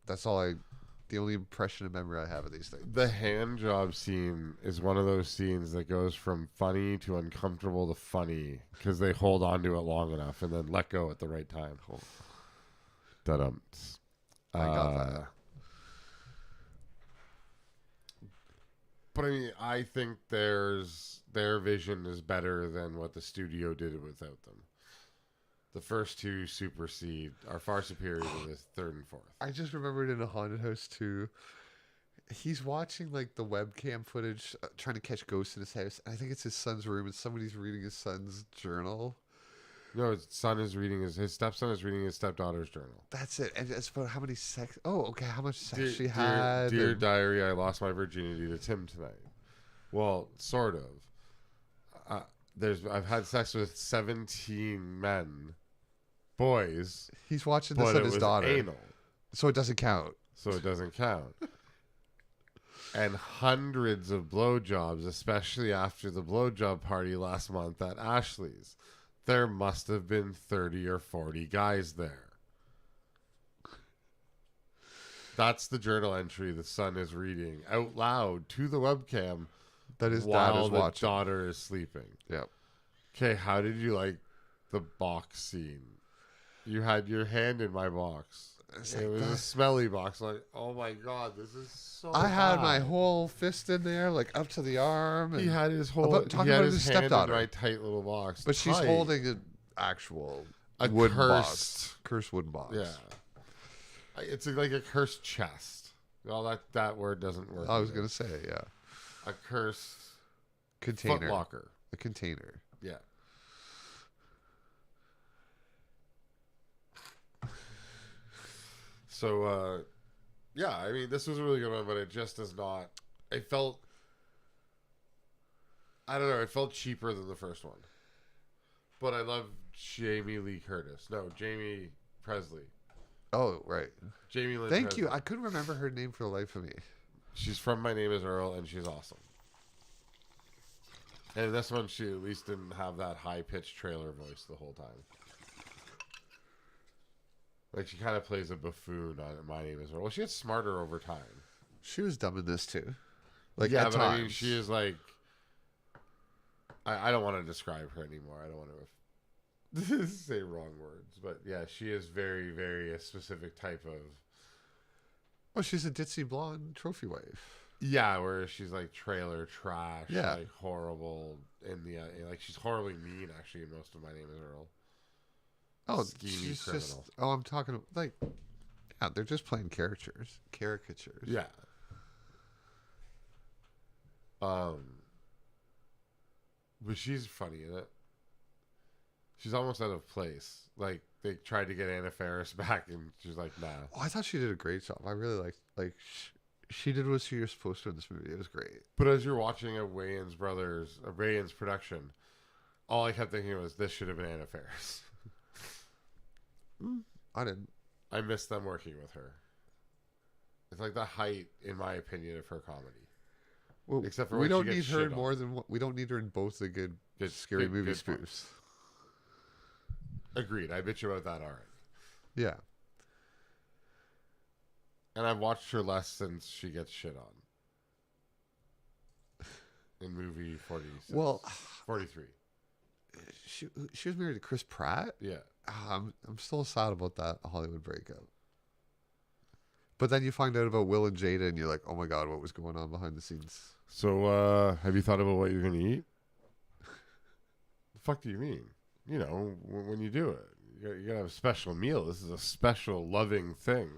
That's the only impression and memory I have of these things. The hand job scene is one of those scenes that goes from funny to uncomfortable to funny because they hold on to it long enough and then let go at the right time. Da-dums. I got that. But I mean, I think their vision is better than what the studio did without them. The first 2 are far superior to the 3rd and 4th. I just remembered in a haunted house too. He's watching like the webcam footage, trying to catch ghosts in his house. I think it's his son's room, and somebody's reading his son's journal. No, his stepson is reading his stepdaughter's journal. That's it, and it's about how many sex. Oh, okay, how much sex she had. Dear diary, I lost my virginity to Tim tonight. Well, sort of. I've had sex with 17 men. Boys. He's watching this on his daughter. Anal. So it doesn't count. And hundreds of blowjobs, especially after the blowjob party last month at Ashley's. There must have been 30 or 40 guys there. That's the journal entry the son is reading out loud to the webcam that his while dad is the watching. daughter is sleeping. Yep. Okay, how did you like the box scene? You had your hand in my box. It was a smelly box. Like, oh my god, this is so. I had bad. my whole fist in there, like up to the arm. He had his whole. Talking about his stepdaughter, in my tight little box. But she's holding an actual wooden box, cursed wooden box. Yeah, it's like a cursed chest. Well, that word doesn't work. I was gonna say, yeah, a cursed container, footlocker, a container. Yeah. So, yeah, I mean, this was a really good one, but it just does not. I don't know, it felt cheaper than the first one. But I love Jamie Lee Curtis. No, Jamie Presley. Oh, right. Jamie Lynn Thank Presley. you. I couldn't remember her name for the life of me. She's from My Name is Earl, and she's awesome. And this one, she at least didn't have that high-pitched trailer voice the whole time. Like, she kind of plays a buffoon on My Name is Earl. Well, she gets smarter over time. She was dumb in this, too. Like, yeah, at but times. I mean, she is like... I don't want to describe her anymore. I don't want to say wrong words. But, yeah, she is very, very a specific type of... Oh, she's a ditzy blonde trophy wife. Yeah, where she's like trailer trash, Yeah. like horrible in the like she's horribly mean actually in most of My Name is Earl. Oh, Schemy she's criminal. just. Oh, I'm talking like. Yeah, they're just playing caricatures. Yeah. But she's funny in it. She's almost out of place. Like they tried to get Anna Faris back, and she's like, "Nah." Oh, I thought she did a great job. I really liked. Like, she did what she was supposed to in this movie. It was great. But as you're watching a Wayans production, all I kept thinking was, "This should have been Anna Faris." I didn't. I miss them working with her. It's like the height, in my opinion, of her comedy. Well, Except for we when don't she need gets her shit in on. more than we don't need her in both the good scary movie good spoofs. parts. Agreed. I bet you about that already. Yeah. And I've watched her less since she gets shit on. In movie 46. Well, 43. She was married to Chris Pratt. Yeah. I'm still sad about that Hollywood breakup. But then you find out about Will and Jada, and you're like, oh my god, what was going on behind the scenes? So, have you thought about what you're going to eat? The fuck do you mean? You know, when you do it. You got to have a special meal. This is a special, loving thing.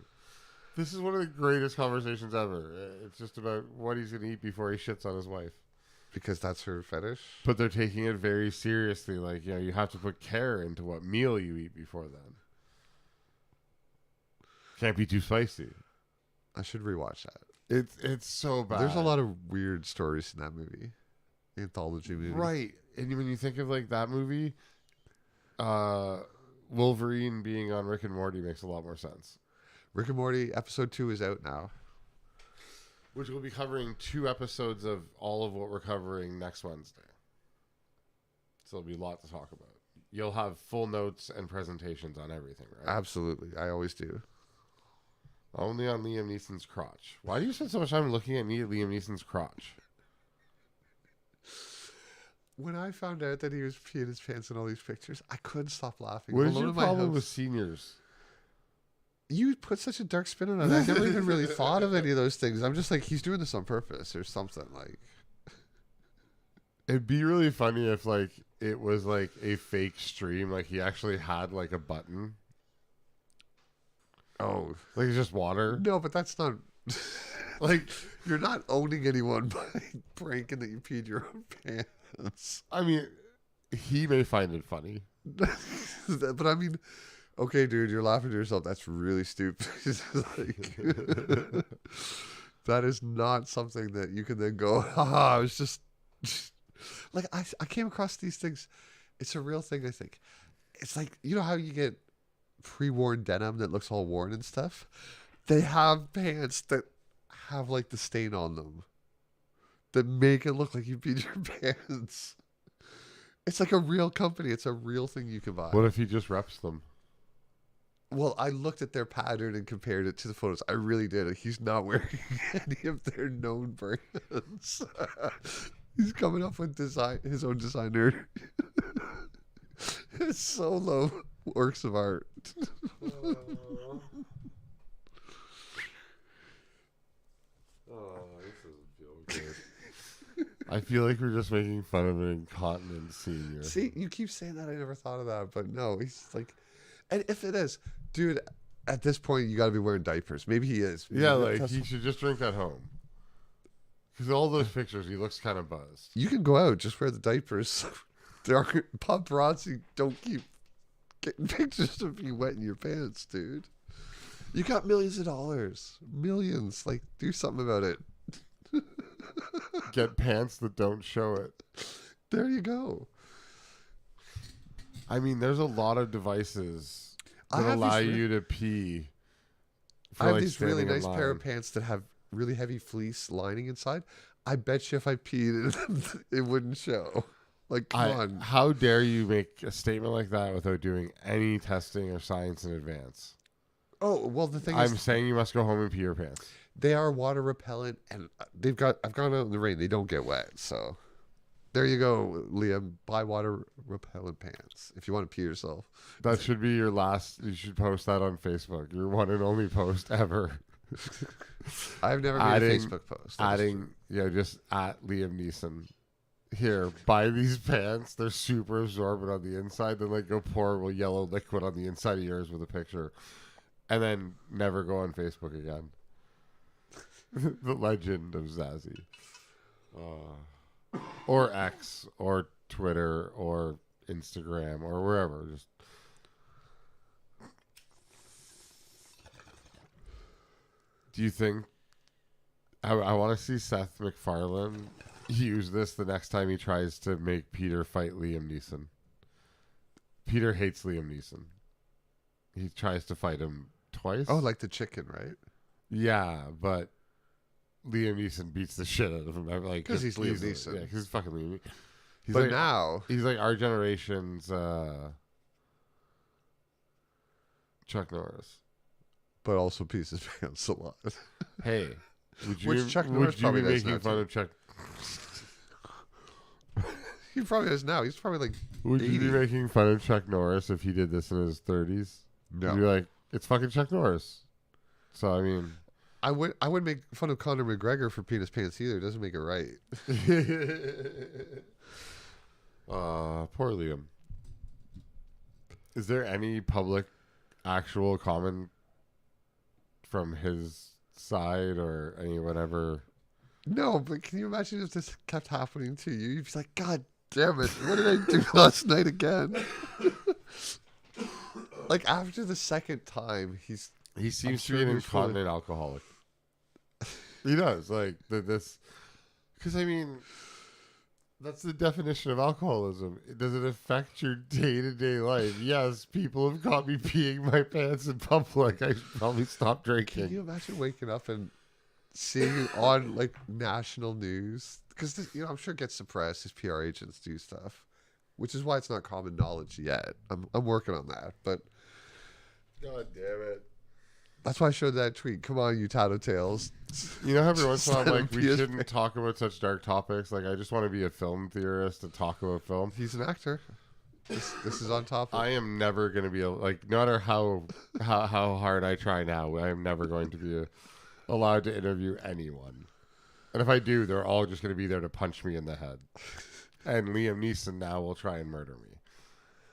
This is one of the greatest conversations ever. It's just about what he's going to eat before he shits on his wife. Because that's her fetish? But they're taking it very seriously. Like, you know, you have to put care into what meal you eat before then. Can't be too spicy. I should rewatch that. It's so bad. There's a lot of weird stories in that movie. Anthology movie. Right. And when you think of like that movie, Wolverine being on Rick and Morty makes a lot more sense. Rick and Morty episode 2 is out now. Which we'll be covering 2 episodes of all of what we're covering next Wednesday. So there'll be a lot to talk about. You'll have full notes and presentations on everything, right? Absolutely. I always do. Only on Liam Neeson's crotch. Why do you spend so much time looking at me at Liam Neeson's crotch? When I found out that he was peeing his pants in all these pictures, I couldn't stop laughing. What is Alone your in my problem house. with seniors? You put such a dark spin on it. I never even really thought of any of those things. I'm just like, he's doing this on purpose or something. Like, it'd be really funny if like it was like a fake stream, like he actually had like a button. Oh, like it's just water. No, but that's not like you're not owning anyone by pranking that you peed your own pants. I mean, he may find it funny, but I mean, okay, dude, you're laughing to yourself. That's really stupid. Like, that is not something that you can then go, haha, I was just like, I came across these things. It's a real thing, I think. It's like, you know how you get pre-worn denim that looks all worn and stuff? They have pants that have like the stain on them that make it look like you peed your pants. It's like a real company. It's a real thing you can buy. What if he just reps them? Well, I looked at their pattern and compared it to the photos. I really did. He's not wearing any of their known brands. He's coming up with his own designer. It's solo works of art. Oh, this doesn't feel good. I feel like we're just making fun of an incontinent senior. See, you keep saying that. I never thought of that, but no, he's like, and if it is, dude, at this point you got to be wearing diapers. Maybe he is. Yeah, like he should just drink at home. Because all those pictures, he looks kind of buzzed. You can go out, just wear the diapers. There are paparazzi. Don't keep getting pictures of you wet in your pants, dude. You got millions of dollars, millions. Like, do something about it. Get pants that don't show it. There you go. I mean, there's a lot of devices that allow you to pee. I have these really nice pair of pants that have really heavy fleece lining inside. I bet you if I peed in them, it wouldn't show. Like, come on. How dare you make a statement like that without doing any testing or science in advance? Oh, well, the thing I'm saying you must go home and pee your pants. They are water repellent, and I've gone out in the rain. They don't get wet, so there you go, Liam. Buy water repellent pants if you want to pee yourself. That should be your last. You should post that on Facebook. Your one and only post ever. I've never made a Facebook post. Just at Liam Neeson. Here, buy these pants. They're super absorbent on the inside. Then go pour a yellow liquid on the inside of yours with a picture. And then never go on Facebook again. The legend of Zazie. Or X, or Twitter, or Instagram, or wherever. Just do you think... I want to see Seth MacFarlane use this the next time he tries to make Peter fight Liam Neeson. Peter hates Liam Neeson. He tries to fight him twice. Oh, like the chicken, right? Yeah, but Liam Neeson beats the shit out of him. Like, 'Cause he's Liam easily. Neeson. Yeah, 'cause he's fucking Liam Neeson. He's But like, now he's like our generation's Chuck Norris. but also pees his pants a lot. Hey, would you, Which Chuck Norris would you probably be does making now, fun too. of Chuck? He probably is now. He's probably like Would 80. you be making fun of Chuck Norris if he did this in his 30s? No. You'd be like, it's fucking Chuck Norris. So, I mean... I would make fun of Conor McGregor for peeing his pants either. It doesn't make it right. Poor Liam. Is there any public actual comment from his side or any whatever? No, but can you imagine if this kept happening to you? You'd be like, God damn it. What did I do last night again? Like, after the second time, he seems to be an incontinent alcoholic. He does. Like, this... Because, I mean... That's the definition of alcoholism. Does it affect your day-to-day life? Yes, people have caught me peeing my pants in public. I should probably stop drinking. Can you imagine waking up and seeing it on, like, national news? Because, I'm sure it gets suppressed. His PR agents do stuff, which is why it's not common knowledge yet. I'm working on that, but... God damn it. That's why I showed that tweet. Come on, you tattletales. You know, every once in a while, like, we PS shouldn't talk about such dark topics. Like, I just want to be a film theorist and talk about film. He's an actor. This is on top of I am never going to be, like, no matter how hard I try now, I am never going to be allowed to interview anyone. And if I do, they're all just going to be there to punch me in the head. And Liam Neeson now will try and murder me.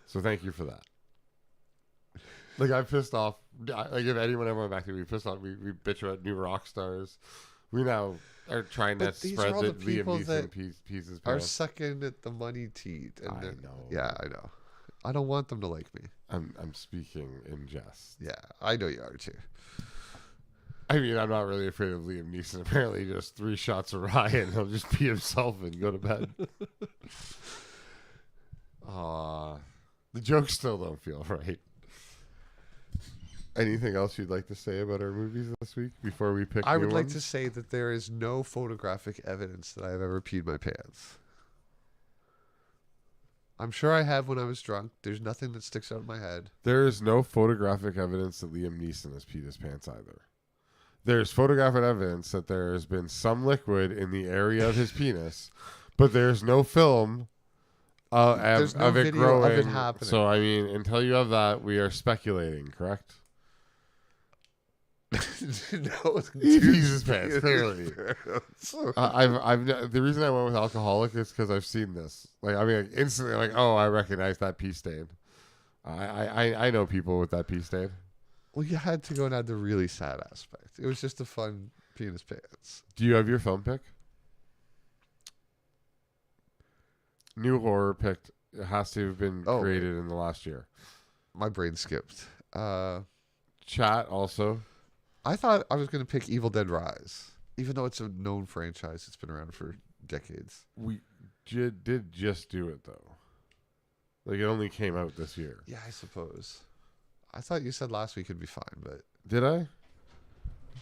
So thank you for that. Like, I'm pissed off. Like, if anyone ever went back to me, we pissed off. We bitch about new rock stars. We now are trying to spread that Liam Neeson pees his are pants. sucking at the money teat. And I know. Yeah, I know. I don't want them to like me. I'm speaking in jest. Yeah, I know you are too. I mean, I'm not really afraid of Liam Neeson. Apparently, just 3 shots of rye and he'll just pee himself and go to bed. The jokes still don't feel right. Anything else you'd like to say about our movies this week before we pick? I would like ones? to say that there is no photographic evidence that I have ever peed my pants. I'm sure I have when I was drunk. There's nothing that sticks out in my head. There is no photographic evidence that Liam Neeson has peed his pants either. There's photographic evidence that there has been some liquid in the area of his penis, but there's no film There's no of it video growing. of it happening. So, I mean, until you have that, we are speculating, correct? No, He pees his pants, clearly. So- The reason I went with alcoholic is because I've seen this. Like, I mean, like, instantly, like, oh, I recognize that pee stain. I know people with that pee stain. Well, you had to go and add the really sad aspect. It was just a fun pee in his pants. Do you have your film pick? New horror picked. It has to have been created in the last year. My brain skipped. Chat also. I thought I was going to pick Evil Dead Rise, even though it's a known franchise. It's been around for decades. We did just do it, though. Like, it only came out this year. Yeah, I suppose. I thought you said last week it'd be fine, but... Did I?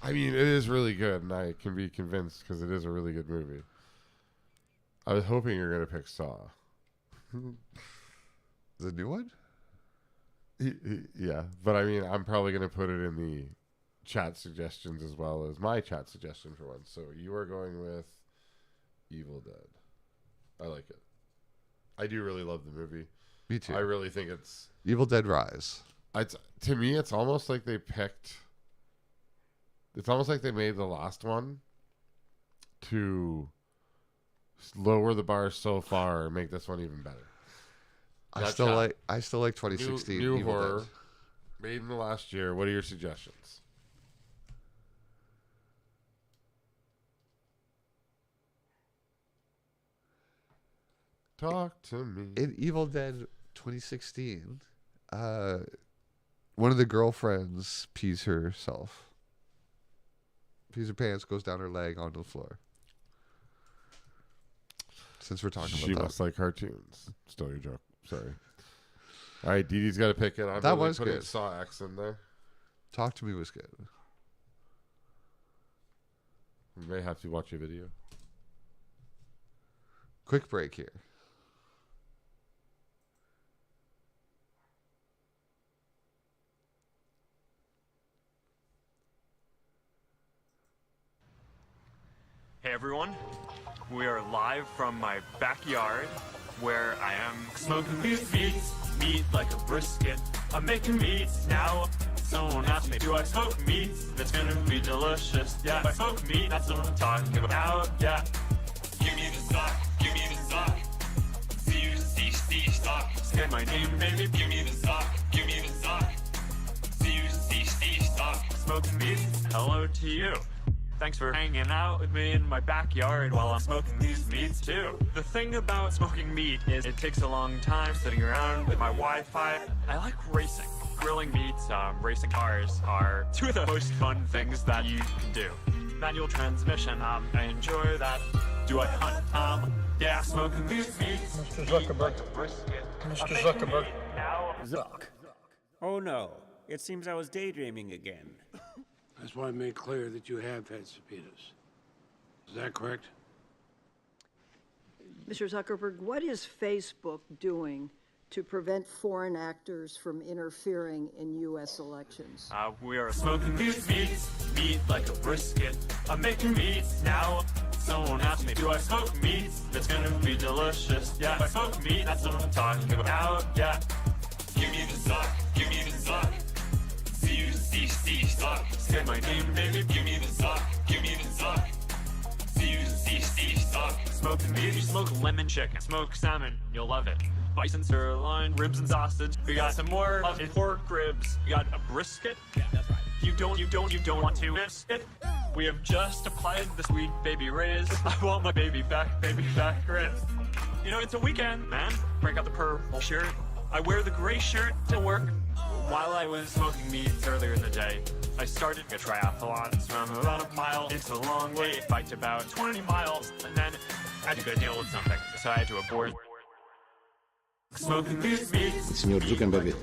I mean, it is really good, and I can be convinced because it is a really good movie. I was hoping you were going to pick Saw. The new one? Yeah, but I mean, I'm probably going to put it in the chat suggestions as well as my chat suggestion for once. So you are going with Evil Dead. I like it. I do really love the movie. Me too. I really think it's... Evil Dead Rise. To me, it's almost like they picked... It's almost like they made the last one to lower the bar so far and make this one even better. I still like 2016 New Evil horror, Dead. made in the last year. What are your suggestions? Talk to me. In Evil Dead 2016, one of the girlfriends pees herself. Pees her pants, goes down her leg onto the floor. Since we're talking She about must that. like cartoons. Still your joke. Sorry. All right, Dee Dee's got to pick it. I'm That really was putting good. Saw X in there. Talk to Me was good. We may have to watch a video. Quick break here. Hey everyone, we are live from my backyard where I am smoking meat like a brisket. I'm making meats now. Someone asked me, do I smoke meat? That's gonna be delicious. Yeah, if I smoke meat, that's what I'm talking about. Yeah. Give me the sock, give me the sock. See you, see, sock. Say my name, baby. Give me the sock, give me the sock. See you, see, sock. Smoking meat, hello to you. Thanks for hanging out with me in my backyard while I'm smoking these meats too. The thing about smoking meat is it takes a long time sitting around with my Wi-Fi. I like racing. Grilling meats, racing cars are two of the most fun things that you can do. Manual transmission, I enjoy that. Do I hunt? Yeah, smoking these meats. Mr. Zuckerberg. Mr. Zuckerberg. Zuck. Oh no, it seems I was daydreaming again. That's why I made clear that you have had subpoenas. Is that correct? Mr. Zuckerberg, what is Facebook doing to prevent foreign actors from interfering in U.S. elections? We are smoking these meats, meat like a brisket. I'm making meats now. Someone asked me, do I smoke meat? That's gonna be delicious. Yeah, if I smoke meat, that's what I'm talking about. Yeah. Give me the sock, give me the sock. See you, see, sock. Say my name, baby. Give me the sock, give me the sock. See you, see, sock. Smoking meat, you smoke lemon chicken, smoke salmon, you'll love it. Bison sirloin, ribs and sausage. We got some more of it, pork ribs. We got a brisket. Yeah, that's right. You don't want to miss it. We have just applied the sweet baby rays. I want my baby back ribs. You know, it's a weekend, man. Break out the purple shirt. I wear the gray shirt to work. While I was smoking meats earlier in the day, I started a triathlon. Swam about a mile. It's a long way. Biked about 20 miles. And then I had to go deal with something. So I had to abort. Smoking these meats. Signor Zuckerberg.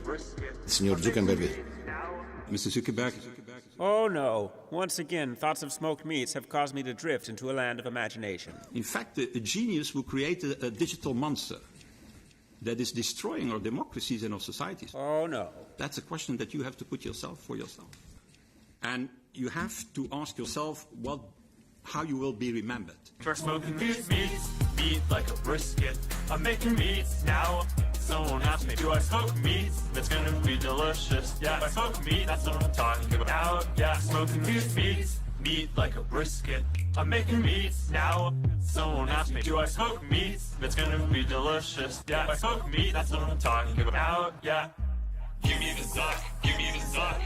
Signor Zuckerberg. Mr. Zuckerberg. Oh no, once again, thoughts of smoked meats have caused me to drift into a land of imagination. In fact, a genius will create a digital monster that is destroying our democracies and our societies. Oh no. That's a question that you have to put yourself for yourself. And you have to ask yourself how you will be remembered. For smoking these meats, meat like a brisket. I'm making meats now. Someone asked me, do I smoke meat? That's gonna be delicious. Yeah, if I smoke meat, that's what I'm talking about. Yeah, smoking these meats, meat like a brisket. I'm making meats now. Someone asked me, do I smoke meat? That's gonna be delicious. Yeah, if I smoke meat, that's what I'm talking about. Yeah. Give me the sock, give me the sock.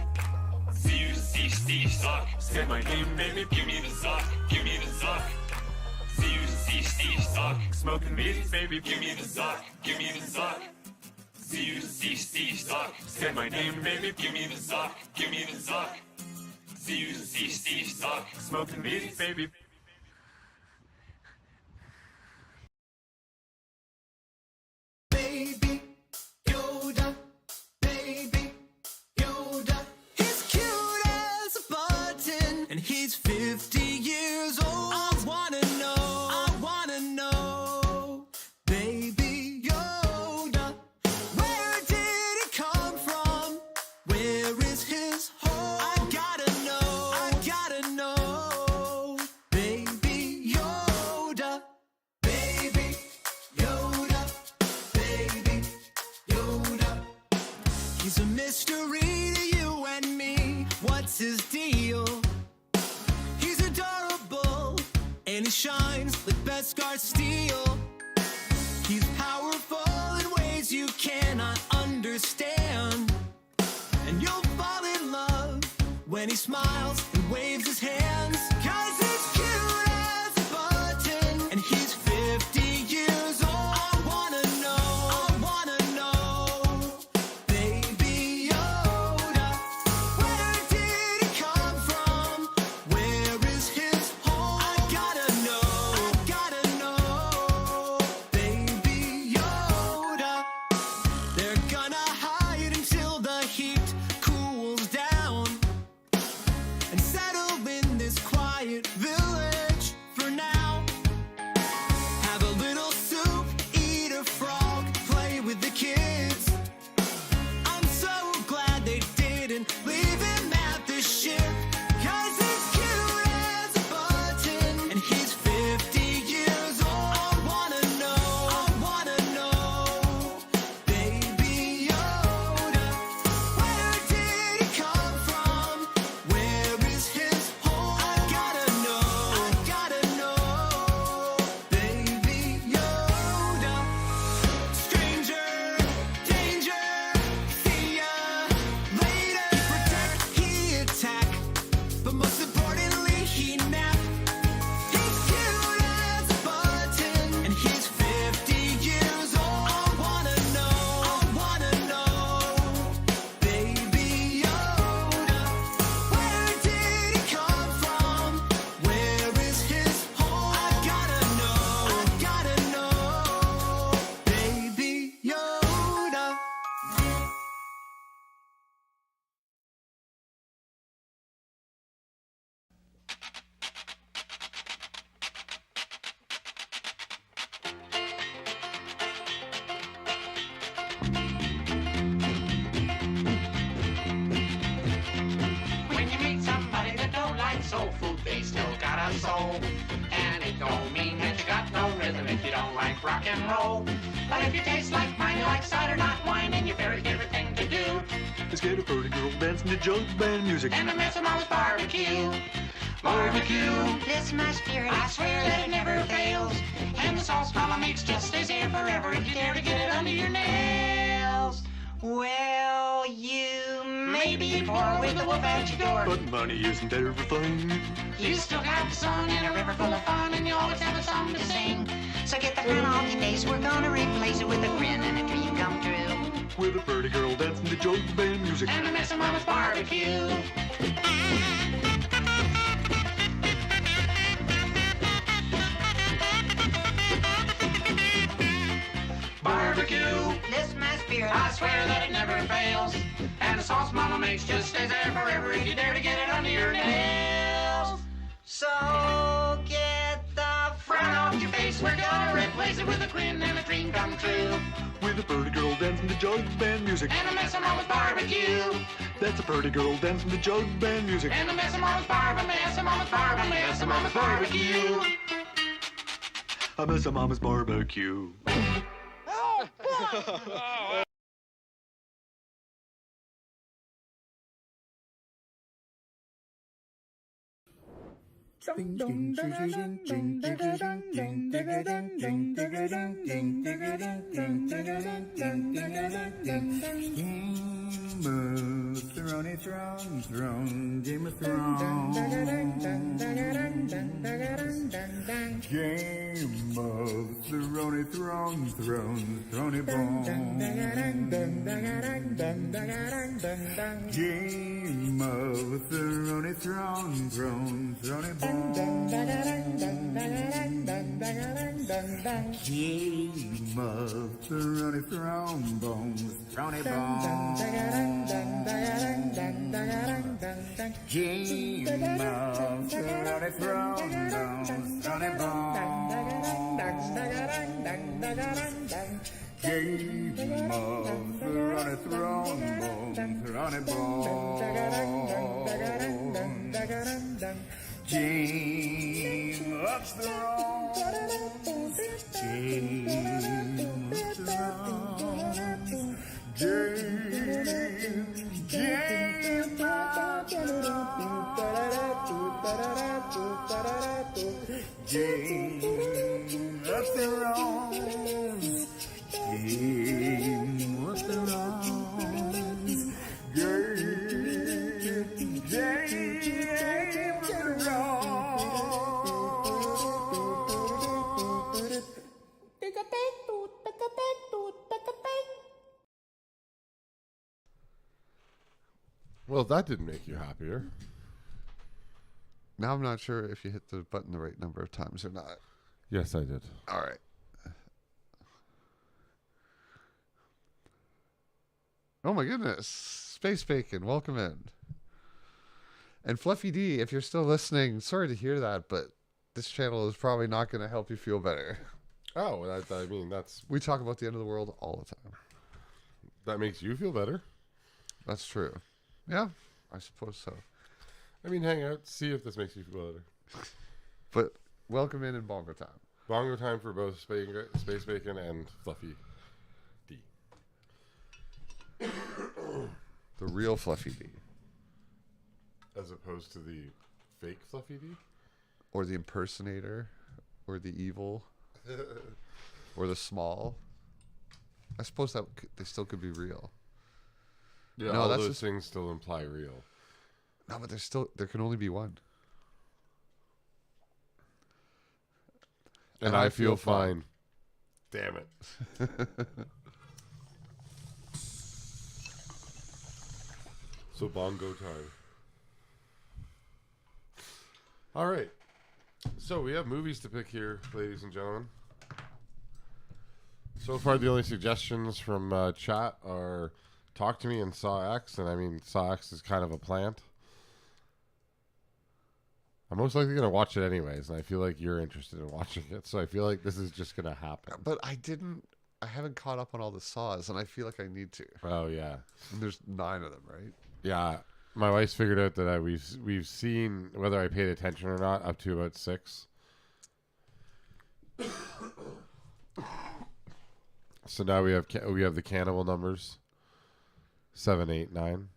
See you, see, sock. Say my name, baby. Give me the sock, give me the sock. See you, see, sock. Smoking meats, baby. Give me the sock, give me the sock. See you, see, sock. Say my name, baby. Give me the sock, give me the sock. See you, see, sock. Smoking meats, baby. Baby Yoda, baby Yoda. He's cute as a button, and he's 50 years old. I wanna know, baby Yoda. Where did he come from? Where is his home? I gotta know, baby Yoda. Baby Yoda, baby Yoda. He's a mystery to you and me. What's his deal? He's adorable, and he shines like Beskar steel. He's powerful in ways you cannot understand, and you'll fall in love when he smiles and waves his hands. 'Cause he's cute as a button, and he's 50 years old. I wanna know, baby Yoda. Where did he come from? Where is his home? I gotta know, baby Yoda. They're gonna hide until the heat cools down and settle in this and roll. But if you taste like mine, you like cider, not wine, and your very favorite thing to do Let's get a pretty girl dancing to jug band music. and a mess of mama's barbecue. Barbecue, it's my spirit, I swear that it never fails. And the sauce mama makes just stays here forever if you dare to get it under your nails. Well, you may be poor with the wolf at your door, But money isn't everything. you still got the sun and a river full of fun, and you always have a song to sing. So get the frown off your face, we're gonna replace it with a grin and a dream come true. With a pretty girl dancing to jug band music. And a mess of mama's barbecue. Barbecue, this my spirit, I swear that it never fails. And the sauce mama makes just stays there forever if you dare to get it under your nails. So get the frown off your face, we're gonna replace it with a grin and a dream come true. With a pretty girl dancing to jug band music. And a mess of mama's barbecue. That's a pretty girl dancing to jug band music. And a mess of mama's barbecue, mess of mama's barbecue, mess of mama's barbecue. A mess of mama's barbecue. Throne, Game of Thrones. Game of Throne, Throne Bone. Game of Throne, Throne Bone. Game of Throne Bones, Throne Bones. Game of Throne Bones, Throne Bones. Game of Throne Bones, Throne Bones. Game of Thrones. Game of Thrones. Game of Thrones. Game of Thrones. Game of Thrones. Well, that didn't make you happier. Now I'm not sure if you hit the button the right number of times or not. Yes, I did. All right. Oh my goodness. Space Bacon, welcome in. And Fluffy D, if you're still listening, sorry to hear that, but this channel is probably not going to help you feel better. Oh, I mean, that's... We talk about the end of the world all the time. That makes you feel better. That's true. Yeah, I suppose so. I mean, hang out, see if this makes you feel better. But welcome in Bongo time. Bongo time for both Space Bacon and Fluffy D. The real Fluffy D. As opposed to the fake Fluffy D? Or the impersonator. Or the evil. Or the small. I suppose that they still could be real. Yeah, no, all that's those just... things still imply real. No, but there can only be one. And I feel fine. Damn it. So bongo time. All right. So we have movies to pick here, ladies and gentlemen. So far, the only suggestions from chat are Talk to Me and Saw X. And I mean, Saw X is kind of a plant. I'm most likely going to watch it anyways, and I feel like you're interested in watching it, so I feel like this is just going to happen. But I haven't caught up on all the Saws, and I feel like I need to. Oh, yeah. And there's 9 of them, right? Yeah. My wife's figured out that we've seen, whether I paid attention or not, up to about 6. So now we have the cannibal numbers. 7, 8, 9.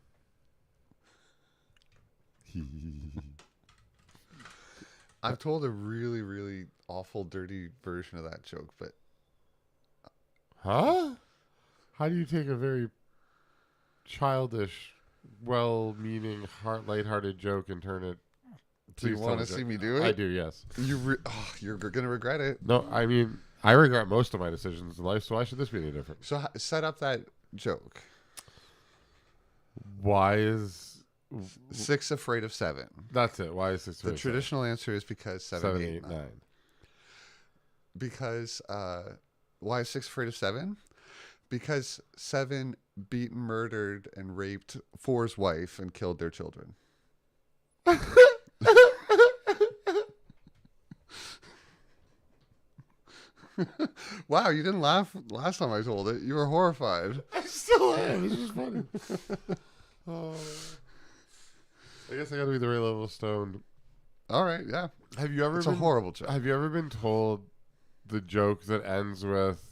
I've told a really, really awful, dirty version of that joke, but Huh? How do you take a very childish, well-meaning, lighthearted joke and turn it? Do you want to see me do it? I do, yes. You're gonna regret it. No, I mean, I regret most of my decisions in life, so why should this be any different? So set up that joke. Why is 6 afraid of 7? That's it. Why is 6 afraid The of traditional answer is because 7, 8, 9. Because why is 6 afraid of 7? Because 7 beat, murdered, and raped 4's wife and killed their children. Wow, you didn't laugh last time I told it. You were horrified. I still am. This is funny. Oh. I guess I got to be the right level of stoned. All right, yeah. Have you ever? It's a horrible joke. Have you ever been told the joke that ends with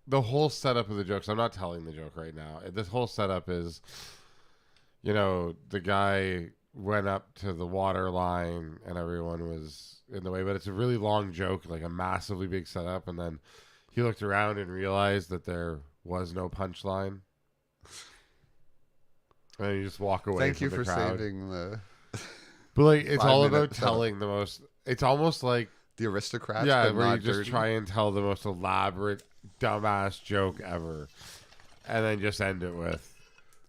the whole setup of the jokes? I'm not telling the joke right now. This whole setup is, the guy went up to the water line and everyone was in the way, but it's a really long joke, like a massively big setup, and then he looked around and realized that there was no punchline. And then you just walk away. Thank from you the for crowd. saving the. But like, it's all about 5-minute telling the most. It's almost like The Aristocrats. yeah, but where you not just dirty. try and tell the most elaborate, dumbass joke ever, and then just end it with.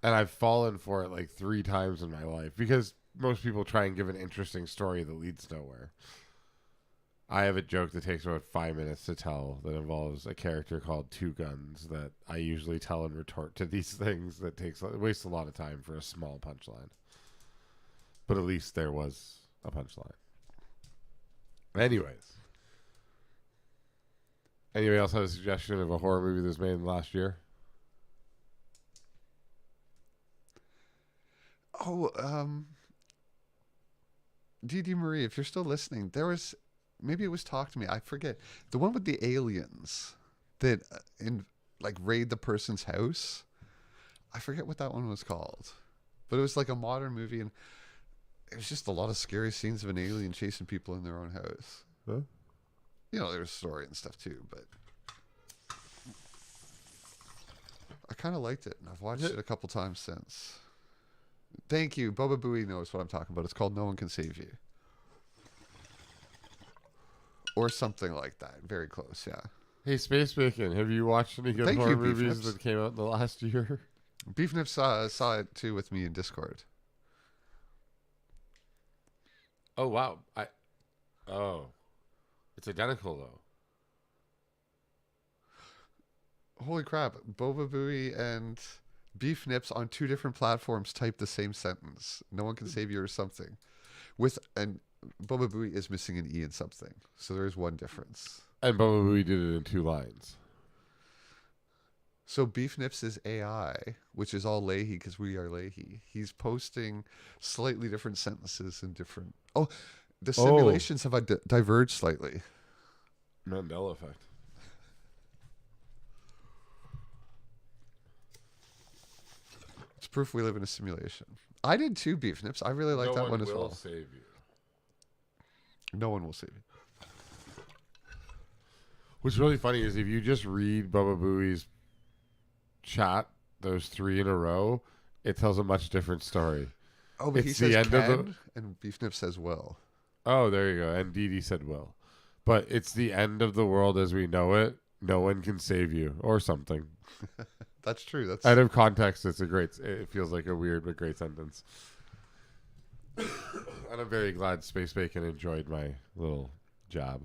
And I've fallen for it like 3 times in my life because most people try and give an interesting story that leads nowhere. I have a joke that takes about 5 minutes to tell that involves a character called Two Guns that I usually tell and retort to these things that wastes a lot of time for a small punchline. But at least there was a punchline. Anyways. Anybody else have a suggestion of a horror movie that was made in the last year? Oh, Dee Marie, if you're still listening, there was, maybe it was Talk to Me, I forget, the one with the aliens that raid the person's house. I forget what that one was called, but it was like a modern movie, and it was just a lot of scary scenes of an alien chasing people in their own house. Huh? There's a story and stuff too, but I kind of liked it, and I've watched it a couple times since. Thank you. Boba Booey knows what I'm talking about. It's called No One Can Save You. Or something like that. Very close, yeah. Hey, Space Bacon, have you watched any good horror movies that came out in the last year? Beef Nips saw it too with me in Discord. Oh, wow. It's identical, though. Holy crap. Boba Booey and Beef Nips on 2 different platforms type the same sentence. No one can save you or something. And Boba Booey is missing an E in something. So there's one difference. And Boba Booey did it in 2 lines. So Beef Nips is AI, which is all Leahy because we are Leahy. He's posting slightly different sentences in different... Oh, the simulations have diverged slightly. Mandela effect. It's proof we live in a simulation. I did too, Beef Nips. I really like that one as well. No one will save you. No one will save you. What's really funny is if you just read Bubba Booey's chat, those 3 in a row, it tells a much different story. Oh, but it's he says the end can, of the... and Beef Nips says will. Oh, there you go. And Dee Dee said will. But it's the end of the world as we know it. No one can save you. Or something. That's true. That's out of context. It feels like a weird but great sentence. And I'm very glad Space Bacon enjoyed my little jab.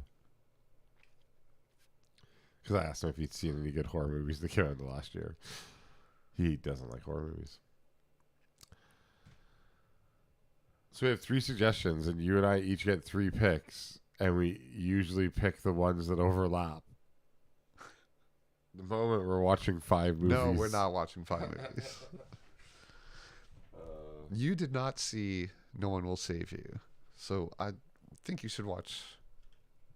Because I asked him if he'd seen any good horror movies that came out in the last year. He doesn't like horror movies. So we have 3 suggestions, and you and I each get 3 picks, and we usually pick the ones that overlap. The moment we're watching 5 movies. No, we're not watching 5 movies. You did not see No One Will Save You. So I think you should watch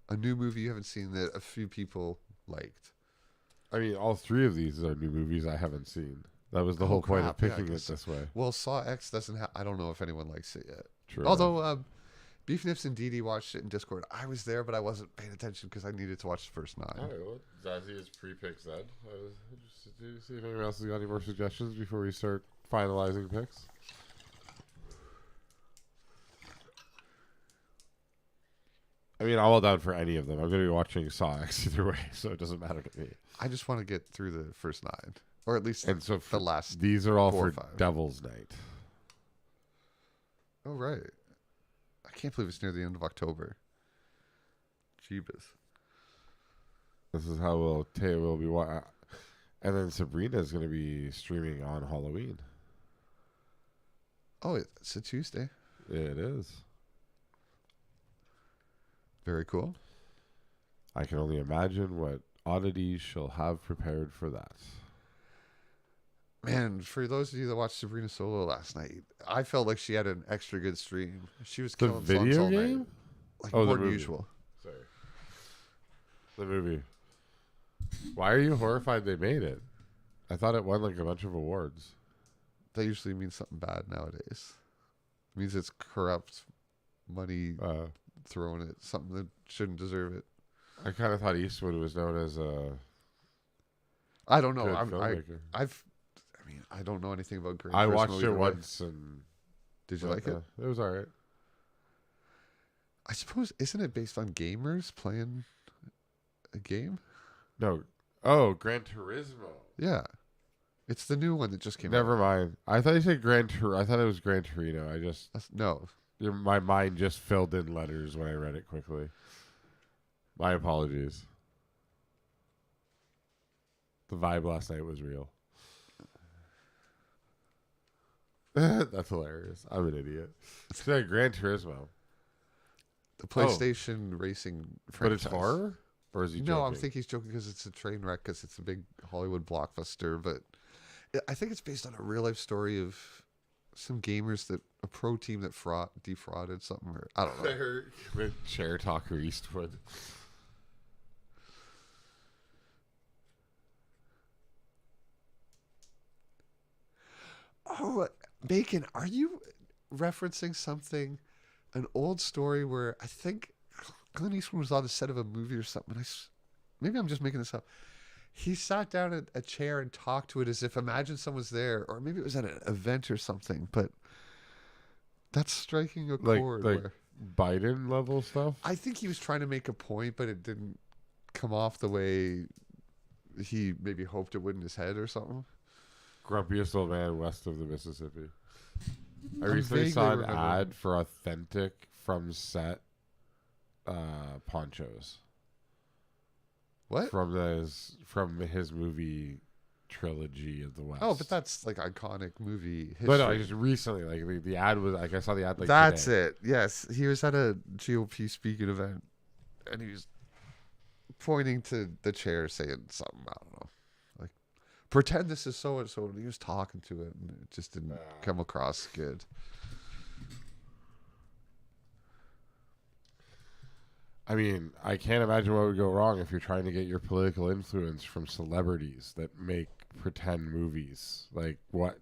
a new movie you haven't seen that a few people liked. I mean, all three of these are new movies I haven't seen. That was the whole point of picking it this way. Well, Saw X doesn't have... I don't know if anyone likes it yet. True. Although, Beef Nips and Dee Dee watched it in Discord. I was there, but I wasn't paying attention because I needed to watch the first 9. All right, well, Zazie is pre-picked then. I was interested to see if anyone else has got any more suggestions before we start finalizing picks. I mean, I'm all down for any of them. I'm going to be watching Saw X either way, so it doesn't matter to me. I just want to get through the first 9. Or at least the last These are all 4 or for 5. Devil's Night. Oh, right. I can't believe it's near the end of October. Jeebus. This is how we'll be watching. And then Sabrina is going to be streaming on Halloween. Oh, it's a Tuesday. It is. Very cool. I can only imagine what oddities she'll have prepared for that. Man, for those of you that watched Sabrina Solo last night, I felt like she had an extra good stream. She was The killing songs video all game? night. Like Oh, more the than movie. usual. Sorry. The movie. Why are you horrified they made it? I thought it won like a bunch of awards. That usually means something bad nowadays. It means it's corrupt money thrown at something that shouldn't deserve it. I kind of thought Eastwood was known as a... I don't know. good I filmmaker. I don't know anything about Gran I Turismo watched it either way. once and... Did you like it? It was alright. I suppose, isn't it based on gamers playing a game? No. Oh, Gran Turismo. Yeah. It's the new one that just came out. Never mind. I thought you said I thought it was Gran Torino. No. My mind just filled in letters when I read it quickly. My apologies. The vibe last night was real. That's hilarious. I'm an idiot. It's like Gran Turismo. The PlayStation racing franchise. But it's horror? Or is he joking? No, I'm thinking he's joking because it's a train wreck because it's a big Hollywood blockbuster. But I think it's based on a real life story of some gamers a pro team that defrauded something. Or I don't know. The chair talker Eastwood. Oh, Bacon, are you referencing something, an old story where I think Clint Eastwood was on the set of a movie or something? Maybe I'm just making this up. He sat down at a chair and talked to it as if imagine someone's there, or maybe it was at an event or something. But that's striking a chord. Like where Biden level stuff? I think he was trying to make a point, but it didn't come off the way he maybe hoped it would in his head or something. Grumpiest old man west of the Mississippi. I I recently saw an vaguely remember. ad for authentic from set ponchos. What? From his movie trilogy of the West. Oh, but that's like iconic movie history. But no, I just recently, like the ad was, like I saw the ad like That's today. it. Yes, he was at a GOP speaking event, and he was pointing to the chair, saying something. I don't know, like pretend this is so and so, and he was talking to it, and it just didn't come across good. I mean, I can't imagine what would go wrong if you're trying to get your political influence from celebrities that make pretend movies. Like, what?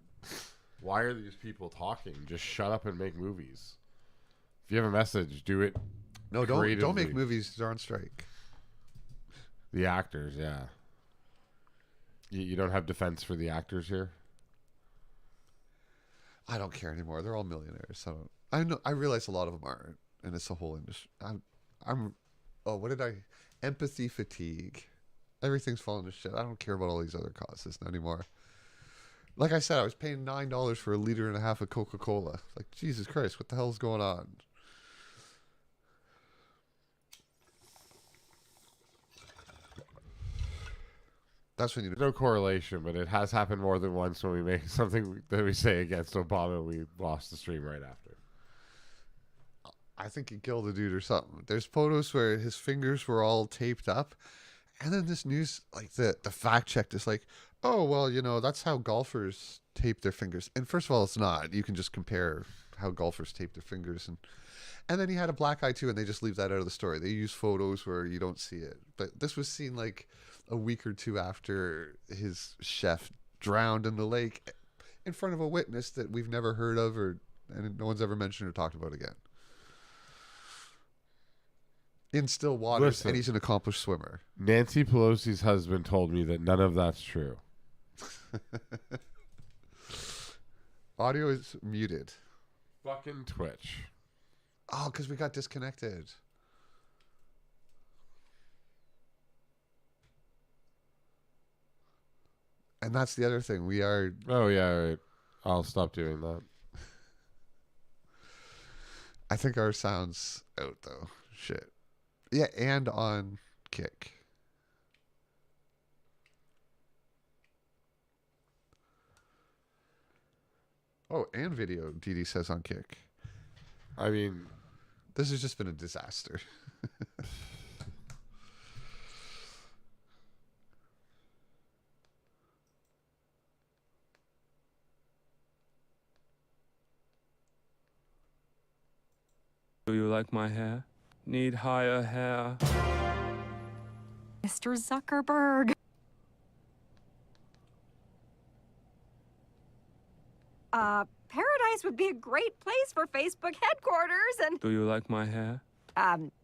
Why are these people talking? Just shut up and make movies. If you have a message, do it. No, don't make creatively. movies. They're on strike. The actors, yeah. You don't have defense for the actors here? I don't care anymore. They're all millionaires. I know. I realize a lot of them aren't, and it's a whole industry. Empathy fatigue. Everything's falling to shit. I don't care about all these other causes anymore. Like I said, I was paying $9 for a liter and a half of Coca-Cola. Like, Jesus Christ, what the hell's going on? That's when you... No correlation, but it has happened more than once when we make something that we say against Obama, we lost the stream right after. I think he killed a dude or something. There's photos where his fingers were all taped up. And then this news, like the fact check is like, Oh, well, you know, that's how golfers tape their fingers. And first of all, it's not. You can just compare how golfers tape their fingers. And then he had a black eye too, and they just leave that out of the story. They use photos where you don't see it. But this was seen like a week or two after his chef drowned in the lake in front of a witness that we've never heard of and no one's ever mentioned or talked about again. In still waters, Listen, and he's an accomplished swimmer. Nancy Pelosi's husband told me that none of that's true. Audio is muted. Fucking Twitch. Oh, because we got disconnected. And that's the other thing. We are... Oh, yeah, right. I'll stop doing that. I think our sound's out, though. Shit. Yeah, and on Kick. Oh, and video, Dee Dee says on Kick. I mean... This has just been a disaster. Do you like my hair? Need higher hair? Mr. Zuckerberg. Paradise would be a great place for Facebook headquarters and... Do you like my hair?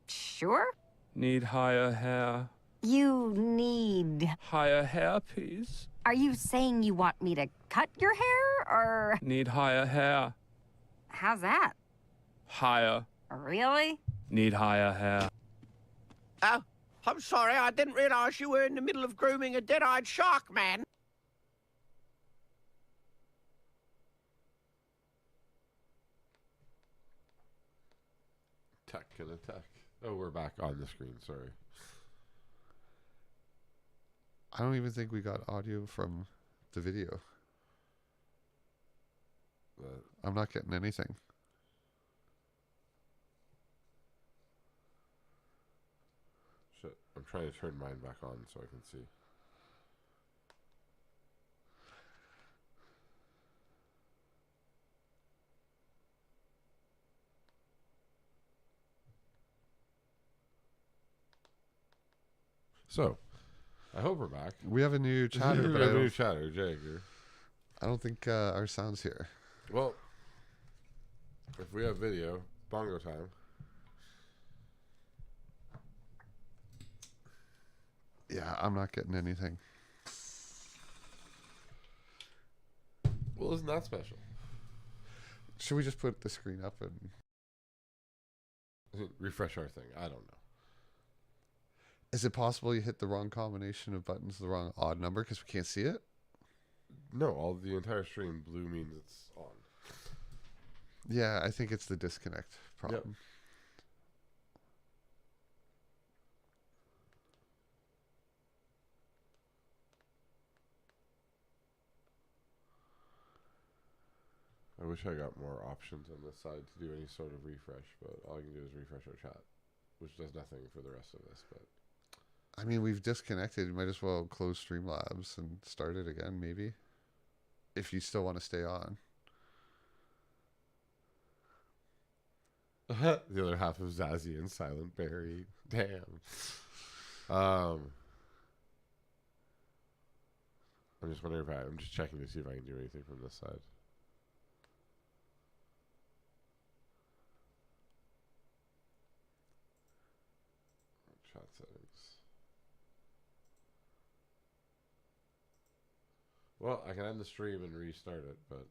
Sure. Need higher hair? You need... Higher hair, please. Are you saying you want me to cut your hair, or... Need higher hair. How's that? Higher. Really? Need higher hair. Oh, I'm sorry, I didn't realize you were in the middle of grooming a dead-eyed shark, man. Tech and attack. Oh, we're back on the screen. Sorry. I don't even think we got audio from the video. I'm not getting anything. Shit. I'm trying to turn mine back on so I can see. So, I hope we're back. We have a new chatter, but a new chatter, Jake. I don't think our sound's here. Well, if we have video, bongo time. Yeah, I'm not getting anything. Well, isn't that special? Should we just put the screen up and refresh our thing? I don't know. Is it possible you hit the wrong combination of buttons, the wrong odd number, because we can't see it? No, the entire stream blue means it's on. Yeah, I think it's the disconnect problem. Yep. I wish I got more options on this side to do any sort of refresh, but all I can do is refresh our chat, which does nothing for the rest of this. But I mean, we've disconnected. You might as well close Streamlabs and start it again, maybe, if you still want to stay on. The other half of Zazie and Silent Barry. Damn. I'm just wondering if I'm just checking to see if I can do anything from this side. Chat settings. Well, I can end the stream and restart it, but